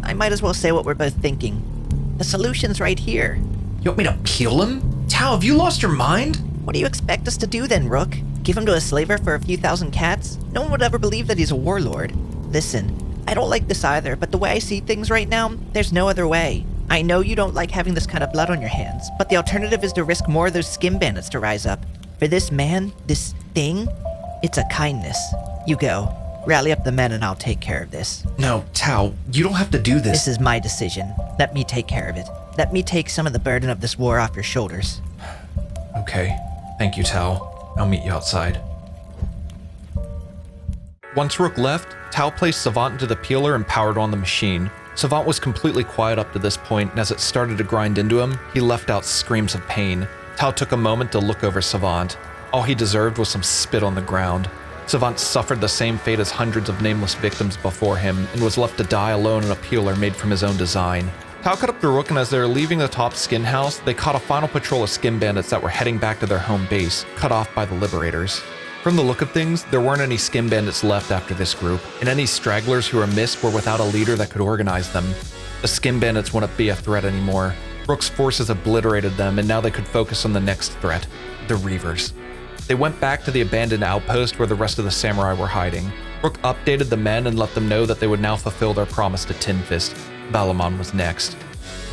Speaker 3: I might as well say what we're both thinking. The solution's right here.
Speaker 1: You want me to peel him? Tao, have you lost your mind?
Speaker 3: What do you expect us to do then, Rook? Give him to a slaver for a few thousand cats? No one would ever believe that he's a warlord. Listen, I don't like this either, but the way I see things right now, there's no other way. I know you don't like having this kind of blood on your hands, but the alternative is to risk more of those skin bandits to rise up. For this man, this thing, it's a kindness. You go. Rally up the men and I'll take care of this.
Speaker 1: No, Tao, you don't have to do this.
Speaker 3: This is my decision. Let me take care of it. Let me take some of the burden of this war off your shoulders.
Speaker 1: Okay. Thank you, Tao. I'll meet you outside. Once Rook left, Tao placed Savant into the peeler and powered on the machine. Savant was completely quiet up to this point, and as it started to grind into him, he left out screams of pain. Tao took a moment to look over Savant. All he deserved was some spit on the ground. Savant suffered the same fate as hundreds of nameless victims before him, and was left to die alone in a peeler made from his own design. Tao cut up to Rook, and as they were leaving the top skin house, they caught a final patrol of skin bandits that were heading back to their home base, cut off by the liberators. From the look of things, there weren't any skin bandits left after this group, and any stragglers who were missed were without a leader that could organize them. The skin bandits wouldn't be a threat anymore. Rook's forces obliterated them, and now they could focus on the next threat, the Reavers. They went back to the abandoned outpost where the rest of the samurai were hiding. Rook updated the men and let them know that they would now fulfill their promise to Tin Fist. Valamon was next.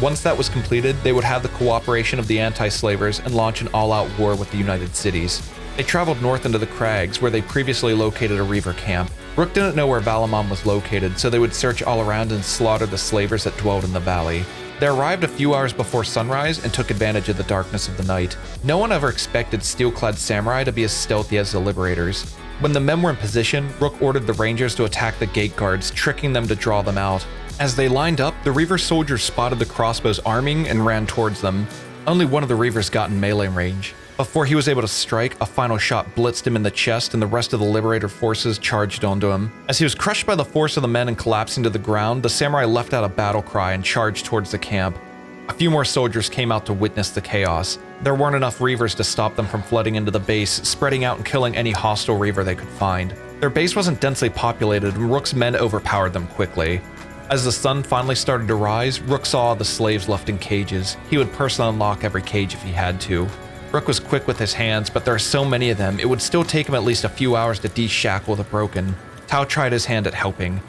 Speaker 1: Once that was completed, they would have the cooperation of the anti-slavers and launch an all-out war with the United Cities. They traveled north into the crags, where they previously located a Reaver camp. Rook didn't know where Valamon was located, so they would search all around and slaughter the slavers that dwelled in the valley. They arrived a few hours before sunrise and took advantage of the darkness of the night. No one ever expected steel-clad samurai to be as stealthy as the liberators. When the men were in position, Rook ordered the rangers to attack the gate guards, tricking them to draw them out. As they lined up, the Reaver soldiers spotted the crossbows arming and ran towards them. Only one of the Reavers got in melee range. Before he was able to strike, a final shot blitzed him in the chest and the rest of the Liberator forces charged onto him. As he was crushed by the force of the men and collapsing to the ground, the samurai let out a battle cry and charged towards the camp. A few more soldiers came out to witness the chaos. There weren't enough Reavers to stop them from flooding into the base, spreading out and killing any hostile Reaver they could find. Their base wasn't densely populated and Rook's men overpowered them quickly. As the sun finally started to rise, Rook saw the slaves left in cages. He would personally unlock every cage if he had to. Rook was quick with his hands, but there are so many of them, it would still take him at least a few hours to de-shackle the broken. Tao tried his hand at helping,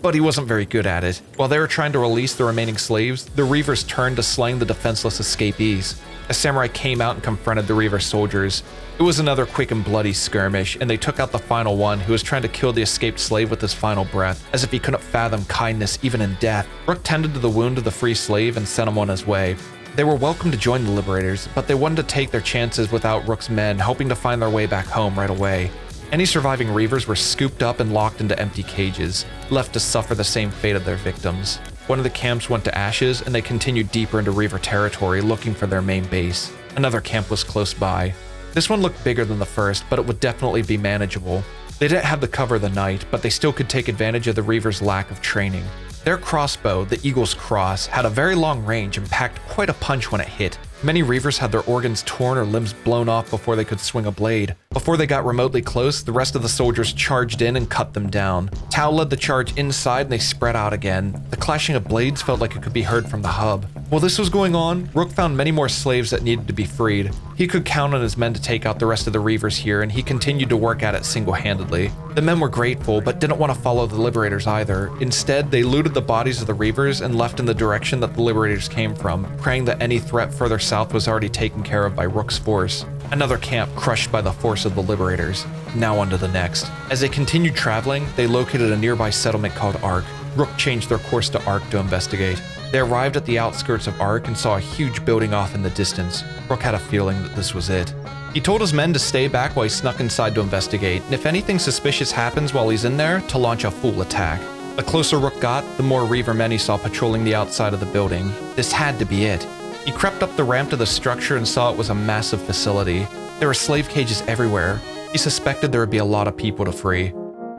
Speaker 1: but he wasn't very good at it. While they were trying to release the remaining slaves, the Reavers turned to slaying the defenseless escapees. A samurai came out and confronted the Reaver soldiers. It was another quick and bloody skirmish, and they took out the final one, who was trying to kill the escaped slave with his final breath, as if he couldn't fathom kindness even in death. Rook tended to the wound of the free slave and sent him on his way. They were welcome to join the Liberators, but they wanted to take their chances without Rook's men, hoping to find their way back home right away. Any surviving Reavers were scooped up and locked into empty cages, left to suffer the same fate of their victims. One of the camps went to ashes, and they continued deeper into Reaver territory looking for their main base. Another camp was close by. This one looked bigger than the first, but it would definitely be manageable. They didn't have the cover of the night, but they still could take advantage of the Reavers' lack of training. Their crossbow, the Eagle's Cross, had a very long range and packed quite a punch when it hit. Many Reavers had their organs torn or limbs blown off before they could swing a blade. Before they got remotely close, the rest of the soldiers charged in and cut them down. Tao led the charge inside and they spread out again. The clashing of blades felt like it could be heard from the hub. While this was going on, Rook found many more slaves that needed to be freed. He could count on his men to take out the rest of the Reavers here, and he continued to work at it single-handedly. The men were grateful, but didn't want to follow the Liberators either. Instead, they looted the bodies of the Reavers and left in the direction that the Liberators came from, praying that any threat further south was already taken care of by Rook's force. Another camp crushed by the force of the Liberators. Now on to the next. As they continued traveling, they located a nearby settlement called Arach. Rook changed their course to Arach to investigate. They arrived at the outskirts of Arach and saw a huge building off in the distance. Rook had a feeling that this was it. He told his men to stay back while he snuck inside to investigate, and if anything suspicious happens while he's in there, to launch a full attack. The closer Rook got, the more Reaver men he saw patrolling the outside of the building. This had to be it. He crept up the ramp to the structure and saw it was a massive facility. There were slave cages everywhere. He suspected there would be a lot of people to free.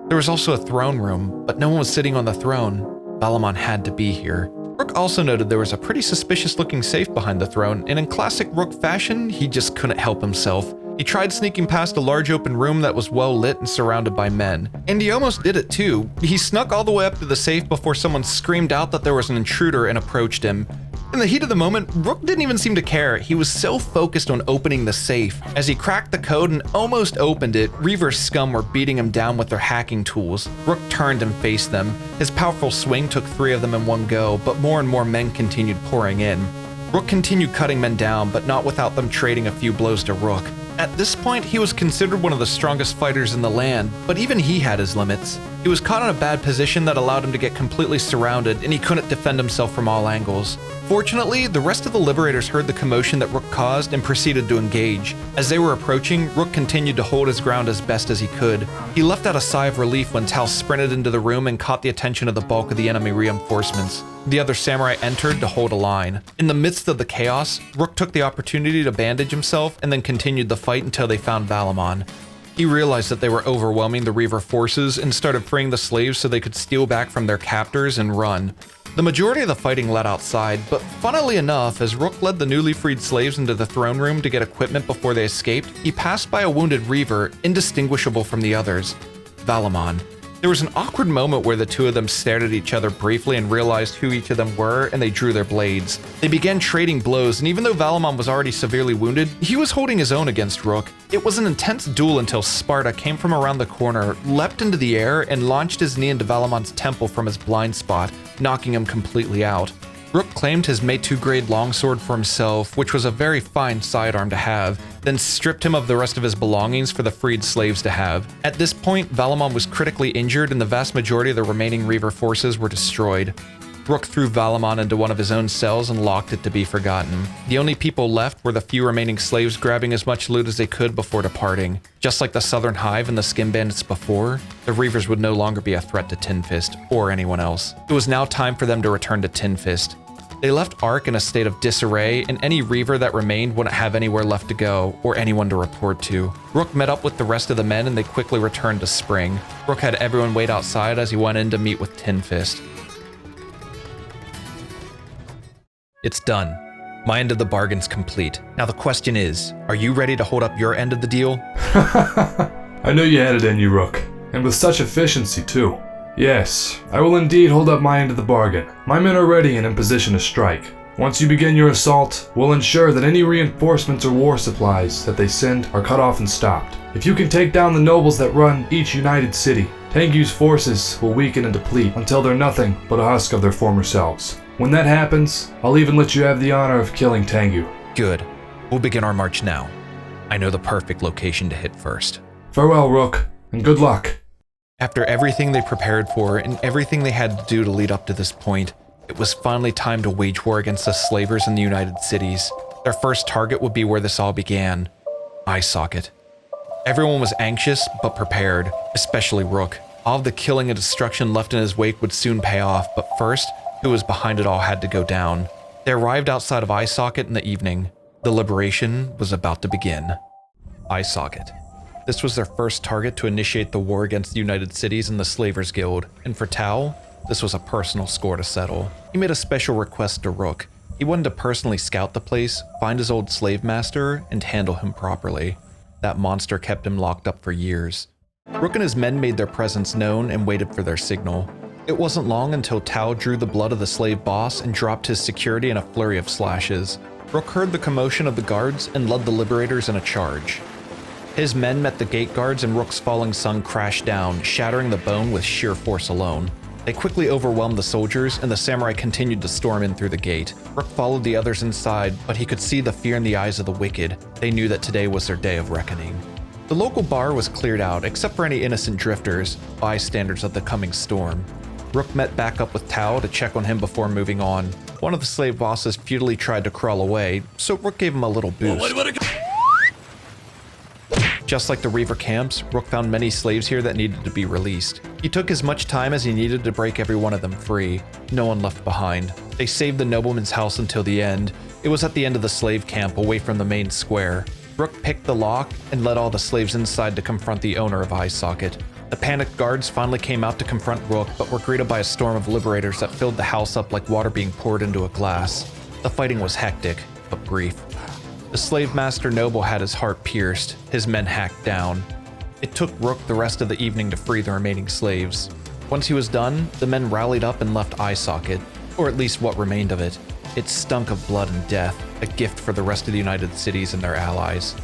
Speaker 1: There was also a throne room, but no one was sitting on the throne. Valamon had to be here. Rook also noted there was a pretty suspicious-looking safe behind the throne, and in classic Rook fashion, he just couldn't help himself. He tried sneaking past a large open room that was well lit and surrounded by men. And he almost did it too. He snuck all the way up to the safe before someone screamed out that there was an intruder and approached him. In the heat of the moment, Rook didn't even seem to care. He was so focused on opening the safe. As he cracked the code and almost opened it, Reaver scum were beating him down with their hacking tools. Rook turned and faced them. His powerful swing took 3 of them in one go, but more and more men continued pouring in. Rook continued cutting men down, but not without them trading a few blows to Rook. At this point, he was considered one of the strongest fighters in the land, but even he had his limits. He was caught in a bad position that allowed him to get completely surrounded, and he couldn't defend himself from all angles. Fortunately, the rest of the Liberators heard the commotion that Rook caused and proceeded to engage. As they were approaching, Rook continued to hold his ground as best as he could. He let out a sigh of relief when Tal sprinted into the room and caught the attention of the bulk of the enemy reinforcements. The other samurai entered to hold a line. In the midst of the chaos, Rook took the opportunity to bandage himself and then continued the fight until they found Valamon. He realized that they were overwhelming the Reaver forces and started freeing the slaves so they could steal back from their captors and run. The majority of the fighting led outside, but funnily enough, as Rook led the newly freed slaves into the throne room to get equipment before they escaped, he passed by a wounded Reaver, indistinguishable from the others, Valamon. There was an awkward moment where the two of them stared at each other briefly and realized who each of them were, and they drew their blades. They began trading blows, and even though Valamon was already severely wounded, he was holding his own against Rook. It was an intense duel until Sparta came from around the corner, leapt into the air, and launched his knee into Valamon's temple from his blind spot, knocking him completely out. Rook claimed his Mei-2 grade longsword for himself, which was a very fine sidearm to have, then stripped him of the rest of his belongings for the freed slaves to have. At this point, Valamon was critically injured and the vast majority of the remaining Reaver forces were destroyed. Rook threw Valamon into one of his own cells and locked it to be forgotten. The only people left were the few remaining slaves grabbing as much loot as they could before departing. Just like the Southern Hive and the Skin Bandits before, the Reavers would no longer be a threat to Tin Fist or anyone else. It was now time for them to return to Tin Fist. They left Arach in a state of disarray, and any Reaver that remained wouldn't have anywhere left to go or anyone to report to. Rook met up with the rest of the men and they quickly returned to Spring. Rook had everyone wait outside as he went in to meet with Tin Fist. It's done. My end of the bargain's complete. Now the question is, are you ready to hold up your end of the deal?
Speaker 11: I knew you had it in you, Rook. And with such efficiency, too.
Speaker 13: Yes, I will indeed hold up my end of the bargain. My men are ready and in position to strike. Once you begin your assault, we'll ensure that any reinforcements or war supplies that they send are cut off and stopped. If you can take down the nobles that run each united city, Tangu's forces will weaken and deplete until they're nothing but a husk of their former selves. When that happens, I'll even let you have the honor of killing Tangu.
Speaker 1: Good. We'll begin our march now. I know the perfect location to hit first.
Speaker 13: Farewell, Rook, and good luck.
Speaker 1: After everything they prepared for and everything they had to do to lead up to this point, it was finally time to wage war against the slavers in the United Cities. Their first target would be where this all began, Eye Socket. Everyone was anxious but prepared, especially Rook. All of the killing and destruction left in his wake would soon pay off, but first, who was behind it all had to go down. They arrived outside of Eye Socket in the evening. The liberation was about to begin. Eye Socket. This was their first target to initiate the war against the United Cities and the Slavers Guild, and for Tao, this was a personal score to settle. He made a special request to Rook. He wanted to personally scout the place, find his old slave master, and handle him properly. That monster kept him locked up for years. Rook and his men made their presence known and waited for their signal. It wasn't long until Tao drew the blood of the slave boss and dropped his security in a flurry of slashes. Rook heard the commotion of the guards and led the liberators in a charge. His men met the gate guards and Rook's falling sun crashed down, shattering the bone with sheer force alone. They quickly overwhelmed the soldiers, and the samurai continued to storm in through the gate. Rook followed the others inside, but he could see the fear in the eyes of the wicked. They knew that today was their day of reckoning. The local bar was cleared out, except for any innocent drifters, bystanders of the coming storm. Rook met back up with Tao to check on him before moving on. One of the slave bosses futilely tried to crawl away, so Rook gave him a little boost. Just like the Reaver camps, Rook found many slaves here that needed to be released. He took as much time as he needed to break every one of them free. No one left behind. They saved the nobleman's house until the end. It was at the end of the slave camp, away from the main square. Rook picked the lock and led all the slaves inside to confront the owner of Eye Socket. The panicked guards finally came out to confront Rook, but were greeted by a storm of liberators that filled the house up like water being poured into a glass. The fighting was hectic, but brief. The slave master noble had his heart pierced, his men hacked down. It took Rook the rest of the evening to free the remaining slaves. Once he was done, the men rallied up and left Eye Socket, or at least what remained of it. It stunk of blood and death, a gift for the rest of the United Cities and their allies.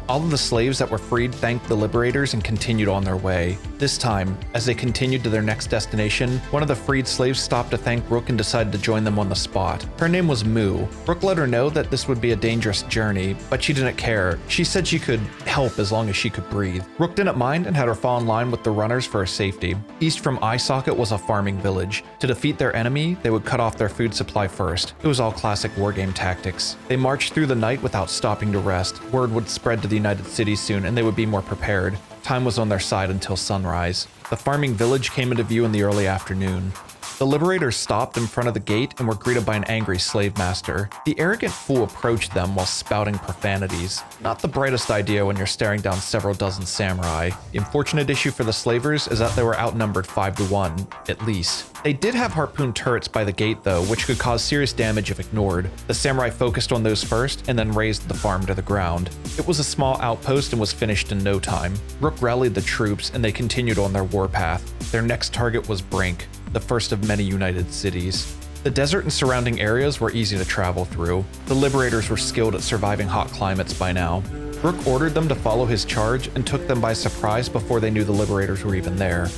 Speaker 1: All of the slaves that were freed thanked the liberators and continued on their way. This time, as they continued to their next destination, one of the freed slaves stopped to thank Rook and decided to join them on the spot. Her name was Moo. Rook let her know that this would be a dangerous journey, but she didn't care. She said she could help as long as she could breathe. Rook didn't mind and had her fall in line with the runners for her safety. East from Eye Socket was a farming village. To defeat their enemy, they would cut off their food supply first. It was all classic wargame tactics. They marched through the night without stopping to rest. Word would spread to the United Cities soon, and they would be more prepared. Time was on their side until sunrise. The farming village came into view in the early afternoon. The liberators stopped in front of the gate and were greeted by an angry slave master. The arrogant fool approached them while spouting profanities. Not the brightest idea when you're staring down several dozen samurai. The unfortunate issue for the slavers is that they were outnumbered 5-1, at least. They did have harpoon turrets by the gate though, which could cause serious damage if ignored. The samurai focused on those first and then razed the farm to the ground. It was a small outpost and was finished in no time. Rook rallied the troops and they continued on their warpath. Their next target was Brink, the first of many United Cities. The desert and surrounding areas were easy to travel through. The liberators were skilled at surviving hot climates by now. Rook ordered them to follow his charge and took them by surprise before they knew the liberators were even there.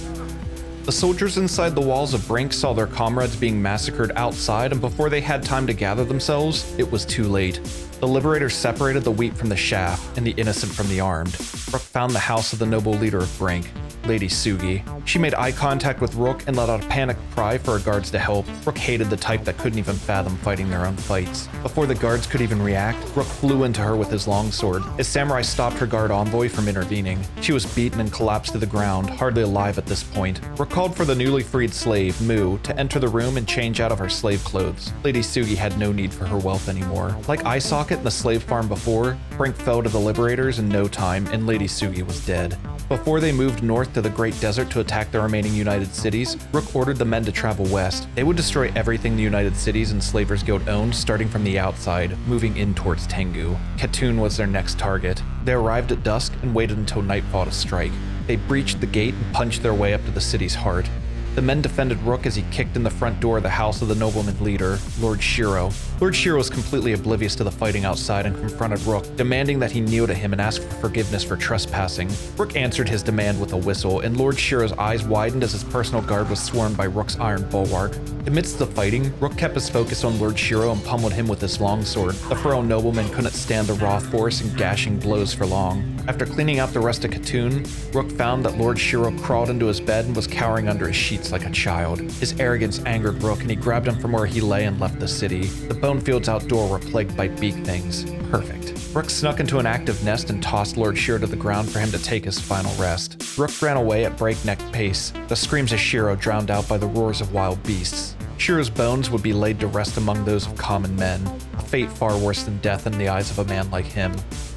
Speaker 1: The soldiers inside the walls of Brink saw their comrades being massacred outside, and before they had time to gather themselves, it was too late. The liberators separated the wheat from the chaff and the innocent from the armed. Rook found the house of the noble leader of Brink, Lady Sugi. She made eye contact with Rook and let out a panicked cry for her guards to help. Rook hated the type that couldn't even fathom fighting their own fights. Before the guards could even react, Rook flew into her with his longsword. His samurai stopped her guard envoy from intervening. She was beaten and collapsed to the ground, hardly alive at this point. Rook called for the newly freed slave, Moo, to enter the room and change out of her slave clothes. Lady Sugi had no need for her wealth anymore. Like Eye Socket and the slave farm before, Brink fell to the liberators in no time, and Lady Sugi was dead. Before they moved north to the Great Desert to attack the remaining United Cities, Rook ordered the men to travel west. They would destroy everything the United Cities and Slavers Guild owned, starting from the outside, moving in towards Tangu. Khatun was their next target. They arrived at dusk and waited until nightfall to strike. They breached the gate and punched their way up to the city's heart. The men defended Rook as he kicked in the front door of the house of the nobleman leader, Lord Shiro. Lord Shiro was completely oblivious to the fighting outside and confronted Rook, demanding that he kneel to him and ask for forgiveness for trespassing. Rook answered his demand with a whistle, and Lord Shiro's eyes widened as his personal guard was swarmed by Rook's iron bulwark. Amidst the fighting, Rook kept his focus on Lord Shiro and pummeled him with his longsword. The frail nobleman couldn't stand the raw force and gashing blows for long. After cleaning out the rest of Khatoon, Rook found that Lord Shiro crawled into his bed and was cowering under his sheets like a child. His arrogance angered Rook, and he grabbed him from where he lay and left the city. The Bonefields outdoor were plagued by beak things. Perfect. Rook snuck into an active nest and tossed Lord Shiro to the ground for him to take his final rest. Rook ran away at breakneck pace, the screams of Shiro drowned out by the roars of wild beasts. Shiro's bones would be laid to rest among those of common men, a fate far worse than death in the eyes of a man like him.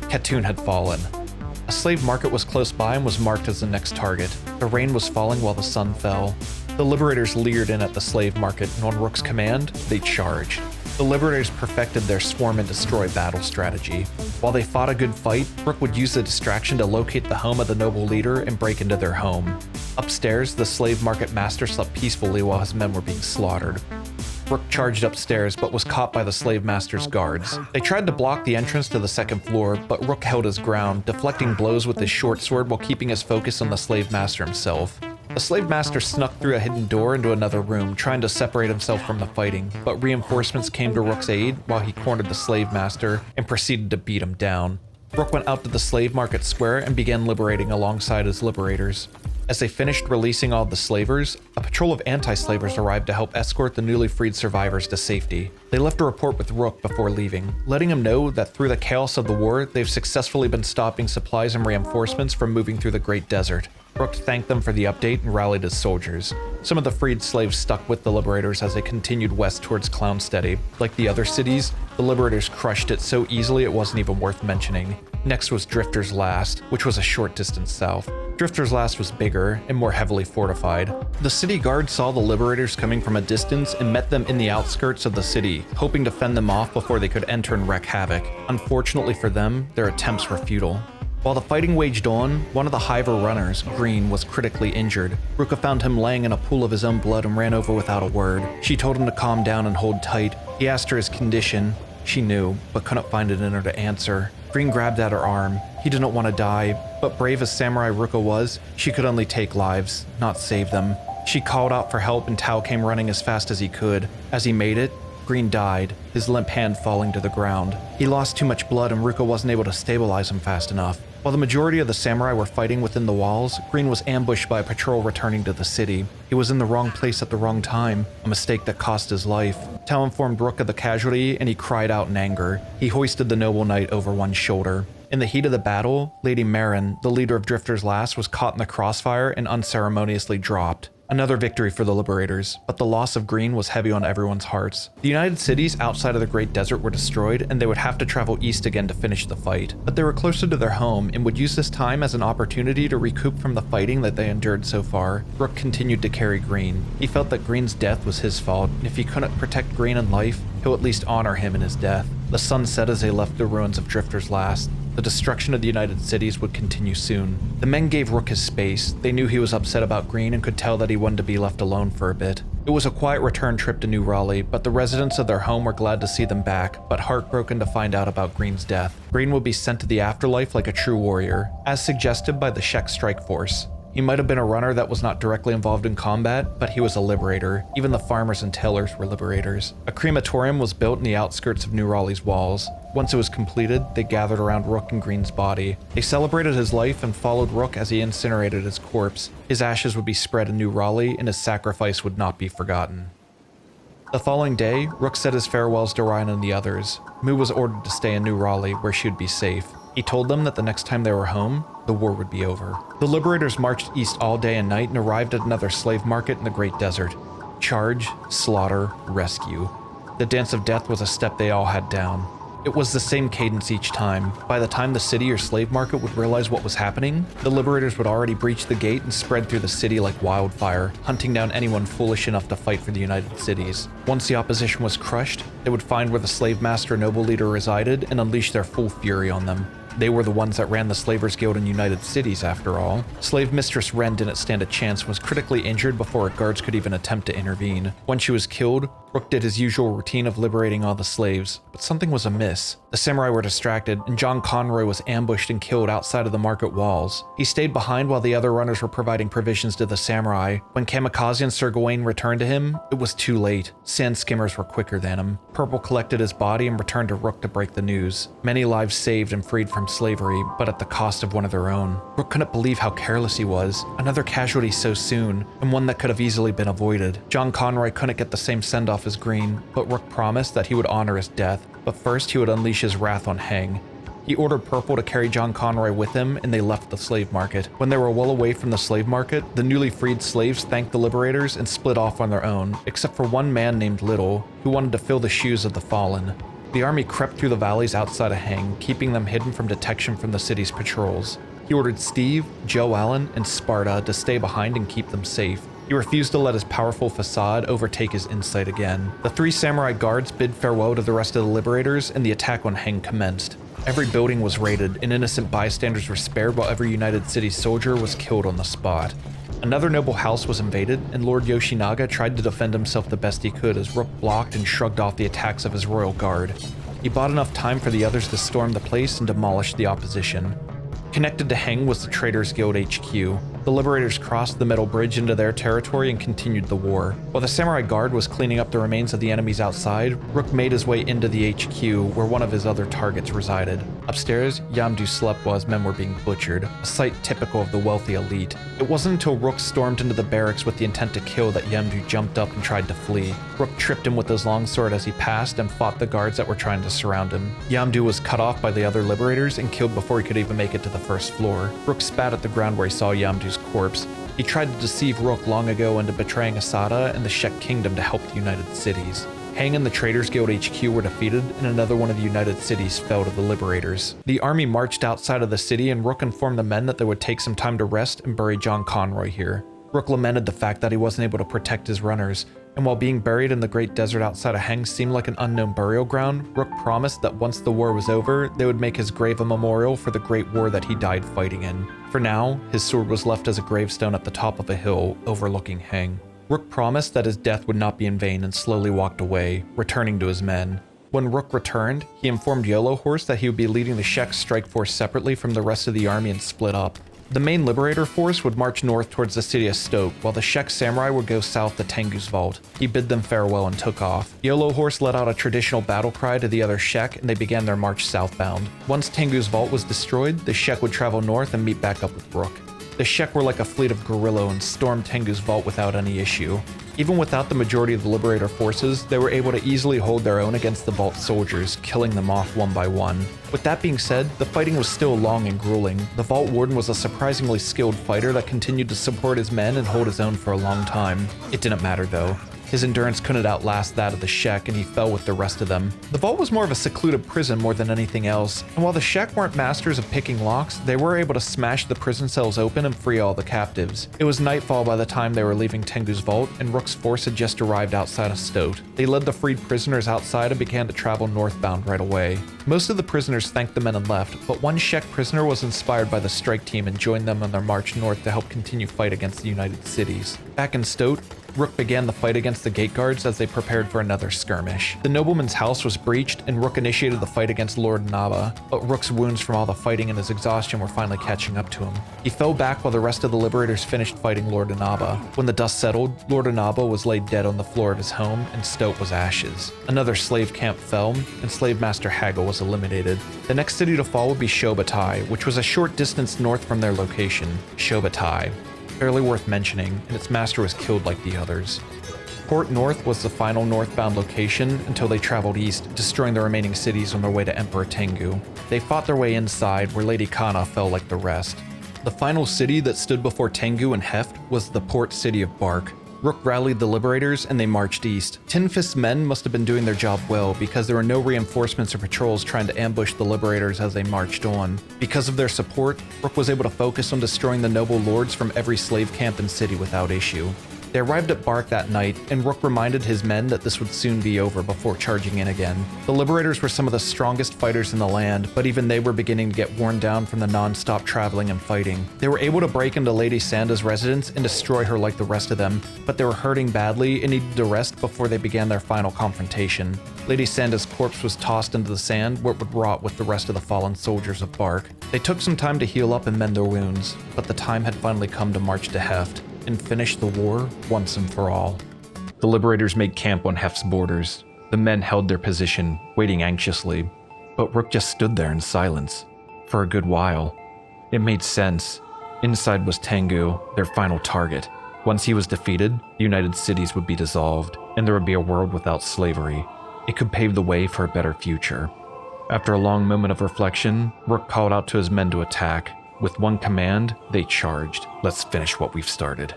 Speaker 1: Khatoon had fallen. A slave market was close by and was marked as the next target. The rain was falling while the sun fell. The liberators leered in at the slave market, and on Rook's command, they charged. The liberators perfected their swarm and destroy battle strategy. While they fought a good fight, Rook would use the distraction to locate the home of the noble leader and break into their home. Upstairs, the slave market master slept peacefully while his men were being slaughtered. Rook charged upstairs, but was caught by the slave master's guards. They tried to block the entrance to the second floor, but Rook held his ground, deflecting blows with his short sword while keeping his focus on the slave master himself. The slave master snuck through a hidden door into another room, trying to separate himself from the fighting, but reinforcements came to Rook's aid while he cornered the slave master and proceeded to beat him down. Rook went out to the slave market square and began liberating alongside his liberators. As they finished releasing all the slavers, a patrol of anti-slavers arrived to help escort the newly freed survivors to safety. They left a report with Rook before leaving, letting him know that through the chaos of the war, they've successfully been stopping supplies and reinforcements from moving through the Great Desert. Rook thanked them for the update and rallied his soldiers. Some of the freed slaves stuck with the liberators as they continued west towards Clownsteady. Like the other cities, the liberators crushed it so easily it wasn't even worth mentioning. Next was Drifter's Last, which was a short distance south. Drifter's Last was bigger and more heavily fortified. The city guard saw the liberators coming from a distance and met them in the outskirts of the city, hoping to fend them off before they could enter and wreak havoc. Unfortunately for them, their attempts were futile. While the fighting waged on, one of the Hiver runners, Green, was critically injured. Ruka found him laying in a pool of his own blood and ran over without a word. She told him to calm down and hold tight. He asked her his condition. She knew, but couldn't find it in her to answer. Green grabbed at her arm. He didn't want to die, but brave as Samurai Ruka was, she could only take lives, not save them. She called out for help and Tao came running as fast as he could. As he made it, Green died, his limp hand falling to the ground. He lost too much blood and Ruka wasn't able to stabilize him fast enough. While the majority of the samurai were fighting within the walls, Green was ambushed by a patrol returning to the city. He was in the wrong place at the wrong time, a mistake that cost his life. Tao informed Rook of the casualty and he cried out in anger. He hoisted the noble knight over one shoulder. In the heat of the battle, Lady Marin, the leader of Drifter's Last, was caught in the crossfire and unceremoniously dropped. Another victory for the liberators, but the loss of Green was heavy on everyone's hearts. The United Cities outside of the Great Desert were destroyed, and they would have to travel east again to finish the fight. But they were closer to their home and would use this time as an opportunity to recoup from the fighting that they endured so far. Rook continued to carry Green. He felt that Green's death was his fault, and if he couldn't protect Green in life, he'll at least honor him in his death. The sun set as they left the ruins of Drifter's Last. The destruction of the United Cities would continue soon. The men gave Rook his space. They knew he was upset about Green and could tell that he wanted to be left alone for a bit. It was a quiet return trip to New Raleigh, but the residents of their home were glad to see them back, but heartbroken to find out about Green's death. Green would be sent to the afterlife like a true warrior, as suggested by the Shek Strike Force. He might have been a runner that was not directly involved in combat, but he was a liberator. Even the farmers and tailors were liberators. A crematorium was built in the outskirts of New Raleigh's walls. Once it was completed, they gathered around Rook and Green's body. They celebrated his life and followed Rook as he incinerated his corpse. His ashes would be spread in New Raleigh, and his sacrifice would not be forgotten. The following day, Rook said his farewells to Ryan and the others. Mu was ordered to stay in New Raleigh, where she would be safe. He told them that the next time they were home, the war would be over. The liberators marched east all day and night and arrived at another slave market in the Great Desert. Charge, slaughter, rescue. The dance of death was a step they all had down. It was the same cadence each time. By the time the city or slave market would realize what was happening, the liberators would already breach the gate and spread through the city like wildfire, hunting down anyone foolish enough to fight for the United Cities. Once the opposition was crushed, they would find where the slave master noble leader resided and unleash their full fury on them. They were the ones that ran the Slavers Guild in United Cities, after all. Slave Mistress Wren didn't stand a chance and was critically injured before her guards could even attempt to intervene. When she was killed, Rook did his usual routine of liberating all the slaves, but something was amiss. The samurai were distracted, and John Conroy was ambushed and killed outside of the market walls. He stayed behind while the other runners were providing provisions to the samurai. When Kamikaze and Sir Gawain returned to him, it was too late. Sand skimmers were quicker than him. Purple collected his body and returned to Rook to break the news. Many lives saved and freed from slavery, but at the cost of one of their own. Rook couldn't believe how careless he was. Another casualty so soon, and one that could have easily been avoided. John Conroy couldn't get the same send-off as Green, but Rook promised that he would honor his death, but first he would unleash his wrath on Heng. He ordered Purple to carry John Conroy with him, and they left the slave market. When they were well away from the slave market, the newly freed slaves thanked the liberators and split off on their own, except for one man named Little, who wanted to fill the shoes of the fallen. The army crept through the valleys outside of Heng, keeping them hidden from detection from the city's patrols. He ordered Steve, Joe Allen, and Sparta to stay behind and keep them safe. He refused to let his powerful facade overtake his insight again. The 3 samurai guards bid farewell to the rest of the liberators, and the attack on Heng commenced. Every building was raided, and innocent bystanders were spared while every United States soldier was killed on the spot. Another noble house was invaded, and Lord Yoshinaga tried to defend himself the best he could as Rook blocked and shrugged off the attacks of his royal guard. He bought enough time for the others to storm the place and demolish the opposition. Connected to Heng was the Traders Guild HQ. The liberators crossed the metal bridge into their territory and continued the war. While the samurai guard was cleaning up the remains of the enemies outside, Rook made his way into the HQ where one of his other targets resided. Upstairs, Yamdu slept while his men were being butchered, a sight typical of the wealthy elite. It wasn't until Rook stormed into the barracks with the intent to kill that Yamdu jumped up and tried to flee. Rook tripped him with his longsword as he passed and fought the guards that were trying to surround him. Yamdu was cut off by the other liberators and killed before he could even make it to the first floor. Rook spat at the ground where he saw Yamdu's corpse. He tried to deceive Rook long ago into betraying Asada and the Shek Kingdom to help the United Cities. Heng and the Traders Guild HQ were defeated, and another one of the United Cities fell to the liberators. The army marched outside of the city, and Rook informed the men that they would take some time to rest and bury John Conroy here. Rook lamented the fact that he wasn't able to protect his runners, and while being buried in the great desert outside of Heng seemed like an unknown burial ground, Rook promised that once the war was over, they would make his grave a memorial for the great war that he died fighting in. For now, his sword was left as a gravestone at the top of a hill overlooking Heng. Rook promised that his death would not be in vain and slowly walked away, returning to his men. When Rook returned, he informed Yellow Horse that he would be leading the Shek strike force separately from the rest of the army and split up. The main Liberator force would march north towards the city of Stoke, while the Shek samurai would go south to Tangu's vault. He bid them farewell and took off. Yellow Horse let out a traditional battle cry to the other Shek, and they began their march southbound. Once Tangu's vault was destroyed, the Shek would travel north and meet back up with Rook. The Shek were like a fleet of guerrilla and stormed Tangu's vault without any issue. Even without the majority of the Liberator forces, they were able to easily hold their own against the vault soldiers, killing them off one by one. With that being said, the fighting was still long and grueling. The Vault Warden was a surprisingly skilled fighter that continued to support his men and hold his own for a long time. It didn't matter though. His endurance couldn't outlast that of the Shek, and he fell with the rest of them. The vault was more of a secluded prison more than anything else, and while the Shek weren't masters of picking locks, they were able to smash the prison cells open and free all the captives. It was nightfall by the time they were leaving Tengu's vault, and Rook's force had just arrived outside of Stote. They led the freed prisoners outside and began to travel northbound right away. Most of the prisoners thanked the men and left, but one Shek prisoner was inspired by the strike team and joined them on their march north to help continue fight against the United Cities. Back in Stote, Rook began the fight against the gate guards as they prepared for another skirmish. The nobleman's house was breached, and Rook initiated the fight against Lord Naba, but Rook's wounds from all the fighting and his exhaustion were finally catching up to him. He fell back while the rest of the liberators finished fighting Lord Naba. When the dust settled, Lord Naba was laid dead on the floor of his home, and Stote was ashes. Another slave camp fell, and Slave Master Hagel was eliminated. The next city to fall would be Shobatai, which was a short distance north from their location. Shobatai. Barely worth mentioning, and its master was killed like the others. Port North was the final northbound location until they traveled east, destroying the remaining cities on their way to Emperor Tangu. They fought their way inside, where Lady Kana fell like the rest. The final city that stood before Tangu and Heft was the port city of Bark. Rook rallied the liberators, and they marched east. Tinfist's men must have been doing their job well, because there were no reinforcements or patrols trying to ambush the liberators as they marched on. Because of their support, Rook was able to focus on destroying the noble lords from every slave camp and city without issue. They arrived at Bark that night, and Rook reminded his men that this would soon be over before charging in again. The Liberators were some of the strongest fighters in the land, but even they were beginning to get worn down from the non-stop traveling and fighting. They were able to break into Lady Sanda's residence and destroy her like the rest of them, but they were hurting badly and needed to rest before they began their final confrontation. Lady Sanda's corpse was tossed into the sand where it would rot with the rest of the fallen soldiers of Bark. They took some time to heal up and mend their wounds, but the time had finally come to march to Heft and finish the war once and for all. The Liberators made camp on Heft's borders. The men held their position, waiting anxiously, but Rook just stood there in silence for a good while. It made sense. Inside was Tangu, their final target. Once he was defeated, the United Cities would be dissolved, and there would be a world without slavery. It could pave the way for a better future. After a long moment of reflection, Rook called out to his men to attack. With one command, they charged. Let's finish what we've started.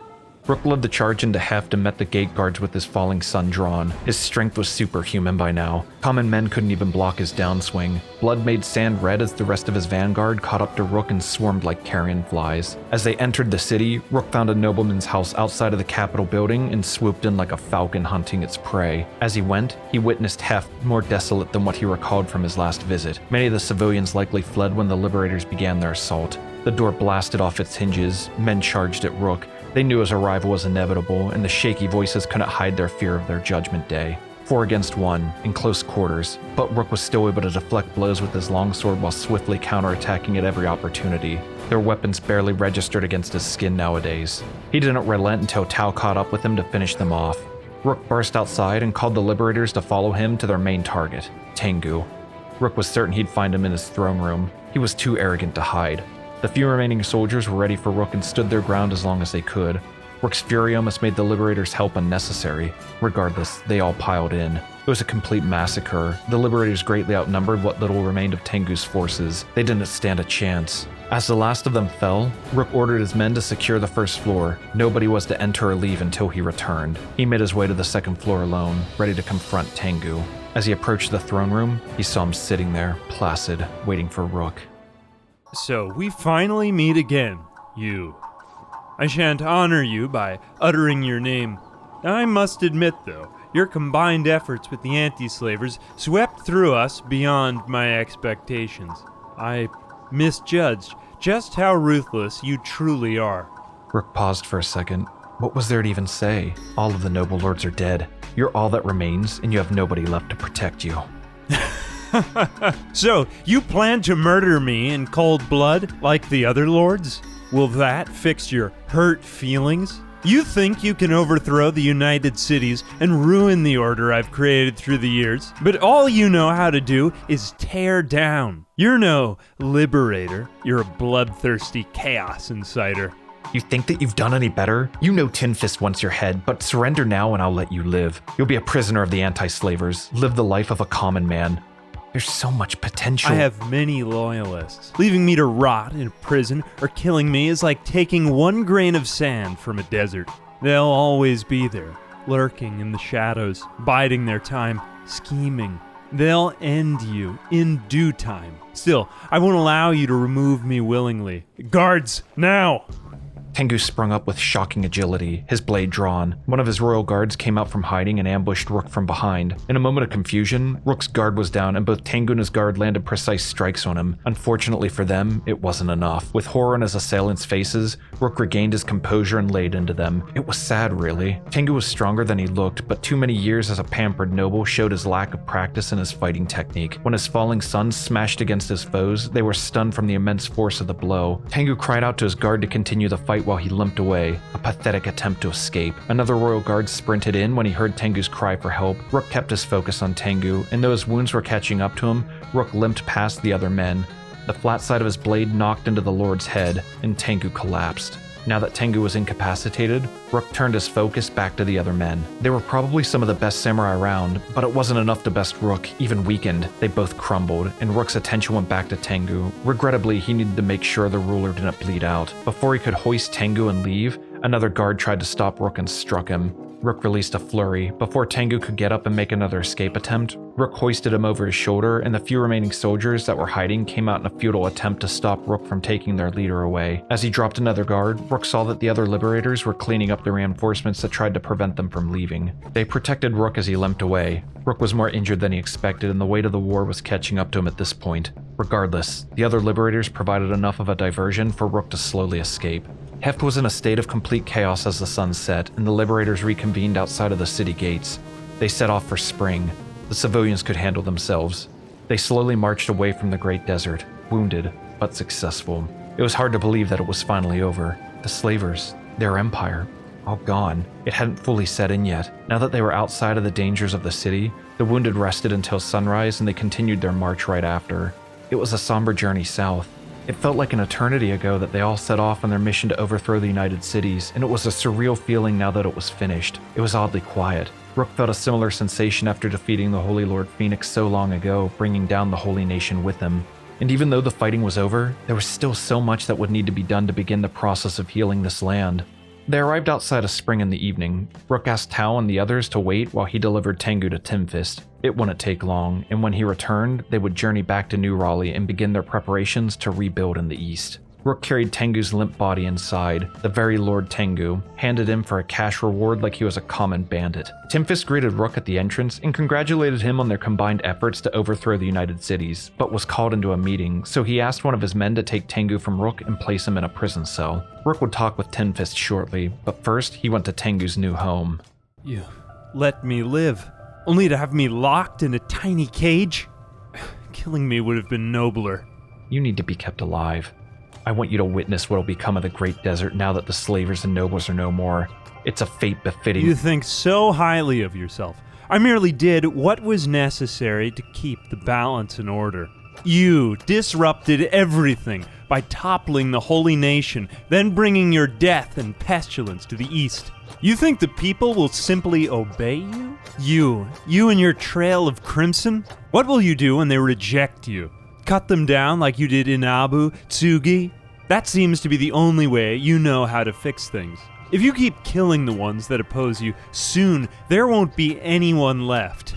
Speaker 1: Rook led the charge into Heft and met the gate guards with his falling sun drawn. His strength was superhuman by now. Common men couldn't even block his downswing. Blood made sand red as the rest of his vanguard caught up to Rook and swarmed like carrion flies. As they entered the city, Rook found a nobleman's house outside of the Capitol building and swooped in like a falcon hunting its prey. As he went, he witnessed Heft more desolate than what he recalled from his last visit. Many of the civilians likely fled when the Liberators began their assault. The door blasted off its hinges, men charged at Rook. They knew his arrival was inevitable, and the shaky voices couldn't hide their fear of their judgment day. 4 against 1, in close quarters, but Rook was still able to deflect blows with his longsword while swiftly counterattacking at every opportunity. Their weapons barely registered against his skin nowadays. He didn't relent until Tao caught up with him to finish them off. Rook burst outside and called the Liberators to follow him to their main target, Tangu. Rook was certain he'd find him in his throne room. He was too arrogant to hide. The few remaining soldiers were ready for Rook and stood their ground as long as they could. Rook's fury almost made the Liberators' help unnecessary. Regardless, they all piled in. It was a complete massacre. The Liberators greatly outnumbered what little remained of Tengu's forces. They didn't stand a chance. As the last of them fell, Rook ordered his men to secure the first floor. Nobody was to enter or leave until he returned. He made his way to the second floor alone, ready to confront Tangu. As he approached the throne room, he saw him sitting there, placid, waiting for Rook.
Speaker 14: So we finally meet again, you. I shan't honor you by uttering your name. I must admit, though, your combined efforts with the anti-slavers swept through us beyond my expectations. I misjudged just how ruthless you truly are.
Speaker 1: Rook paused for a second. What was there to even say? All of the noble lords are dead. You're all that remains, and you have nobody left to protect you.
Speaker 14: So, you plan to murder me in cold blood like the other lords? Will that fix your hurt feelings? You think you can overthrow the United Cities and ruin the order I've created through the years, but all you know how to do is tear down. You're no liberator, you're a bloodthirsty chaos inciter.
Speaker 1: You think that you've done any better? You know Tin Fist wants your head, but surrender now and I'll let you live. You'll be a prisoner of the anti-slavers, live the life of a common man. There's so much potential.
Speaker 14: I have many loyalists. Leaving me to rot in prison or killing me is like taking 1 grain of sand from a desert. They'll always be there, lurking in the shadows, biding their time, scheming. They'll end you in due time. Still, I won't allow you to remove me willingly. Guards, now!
Speaker 1: Tangu sprung up with shocking agility, his blade drawn. One of his royal guards came out from hiding and ambushed Rook from behind. In a moment of confusion, Rook's guard was down and both Tangu and his guard landed precise strikes on him. Unfortunately for them, it wasn't enough. With horror on his assailants' faces, Rook regained his composure and laid into them. It was sad, really. Tangu was stronger than he looked, but too many years as a pampered noble showed his lack of practice in his fighting technique. When his falling sun smashed against his foes, they were stunned from the immense force of the blow. Tangu cried out to his guard to continue the fight while he limped away, a pathetic attempt to escape. Another royal guard sprinted in when he heard Tengu's cry for help. Rook kept his focus on Tangu, and though his wounds were catching up to him, Rook limped past the other men. The flat side of his blade knocked into the lord's head, and Tangu collapsed. Now that Tangu was incapacitated, Rook turned his focus back to the other men. They were probably some of the best samurai around, but it wasn't enough to best Rook. Even weakened, they both crumbled, and Rook's attention went back to Tangu. Regrettably, he needed to make sure the ruler didn't bleed out. Before he could hoist Tangu and leave, another guard tried to stop Rook and struck him. Rook released a flurry. Before Tangu could get up and make another escape attempt, Rook hoisted him over his shoulder, and the few remaining soldiers that were hiding came out in a futile attempt to stop Rook from taking their leader away. As he dropped another guard, Rook saw that the other liberators were cleaning up the reinforcements that tried to prevent them from leaving. They protected Rook as he limped away. Rook was more injured than he expected, and the weight of the war was catching up to him at this point. Regardless, the other liberators provided enough of a diversion for Rook to slowly escape. Heft was in a state of complete chaos as the sun set, and the liberators reconvened outside of the city gates. They set off for spring. The civilians could handle themselves. They slowly marched away from the great desert, wounded, but successful. It was hard to believe that it was finally over. The slavers, their empire, all gone. It hadn't fully set in yet. Now that they were outside of the dangers of the city, the wounded rested until sunrise and they continued their march right after. It was a somber journey south. It felt like an eternity ago that they all set off on their mission to overthrow the United Cities, and it was a surreal feeling now that it was finished. It was oddly quiet. Rook felt a similar sensation after defeating the Holy Lord Phoenix so long ago, bringing down the Holy Nation with him. And even though the fighting was over, there was still so much that would need to be done to begin the process of healing this land. They arrived outside of spring in the evening. Rook asked Tao and the others to wait while he delivered Tangu to Timfist. It wouldn't take long, and when he returned, they would journey back to New Raleigh and begin their preparations to rebuild in the east. Rook carried Tengu's limp body inside. The very Lord Tangu handed him for a cash reward like he was a common bandit. Timfist greeted Rook at the entrance and congratulated him on their combined efforts to overthrow the United Cities, but was called into a meeting, so he asked one of his men to take Tangu from Rook and place him in a prison cell. Rook would talk with Timfist shortly, but first he went to Tengu's new home.
Speaker 14: You let me live, only to have me locked in a tiny cage? Killing me would have been nobler.
Speaker 1: You need to be kept alive. I want you to witness what will become of the Great Desert now that the slavers and nobles are no more. It's a fate befitting.
Speaker 14: You think so highly of yourself. I merely did what was necessary to keep the balance in order. You disrupted everything by toppling the holy nation, then bringing your death and pestilence to the east. You think the people will simply obey you? You and your trail of crimson? What will you do when they reject you? Cut them down like you did Inabu, Tsugi? That seems to be the only way you know how to fix things. If you keep killing the ones that oppose you, soon there won't be anyone left.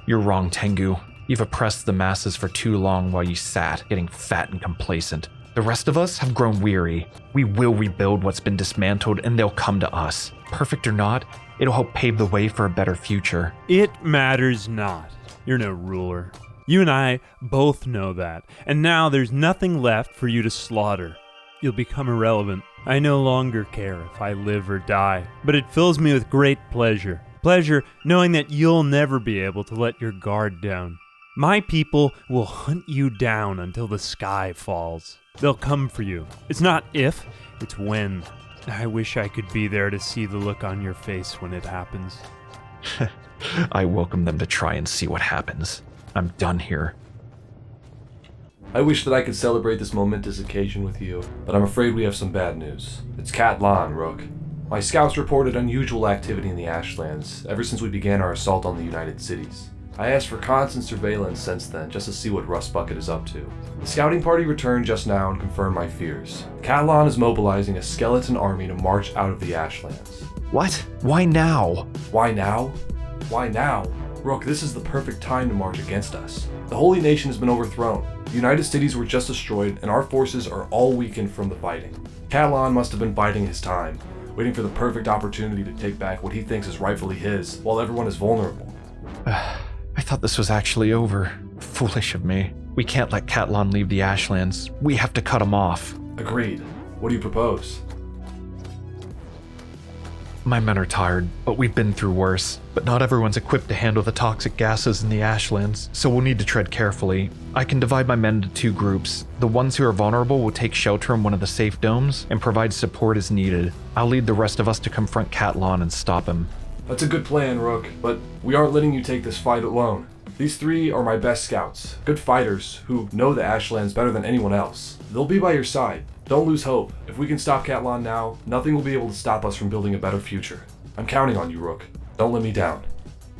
Speaker 1: You're wrong, Tangu. You've oppressed the masses for too long while you sat, getting fat and complacent. The rest of us have grown weary. We will rebuild what's been dismantled and they'll come to us. Perfect or not, it'll help pave the way for a better future.
Speaker 14: It matters not. You're no ruler. You and I both know that, and now there's nothing left for you to slaughter. You'll become irrelevant. I no longer care if I live or die, but it fills me with great pleasure. Pleasure knowing that you'll never be able to let your guard down. My people will hunt you down until the sky falls. They'll come for you. It's not if, it's when. I wish I could be there to see the look on your face when it happens.
Speaker 1: I welcome them to try and see what happens. I'm done here.
Speaker 13: I wish that I could celebrate this momentous occasion with you, but I'm afraid we have some bad news. It's Cat Lan, Rook. My scouts reported unusual activity in the Ashlands ever since we began our assault on the United Cities. I asked for constant surveillance since then, just to see what Rustbucket is up to. The scouting party returned just now and confirmed my fears. Cat Lan is mobilizing a skeleton army to march out of the Ashlands.
Speaker 1: What? Why now?
Speaker 13: Why now? Why now? Rook, this is the perfect time to march against us. The Holy Nation has been overthrown. The United Cities were just destroyed, and our forces are all weakened from the fighting. Cat Lan must have been biding his time, waiting for the perfect opportunity to take back what he thinks is rightfully his, while everyone is vulnerable.
Speaker 1: I thought this was actually over. Foolish of me. We can't let Cat Lan leave the Ashlands. We have to cut him off.
Speaker 13: Agreed. What do you propose?
Speaker 1: My men are tired, but we've been through worse. But not everyone's equipped to handle the toxic gases in the Ashlands, so we'll need to tread carefully. I can divide my men into two groups. The ones who are vulnerable will take shelter in one of the safe domes and provide support as needed. I'll lead the rest of us to confront Cat Lan and stop him.
Speaker 13: That's a good plan, Rook, but we aren't letting you take this fight alone. These three are my best scouts, good fighters who know the Ashlands better than anyone else. They'll be by your side. Don't lose hope. If we can stop Cat Lan now, nothing will be able to stop us from building a better future. I'm counting on you, Rook. Don't let me down.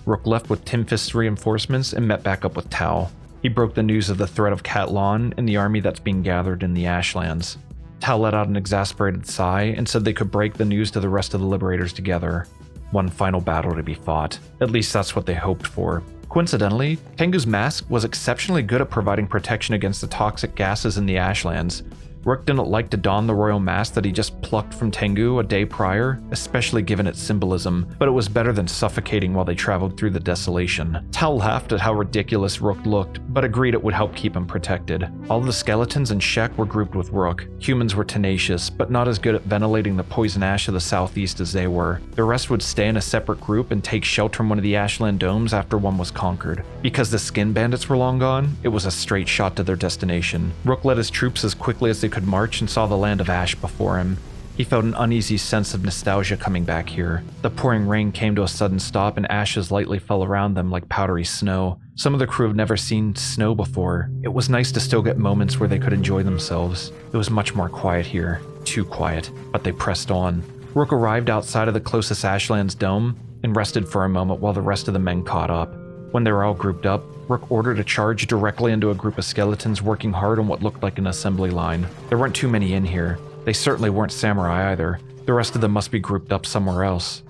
Speaker 1: Rook left with Timfist's reinforcements and met back up with Tao. He broke the news of the threat of Cat Lan and the army that's being gathered in the Ashlands. Tao let out an exasperated sigh and said they could break the news to the rest of the Liberators together. One final battle to be fought. At least that's what they hoped for. Coincidentally, Tengu's mask was exceptionally good at providing protection against the toxic gases in the Ashlands. Rook didn't like to don the royal mask that he just plucked from Tangu a day prior, especially given its symbolism, but it was better than suffocating while they traveled through the desolation. Tal laughed at how ridiculous Rook looked, but agreed it would help keep him protected. All of the skeletons in Shek were grouped with Rook. Humans were tenacious, but not as good at ventilating the poison ash of the southeast as they were. The rest would stay in a separate group and take shelter in one of the Ashland domes after one was conquered. Because the skin bandits were long gone, it was a straight shot to their destination. Rook led his troops as quickly as they could march and saw the land of ash before him. He felt an uneasy sense of nostalgia coming back here. The pouring rain came to a sudden stop and ashes lightly fell around them like powdery snow. Some of the crew had never seen snow before. It was nice to still get moments where they could enjoy themselves. It was much more quiet here. Too quiet, but they pressed on. Rook arrived outside of the closest Ashlands dome and rested for a moment while the rest of the men caught up. When they were all grouped up, Rook ordered a charge directly into a group of skeletons working hard on what looked like an assembly line. There weren't too many in here. They certainly weren't samurai either. The rest of them must be grouped up somewhere else.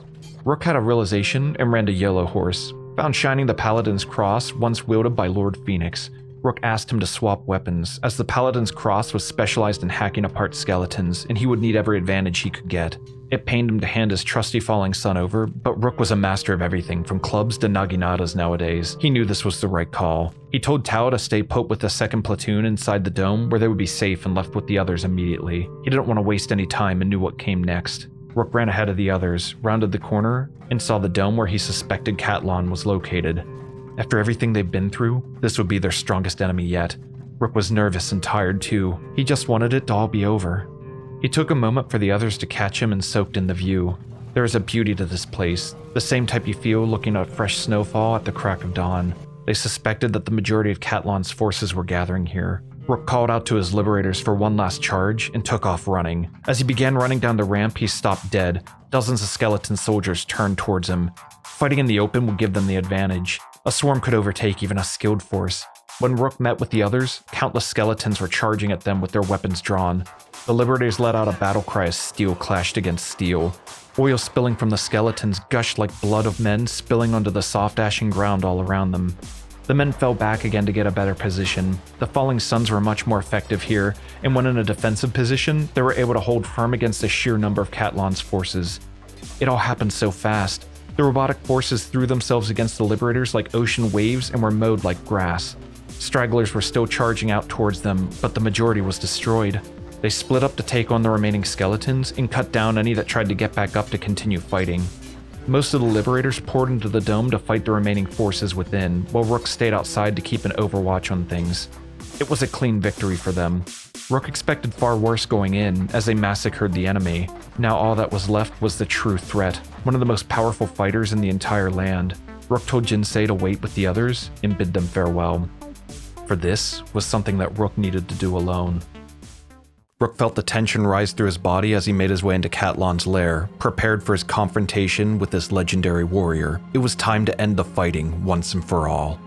Speaker 1: Rook had a realization and ran to Yellow Horse, found shining the Paladin's cross once wielded by Lord Phoenix. Rook asked him to swap weapons, as the Paladin's cross was specialized in hacking apart skeletons, and he would need every advantage he could get. It pained him to hand his trusty falling son over, but Rook was a master of everything from clubs to naginatas nowadays. He knew this was the right call. He told Tao to stay put with the second platoon inside the dome where they would be safe and left with the others immediately. He didn't want to waste any time and knew what came next. Rook ran ahead of the others, rounded the corner, and saw the dome where he suspected Catlon was located. After everything they'd been through, this would be their strongest enemy yet. Rook was nervous and tired too. He just wanted it to all be over. He took a moment for the others to catch him and soaked in the view. There is a beauty to this place, the same type you feel looking at fresh snowfall at the crack of dawn. They suspected that the majority of Catlon's forces were gathering here. Rook called out to his liberators for one last charge and took off running. As he began running down the ramp, he stopped dead. Dozens of skeleton soldiers turned towards him. Fighting in the open would give them the advantage. A swarm could overtake even a skilled force. When Rook met with the others, countless skeletons were charging at them with their weapons drawn. The liberators let out a battle cry as steel clashed against steel. Oil spilling from the skeletons gushed like blood of men spilling onto the soft ashen ground all around them. The men fell back again to get a better position. The falling suns were much more effective here, and when in a defensive position, they were able to hold firm against the sheer number of Catlon's forces. It all happened so fast. The robotic forces threw themselves against the liberators like ocean waves and were mowed like grass. Stragglers were still charging out towards them, but the majority was destroyed. They split up to take on the remaining skeletons and cut down any that tried to get back up to continue fighting. Most of the liberators poured into the dome to fight the remaining forces within, while Rook stayed outside to keep an overwatch on things. It was a clean victory for them. Rook expected far worse going in, as they massacred the enemy. Now all that was left was the true threat, one of the most powerful fighters in the entire land. Rook told Jinsi to wait with the others and bid them farewell. For this was something that Rook needed to do alone. Rook felt the tension rise through his body as he made his way into Catlon's lair, prepared for his confrontation with this legendary warrior. It was time to end the fighting once and for all.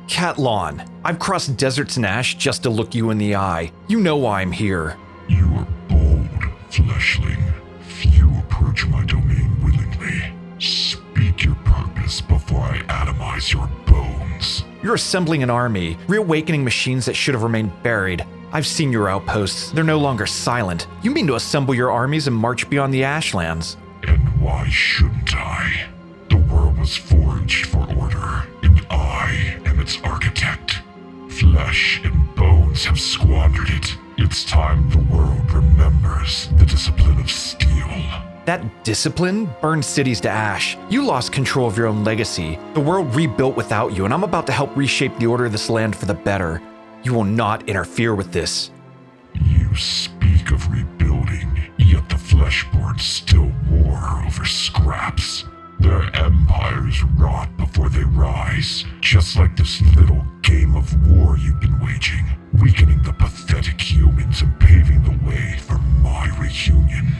Speaker 1: Catlon, I've crossed deserts and ash just to look you in the eye. You know why I'm here.
Speaker 5: You are bold, fleshling. Few approach my domain willingly. Speak your purpose before I atomize your bones.
Speaker 1: You're assembling an army, reawakening machines that should have remained buried. I've seen your outposts. They're no longer silent. You mean to assemble your armies and march beyond the Ashlands?
Speaker 5: And why shouldn't I? The world was forged for order, and I am its architect. Flesh and bones have squandered it. It's time the world remembers the discipline of steel.
Speaker 1: That discipline burned cities to ash. You lost control of your own legacy. The world rebuilt without you, and I'm about to help reshape the order of this land for the better. You will not interfere with this.
Speaker 5: You speak of rebuilding, yet the Fleshborn still war over scraps. Their empires rot before they rise, just like this little game of war you've been waging, weakening the pathetic humans and paving the way for my reunion.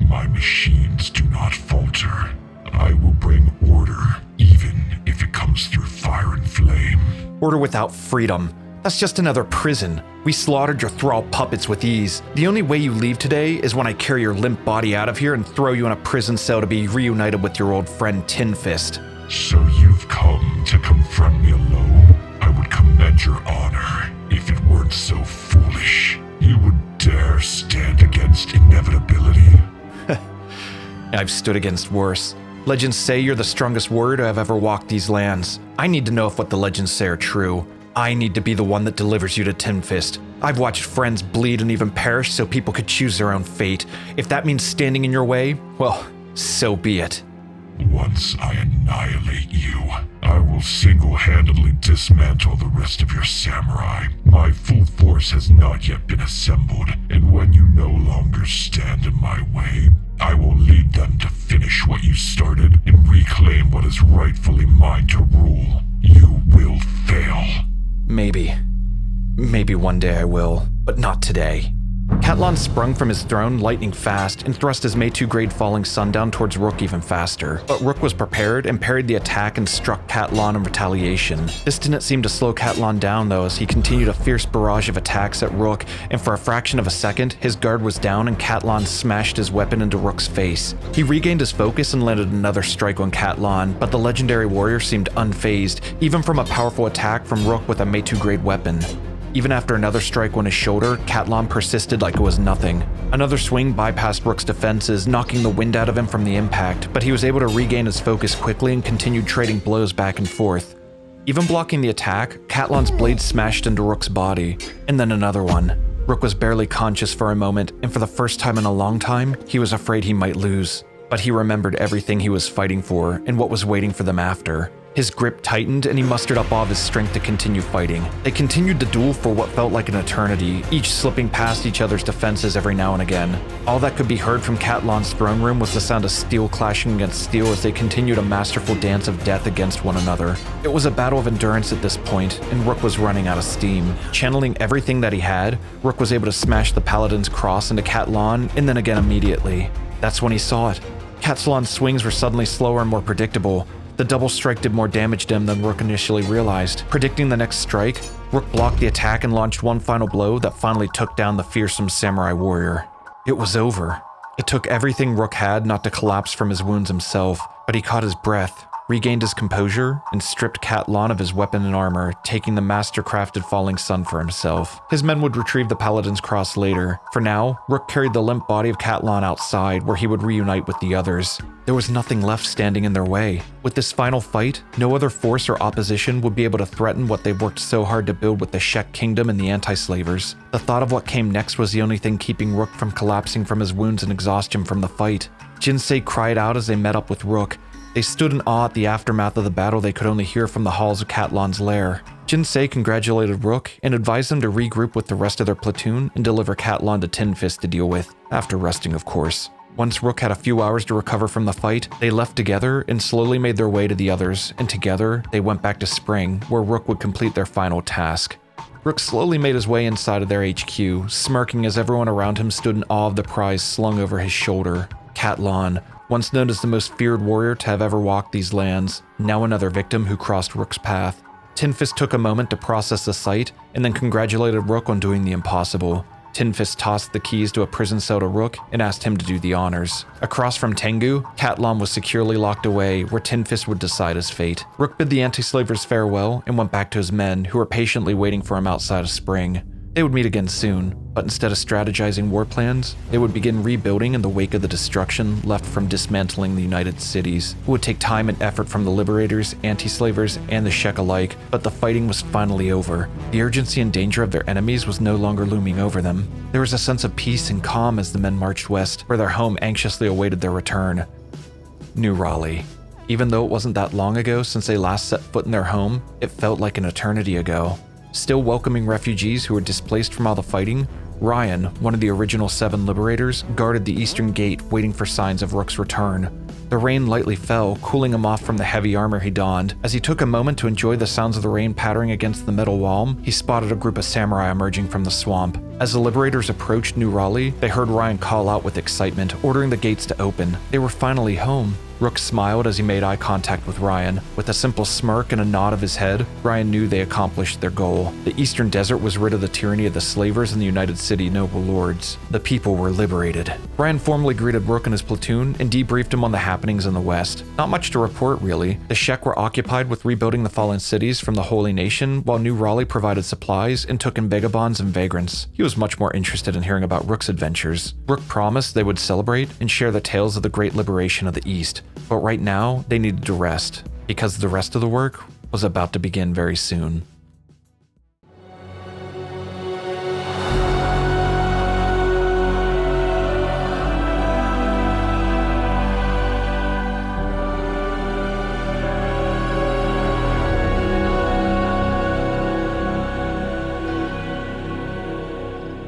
Speaker 5: My machines do not falter. I will bring order, even if it comes through fire and flame.
Speaker 1: Order without freedom. That's just another prison. We slaughtered your thrall puppets with ease. The only way you leave today is when I carry your limp body out of here and throw you in a prison cell to be reunited with your old friend Tin Fist.
Speaker 5: So you've come to confront me alone? I would commend your honor if it weren't so foolish. You would dare stand against inevitability?
Speaker 1: I've stood against worse. Legends say you're the strongest warrior to have ever walked these lands. I need to know if what the legends say are true. I need to be the one that delivers you to Tin Fist. I've watched friends bleed and even perish so people could choose their own fate. If that means standing in your way, well, so be it.
Speaker 5: Once I annihilate you, I will single-handedly dismantle the rest of your samurai. My full force has not yet been assembled, and when you no longer stand in my way, I will lead them to finish what you started and reclaim what is rightfully mine to rule. You will fail.
Speaker 1: Maybe. Maybe one day I will, but not today. Katlan sprung from his throne lightning fast and thrust his May 2 grade falling sun down towards Rook even faster. But Rook was prepared and parried the attack and struck Katlan in retaliation. This didn't seem to slow Katlan down though, as he continued a fierce barrage of attacks at Rook, and for a fraction of a second, his guard was down and Katlan smashed his weapon into Rook's face. He regained his focus and landed another strike on Katlan, but the legendary warrior seemed unfazed, even from a powerful attack from Rook with a May 2 grade weapon. Even after another strike on his shoulder, Katlan persisted like it was nothing. Another swing bypassed Rook's defenses, knocking the wind out of him from the impact, but he was able to regain his focus quickly and continued trading blows back and forth. Even blocking the attack, Katlan's blade smashed into Rook's body, and then another one. Rook was barely conscious for a moment, and for the first time in a long time, he was afraid he might lose. But he remembered everything he was fighting for and what was waiting for them after. His grip tightened and he mustered up all of his strength to continue fighting. They continued the duel for what felt like an eternity, each slipping past each other's defenses every now and again. All that could be heard from Katlan's throne room was the sound of steel clashing against steel as they continued a masterful dance of death against one another. It was a battle of endurance at this point, and Rook was running out of steam. Channeling everything that he had, Rook was able to smash the Paladin's cross into Katlan, and then again immediately. That's when he saw it. Katlan's swings were suddenly slower and more predictable. The double strike did more damage to him than Rook initially realized. Predicting the next strike, Rook blocked the attack and launched one final blow that finally took down the fearsome samurai warrior. It was over. It took everything Rook had not to collapse from his wounds himself, but he caught his breath, regained his composure, and stripped Katlan of his weapon and armor, taking the master-crafted falling sun for himself. His men would retrieve the Paladin's cross later. For now, Rook carried the limp body of Katlan outside, where he would reunite with the others. There was nothing left standing in their way. With this final fight, no other force or opposition would be able to threaten what they worked so hard to build with the Shek Kingdom and the anti-slavers. The thought of what came next was the only thing keeping Rook from collapsing from his wounds and exhaustion from the fight. Jinsi cried out as they met up with Rook. They stood in awe at the aftermath of the battle they could only hear from the halls of Katlan's lair. Jinsi congratulated Rook and advised them to regroup with the rest of their platoon and deliver Katlan to Tin Fist to deal with, after resting of course. Once Rook had a few hours to recover from the fight, they left together and slowly made their way to the others, and together they went back to Spring, where Rook would complete their final task. Rook slowly made his way inside of their HQ, smirking as everyone around him stood in awe of the prize slung over his shoulder. Katlan, once known as the most feared warrior to have ever walked these lands, now another victim who crossed Rook's path. Tin Fist took a moment to process the sight, and then congratulated Rook on doing the impossible. Tin Fist tossed the keys to a prison cell to Rook and asked him to do the honors. Across from Tangu, Katlan was securely locked away, where Tin Fist would decide his fate. Rook bid the anti-slavers farewell and went back to his men, who were patiently waiting for him outside of Spring. They would meet again soon, but instead of strategizing war plans, they would begin rebuilding in the wake of the destruction left from dismantling the United Cities. It would take time and effort from the liberators, anti-slavers, and the Shek alike, but the fighting was finally over. The urgency and danger of their enemies was no longer looming over them. There was a sense of peace and calm as the men marched west, where their home anxiously awaited their return. New Raleigh. Even though it wasn't that long ago since they last set foot in their home, it felt like an eternity ago. Still welcoming refugees who were displaced from all the fighting, Ryan, one of the original 7 liberators, guarded the eastern gate waiting for signs of Rook's return. The rain lightly fell, cooling him off from the heavy armor he donned. As he took a moment to enjoy the sounds of the rain pattering against the metal wall, he spotted a group of samurai emerging from the swamp. As the liberators approached New Raleigh, they heard Ryan call out with excitement, ordering the gates to open. They were finally home. Rook smiled as he made eye contact with Ryan. With a simple smirk and a nod of his head, Ryan knew they accomplished their goal. The Eastern Desert was rid of the tyranny of the slavers and the United City noble lords. The people were liberated. Ryan formally greeted Rook and his platoon and debriefed him on the happenings in the west. Not much to report, really. The Shek were occupied with rebuilding the fallen cities from the Holy Nation, while New Raleigh provided supplies and took in vagabonds and vagrants. He was much more interested in hearing about Rook's adventures. Rook promised they would celebrate and share the tales of the great liberation of the East. But right now, they needed to rest, because the rest of the work was about to begin very soon.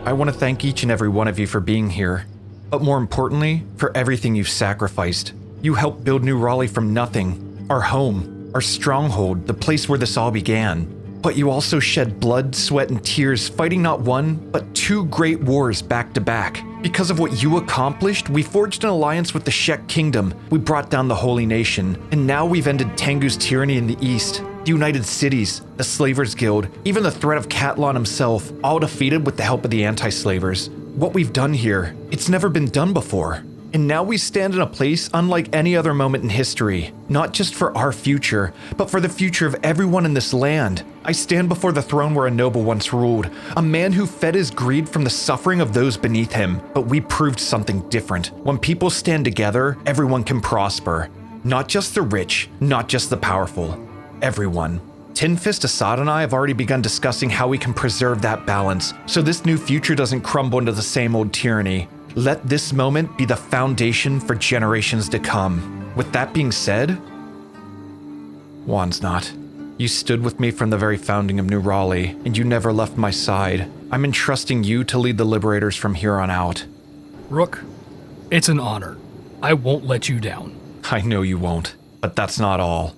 Speaker 1: I want to thank each and every one of you for being here, but more importantly, for everything you've sacrificed. You helped build New Raleigh from nothing, our home, our stronghold, the place where this all began. But you also shed blood, sweat, and tears fighting not one, but 2 great wars back to back. Because of what you accomplished, we forged an alliance with the Shek Kingdom, we brought down the Holy Nation, and now we've ended Tangu's tyranny in the East. The United Cities, the Slavers Guild, even the threat of Catlon himself, all defeated with the help of the anti-slavers. What we've done here, it's never been done before. And now we stand in a place unlike any other moment in history, not just for our future, but for the future of everyone in this land. I stand before the throne where a noble once ruled, a man who fed his greed from the suffering of those beneath him. But we proved something different. When people stand together, everyone can prosper. Not just the rich, not just the powerful, everyone. Tinfist, Assad, and I have already begun discussing how we can preserve that balance, so this new future doesn't crumble into the same old tyranny. Let this moment be the foundation for generations to come. With that being said, Juan's not. You stood with me from the very founding of New Raleigh, and you never left my side. I'm entrusting you to lead the Liberators from here on out.
Speaker 15: Rook, it's an honor. I won't let you down.
Speaker 1: I know you won't, but that's not all.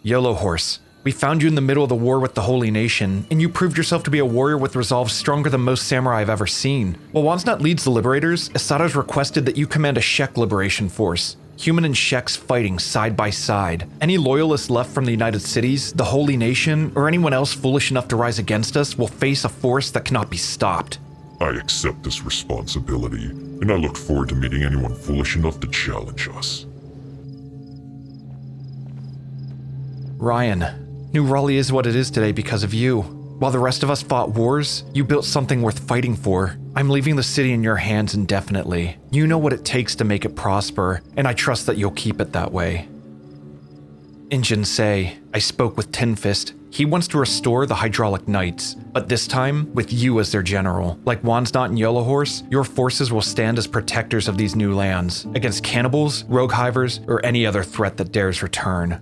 Speaker 1: Yellow Horse, we found you in the middle of the war with the Holy Nation, and you proved yourself to be a warrior with resolve stronger than most samurai I've ever seen. While Wansnot leads the Liberators, Asada has requested that you command a Shek liberation force. Human and Sheks fighting side by side. Any loyalists left from the United Cities, the Holy Nation, or anyone else foolish enough to rise against us will face a force that cannot be stopped.
Speaker 5: I accept this responsibility, and I look forward to meeting anyone foolish enough to challenge us.
Speaker 1: Ryan, New Raleigh is what it is today because of you. While the rest of us fought wars, you built something worth fighting for. I'm leaving the city in your hands indefinitely. You know what it takes to make it prosper, and I trust that you'll keep it that way. In Jinsi, I spoke with Tinfist. He wants to restore the Hydraulic Knights, but this time with you as their general. Like Wansnot and Yellow Horse, your forces will stand as protectors of these new lands, against cannibals, rogue hivers, or any other threat that dares return.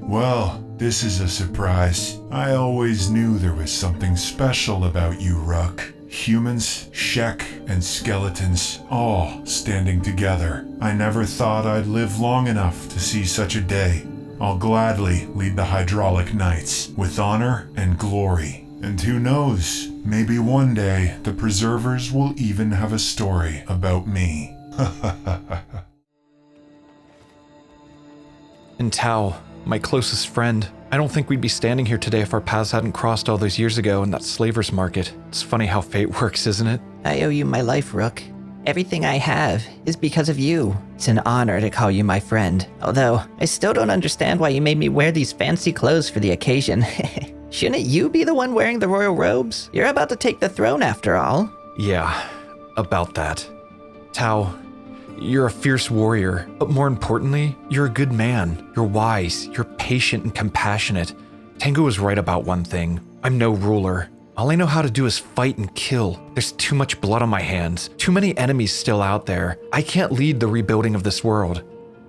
Speaker 16: Well, this is a surprise. I always knew there was something special about you, Rook. Humans, Shek, and skeletons, all standing together. I never thought I'd live long enough to see such a day. I'll gladly lead the Hydraulic Knights, with honor and glory. And who knows, maybe one day the Preservers will even have a story about me.
Speaker 1: And Tao, my closest friend. I don't think we'd be standing here today if our paths hadn't crossed all those years ago in that slavers market. It's funny how fate works, isn't it?
Speaker 3: I owe you my life, Rook. Everything I have is because of you. It's an honor to call you my friend. Although, I still don't understand why you made me wear these fancy clothes for the occasion. Shouldn't you be the one wearing the royal robes? You're about to take the throne after all.
Speaker 1: Yeah, about that. Tao, you're a fierce warrior, but more importantly, you're a good man. You're wise, you're patient and compassionate. Tangu was right about one thing. I'm no ruler. All I know how to do is fight and kill. There's too much blood on my hands, too many enemies still out there. I can't lead the rebuilding of this world,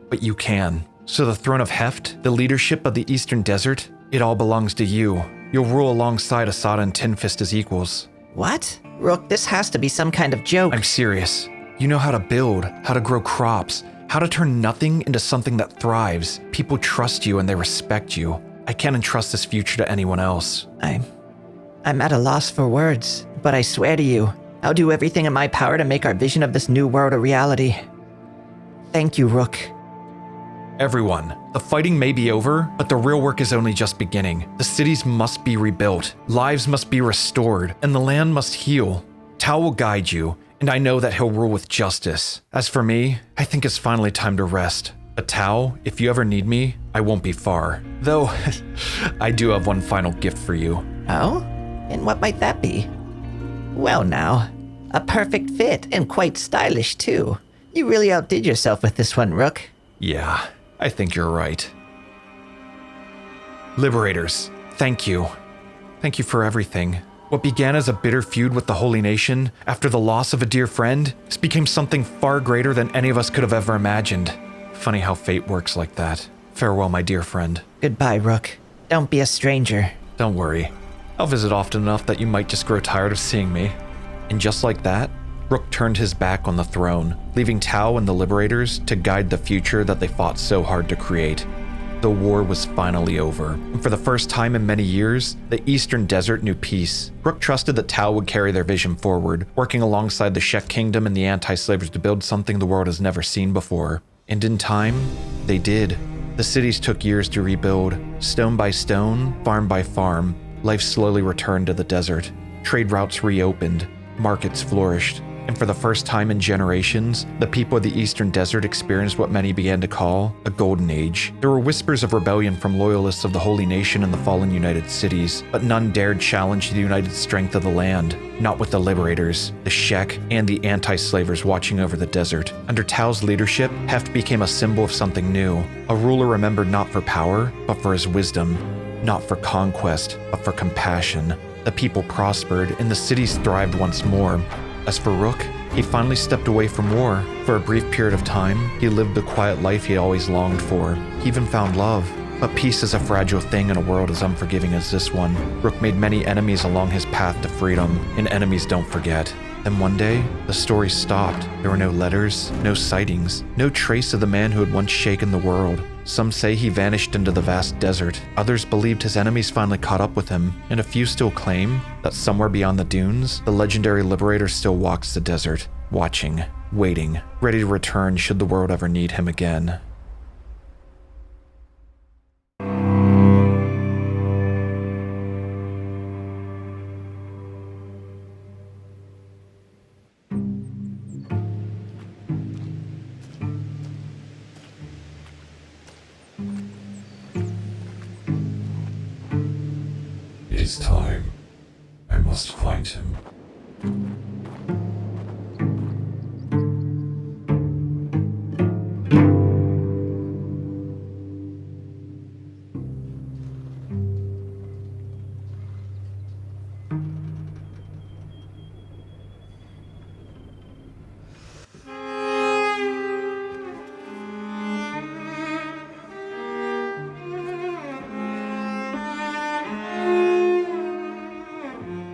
Speaker 1: but you can. So the throne of Heft, the leadership of the Eastern Desert, it all belongs to you. You'll rule alongside Asada and Tinfist as equals.
Speaker 3: What? Rook, this has to be some kind of joke.
Speaker 1: I'm serious. You know how to build, how to grow crops, how to turn nothing into something that thrives. People trust you and they respect you. I can't entrust this future to anyone else.
Speaker 3: I'm at a loss for words, but I swear to you, I'll do everything in my power to make our vision of this new world a reality. Thank you, Rook.
Speaker 1: Everyone, the fighting may be over, but the real work is only just beginning. The cities must be rebuilt, lives must be restored, and the land must heal. Tao will guide you, and I know that he'll rule with justice. As for me, I think it's finally time to rest. But Tao, if you ever need me, I won't be far. Though, I do have one final gift for you.
Speaker 3: Oh? And what might that be? Well now, a perfect fit and quite stylish too. You really outdid yourself with this one, Rook.
Speaker 1: Yeah, I think you're right. Liberators, thank you. Thank you for everything. What began as a bitter feud with the Holy Nation after the loss of a dear friend has become something far greater than any of us could have ever imagined. Funny how fate works like that. Farewell, my dear friend.
Speaker 3: Goodbye, Rook. Don't be a stranger.
Speaker 1: Don't worry. I'll visit often enough that you might just grow tired of seeing me. And just like that, Rook turned his back on the throne, leaving Tao and the Liberators to guide the future that they fought so hard to create. The war was finally over, and for the first time in many years, the Eastern Desert knew peace. Rook trusted that Tao would carry their vision forward, working alongside the Shek Kingdom and the anti-slavers to build something the world has never seen before. And in time, they did. The cities took years to rebuild. Stone by stone, farm by farm, life slowly returned to the desert. Trade routes reopened, markets flourished, and for the first time in generations, the people of the Eastern Desert experienced what many began to call a golden age. There were whispers of rebellion from loyalists of the Holy Nation and the fallen United Cities, but none dared challenge the united strength of the land. Not with the Liberators, the Shek, and the anti-slavers watching over the desert. Under Tao's leadership, Heft became a symbol of something new. A ruler remembered not for power, but for his wisdom. Not for conquest, but for compassion. The people prospered, and the cities thrived once more. As for Rook, he finally stepped away from war. For a brief period of time, he lived the quiet life he had always longed for. He even found love. But peace is a fragile thing in a world as unforgiving as this one. Rook made many enemies along his path to freedom, and enemies don't forget. Then one day, the story stopped. There were no letters, no sightings, no trace of the man who had once shaken the world. Some say he vanished into the vast desert. Others believed his enemies finally caught up with him, and a few still claim that somewhere beyond the dunes, the legendary Liberator still walks the desert, watching, waiting, ready to return should the world ever need him again.
Speaker 5: It is time. I must find him.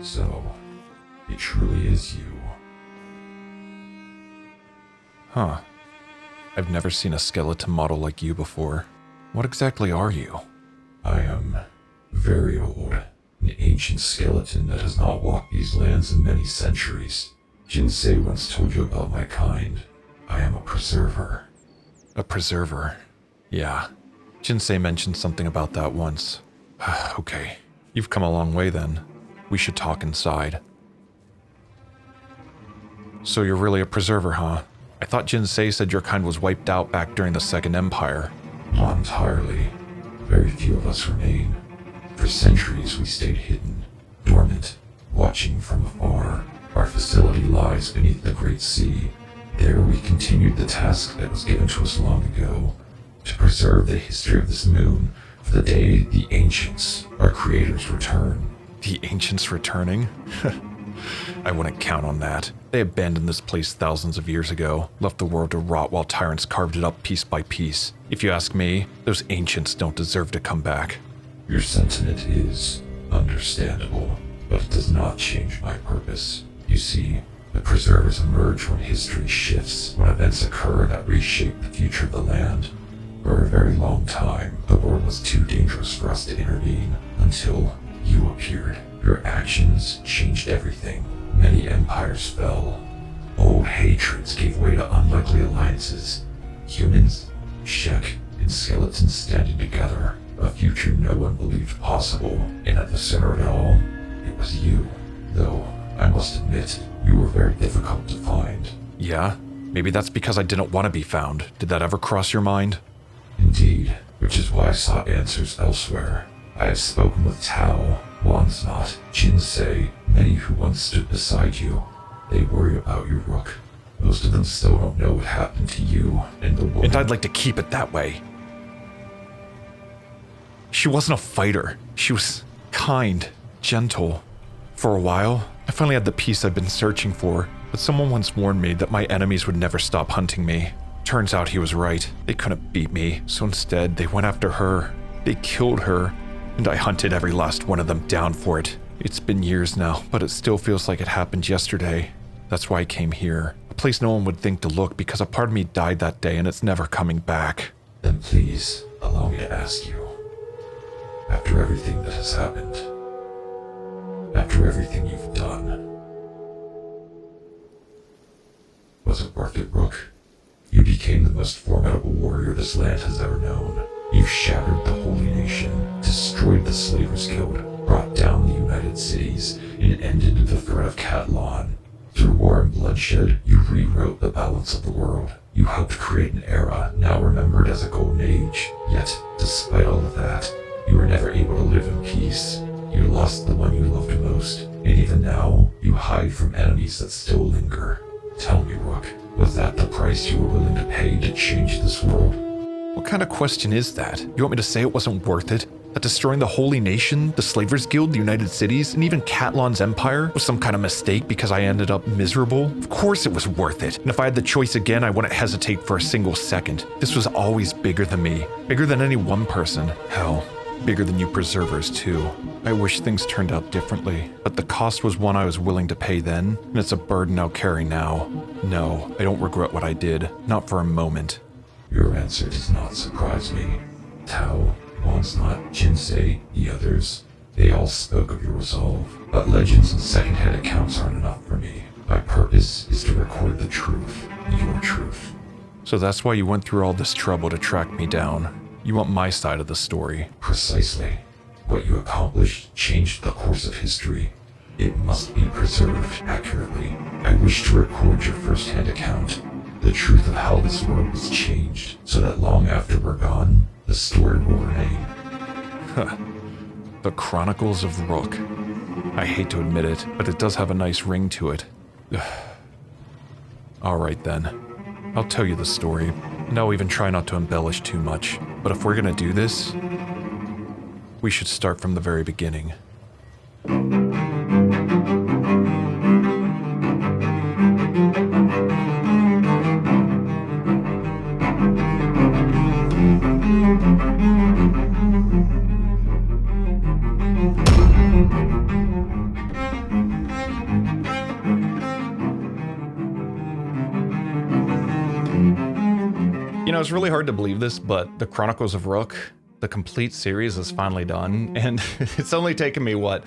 Speaker 5: So, it truly is you.
Speaker 1: Huh. I've never seen a skeleton model like you before. What exactly are you?
Speaker 5: I am very old, an ancient skeleton that has not walked these lands in many centuries. Jinsi once told you about my kind. I am a preserver.
Speaker 1: A preserver? Yeah. Jinsi mentioned something about that once. Okay, you've come a long way then. We should talk inside. So you're really a preserver, huh? I thought Jinsi said your kind was wiped out back during the Second Empire.
Speaker 5: Not entirely. Very few of us remain. For centuries we stayed hidden, dormant, watching from afar. Our facility lies beneath the Great Sea. There we continued the task that was given to us long ago, to preserve the history of this moon for the day the Ancients, our creators, return.
Speaker 1: The Ancients returning? I wouldn't count on that. They abandoned this place thousands of years ago, left the world to rot while tyrants carved it up piece by piece. If you ask me, those Ancients don't deserve to come back.
Speaker 5: Your sentiment is understandable, but it does not change my purpose. You see, the Preservers emerge when history shifts, when events occur that reshape the future of the land. For a very long time, the world was too dangerous for us to intervene, until you appeared. Your actions changed everything. Many empires fell. Old hatreds gave way to unlikely alliances. Humans, Shek, and skeletons standing together. A future no one believed possible, and at the center of it all, it was you. Though, I must admit, you were very difficult to find.
Speaker 1: Yeah? Maybe that's because I didn't want to be found. Did that ever cross your mind?
Speaker 5: Indeed, which is why I sought answers elsewhere. I have spoken with Tao, Wansnot, Jinsi, many who once stood beside you. They worry about you, Rook. Most of them still don't know what happened to you and the woman.
Speaker 1: And I'd like to keep it that way. She wasn't a fighter. She was kind, gentle. For a while, I finally had the peace I've been searching for, but someone once warned me that my enemies would never stop hunting me. Turns out he was right. They couldn't beat me, so instead they went after her. They killed her, and I hunted every last one of them down for it. It's been years now, but it still feels like it happened yesterday. That's why I came here. A place no one would think to look because a part of me died that day and it's never coming back.
Speaker 5: Then please, allow me to ask you. After everything that has happened, after everything you've done, was it worth it, Rook? You became the most formidable warrior this land has ever known. You shattered the Holy Nation, destroyed the Slavers Guild, brought down the United Cities, and ended the threat of Catalan. Through war and bloodshed, you rewrote the balance of the world. You helped create an era now remembered as a golden age. Yet, despite all of that, you were never able to live in peace. You lost the one you loved most, and even now, you hide from enemies that still linger. Tell me, Rook, was that the price you were willing to pay to change this world?
Speaker 1: What kind of question is that? You want me to say it wasn't worth it? That destroying the Holy Nation, the Slavers Guild, the United Cities, and even Catalan's empire was some kind of mistake because I ended up miserable? Of course it was worth it, and if I had the choice again, I wouldn't hesitate for a single second. This was always bigger than me, bigger than any one person. Hell, bigger than you preservers too. I wish things turned out differently, but the cost was one I was willing to pay then, and it's a burden I'll carry now. No, I don't regret what I did, not for a moment.
Speaker 5: Your answer does not surprise me. Tao, Wansnot, Jinsi, the others, they all spoke of your resolve, but legends and second-hand accounts aren't enough for me. My purpose is to record the truth, your truth.
Speaker 1: So that's why you went through all this trouble to track me down. You want my side of the story.
Speaker 5: Precisely. What you accomplished changed the course of history. It must be preserved accurately. I wish to record your first-hand account, the truth of how this world was changed, so that long after we're gone, the story will remain.
Speaker 1: The Chronicles of Rook. I hate to admit it, but it does have a nice ring to it. Alright then. I'll tell you the story, and I'll even try not to embellish too much. But if we're gonna do this, we should start from the very beginning. You know, it's really hard to believe this, but the Chronicles of Rook, the complete series, is finally done, and it's only taken me, what?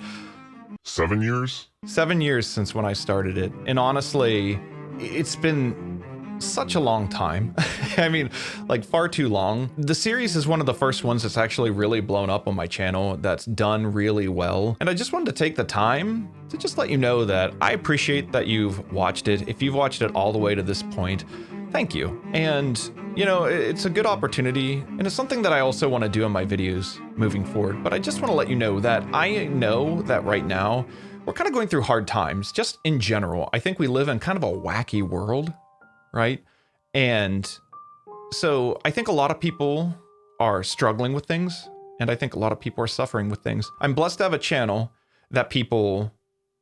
Speaker 4: 7 years?
Speaker 1: 7 years since when I started it, and honestly, it's been such a long time. I mean, like, far too long. The series is one of the first ones that's actually really blown up on my channel, that's done really well, and I just wanted to take the time to just let you know that I appreciate that you've watched it. If you've watched it all the way to this point, thank you. And, you know, it's a good opportunity, and it's something that I also want to do in my videos moving forward. But I just want to let you know that I know that right now, we're kind of going through hard times, just in general. I think we live in kind of a wacky world, right? And so I think a lot of people are struggling with things, and I think a lot of people are suffering with things. I'm blessed to have a channel that people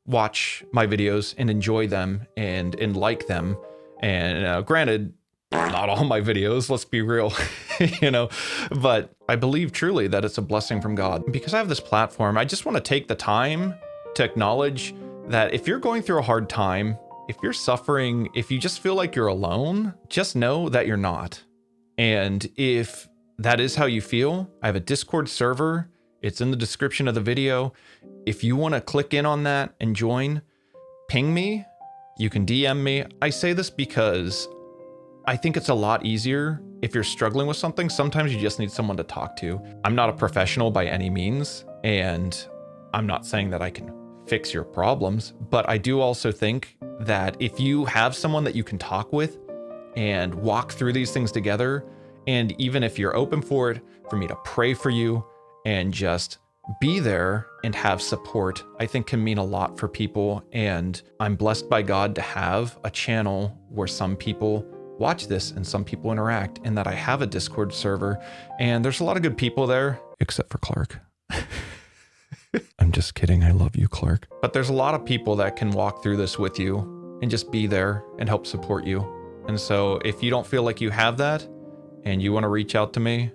Speaker 1: watch my videos and enjoy them and like them. And granted, not all my videos, let's be real, you know, but I believe truly that it's a blessing from God. Because I have this platform, I just want to take the time to acknowledge that if you're going through a hard time, if you're suffering, if you just feel like you're alone, just know that you're not. And if that is how you feel, I have a Discord server. It's in the description of the video. If you want to click in on that and join, ping me. You can DM me. I say this because I think it's a lot easier if you're struggling with something, sometimes you just need someone to talk to. I'm not a professional by any means, and I'm not saying that I can fix your problems, but I do also think that if you have someone that you can talk with and walk through these things together, and even if you're open for it, for me to pray for you and just be there and have support, I think can mean a lot for people. And I'm blessed by God to have a channel where some people watch this and some people interact, and that I have a Discord server, and there's a lot of good people there, except for Clark. I'm just kidding. I love you, Clark. But there's a lot of people that can walk through this with you and just be there and help support you. And so if you don't feel like you have that and you want to reach out to me,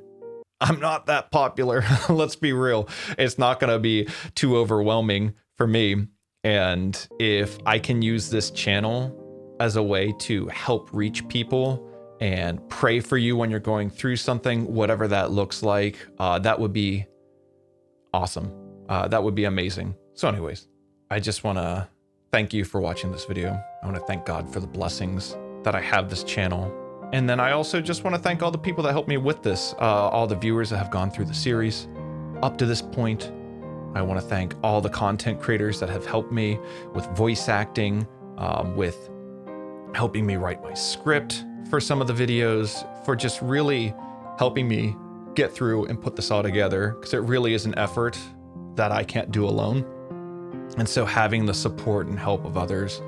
Speaker 1: I'm not that popular. Let's be real. It's not going to be too overwhelming for me. And if I can use this channel as a way to help reach people and pray for you when you're going through something, whatever that looks like, that would be awesome. That would be amazing. So anyways, I just want to thank you for watching this video. I want to thank God for the blessings that I have this channel. And then I also just want to thank all the people that helped me with this, all the viewers that have gone through the series up to this point. I want to thank all the content creators that have helped me with voice acting, with helping me write my script for some of the videos, for just really helping me get through and put this all together, because it really is an effort that I can't do alone. And so having the support and help of others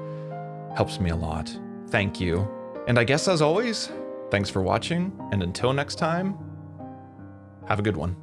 Speaker 1: helps me a lot. Thank you. And I guess as always, thanks for watching, and until next time, have a good one.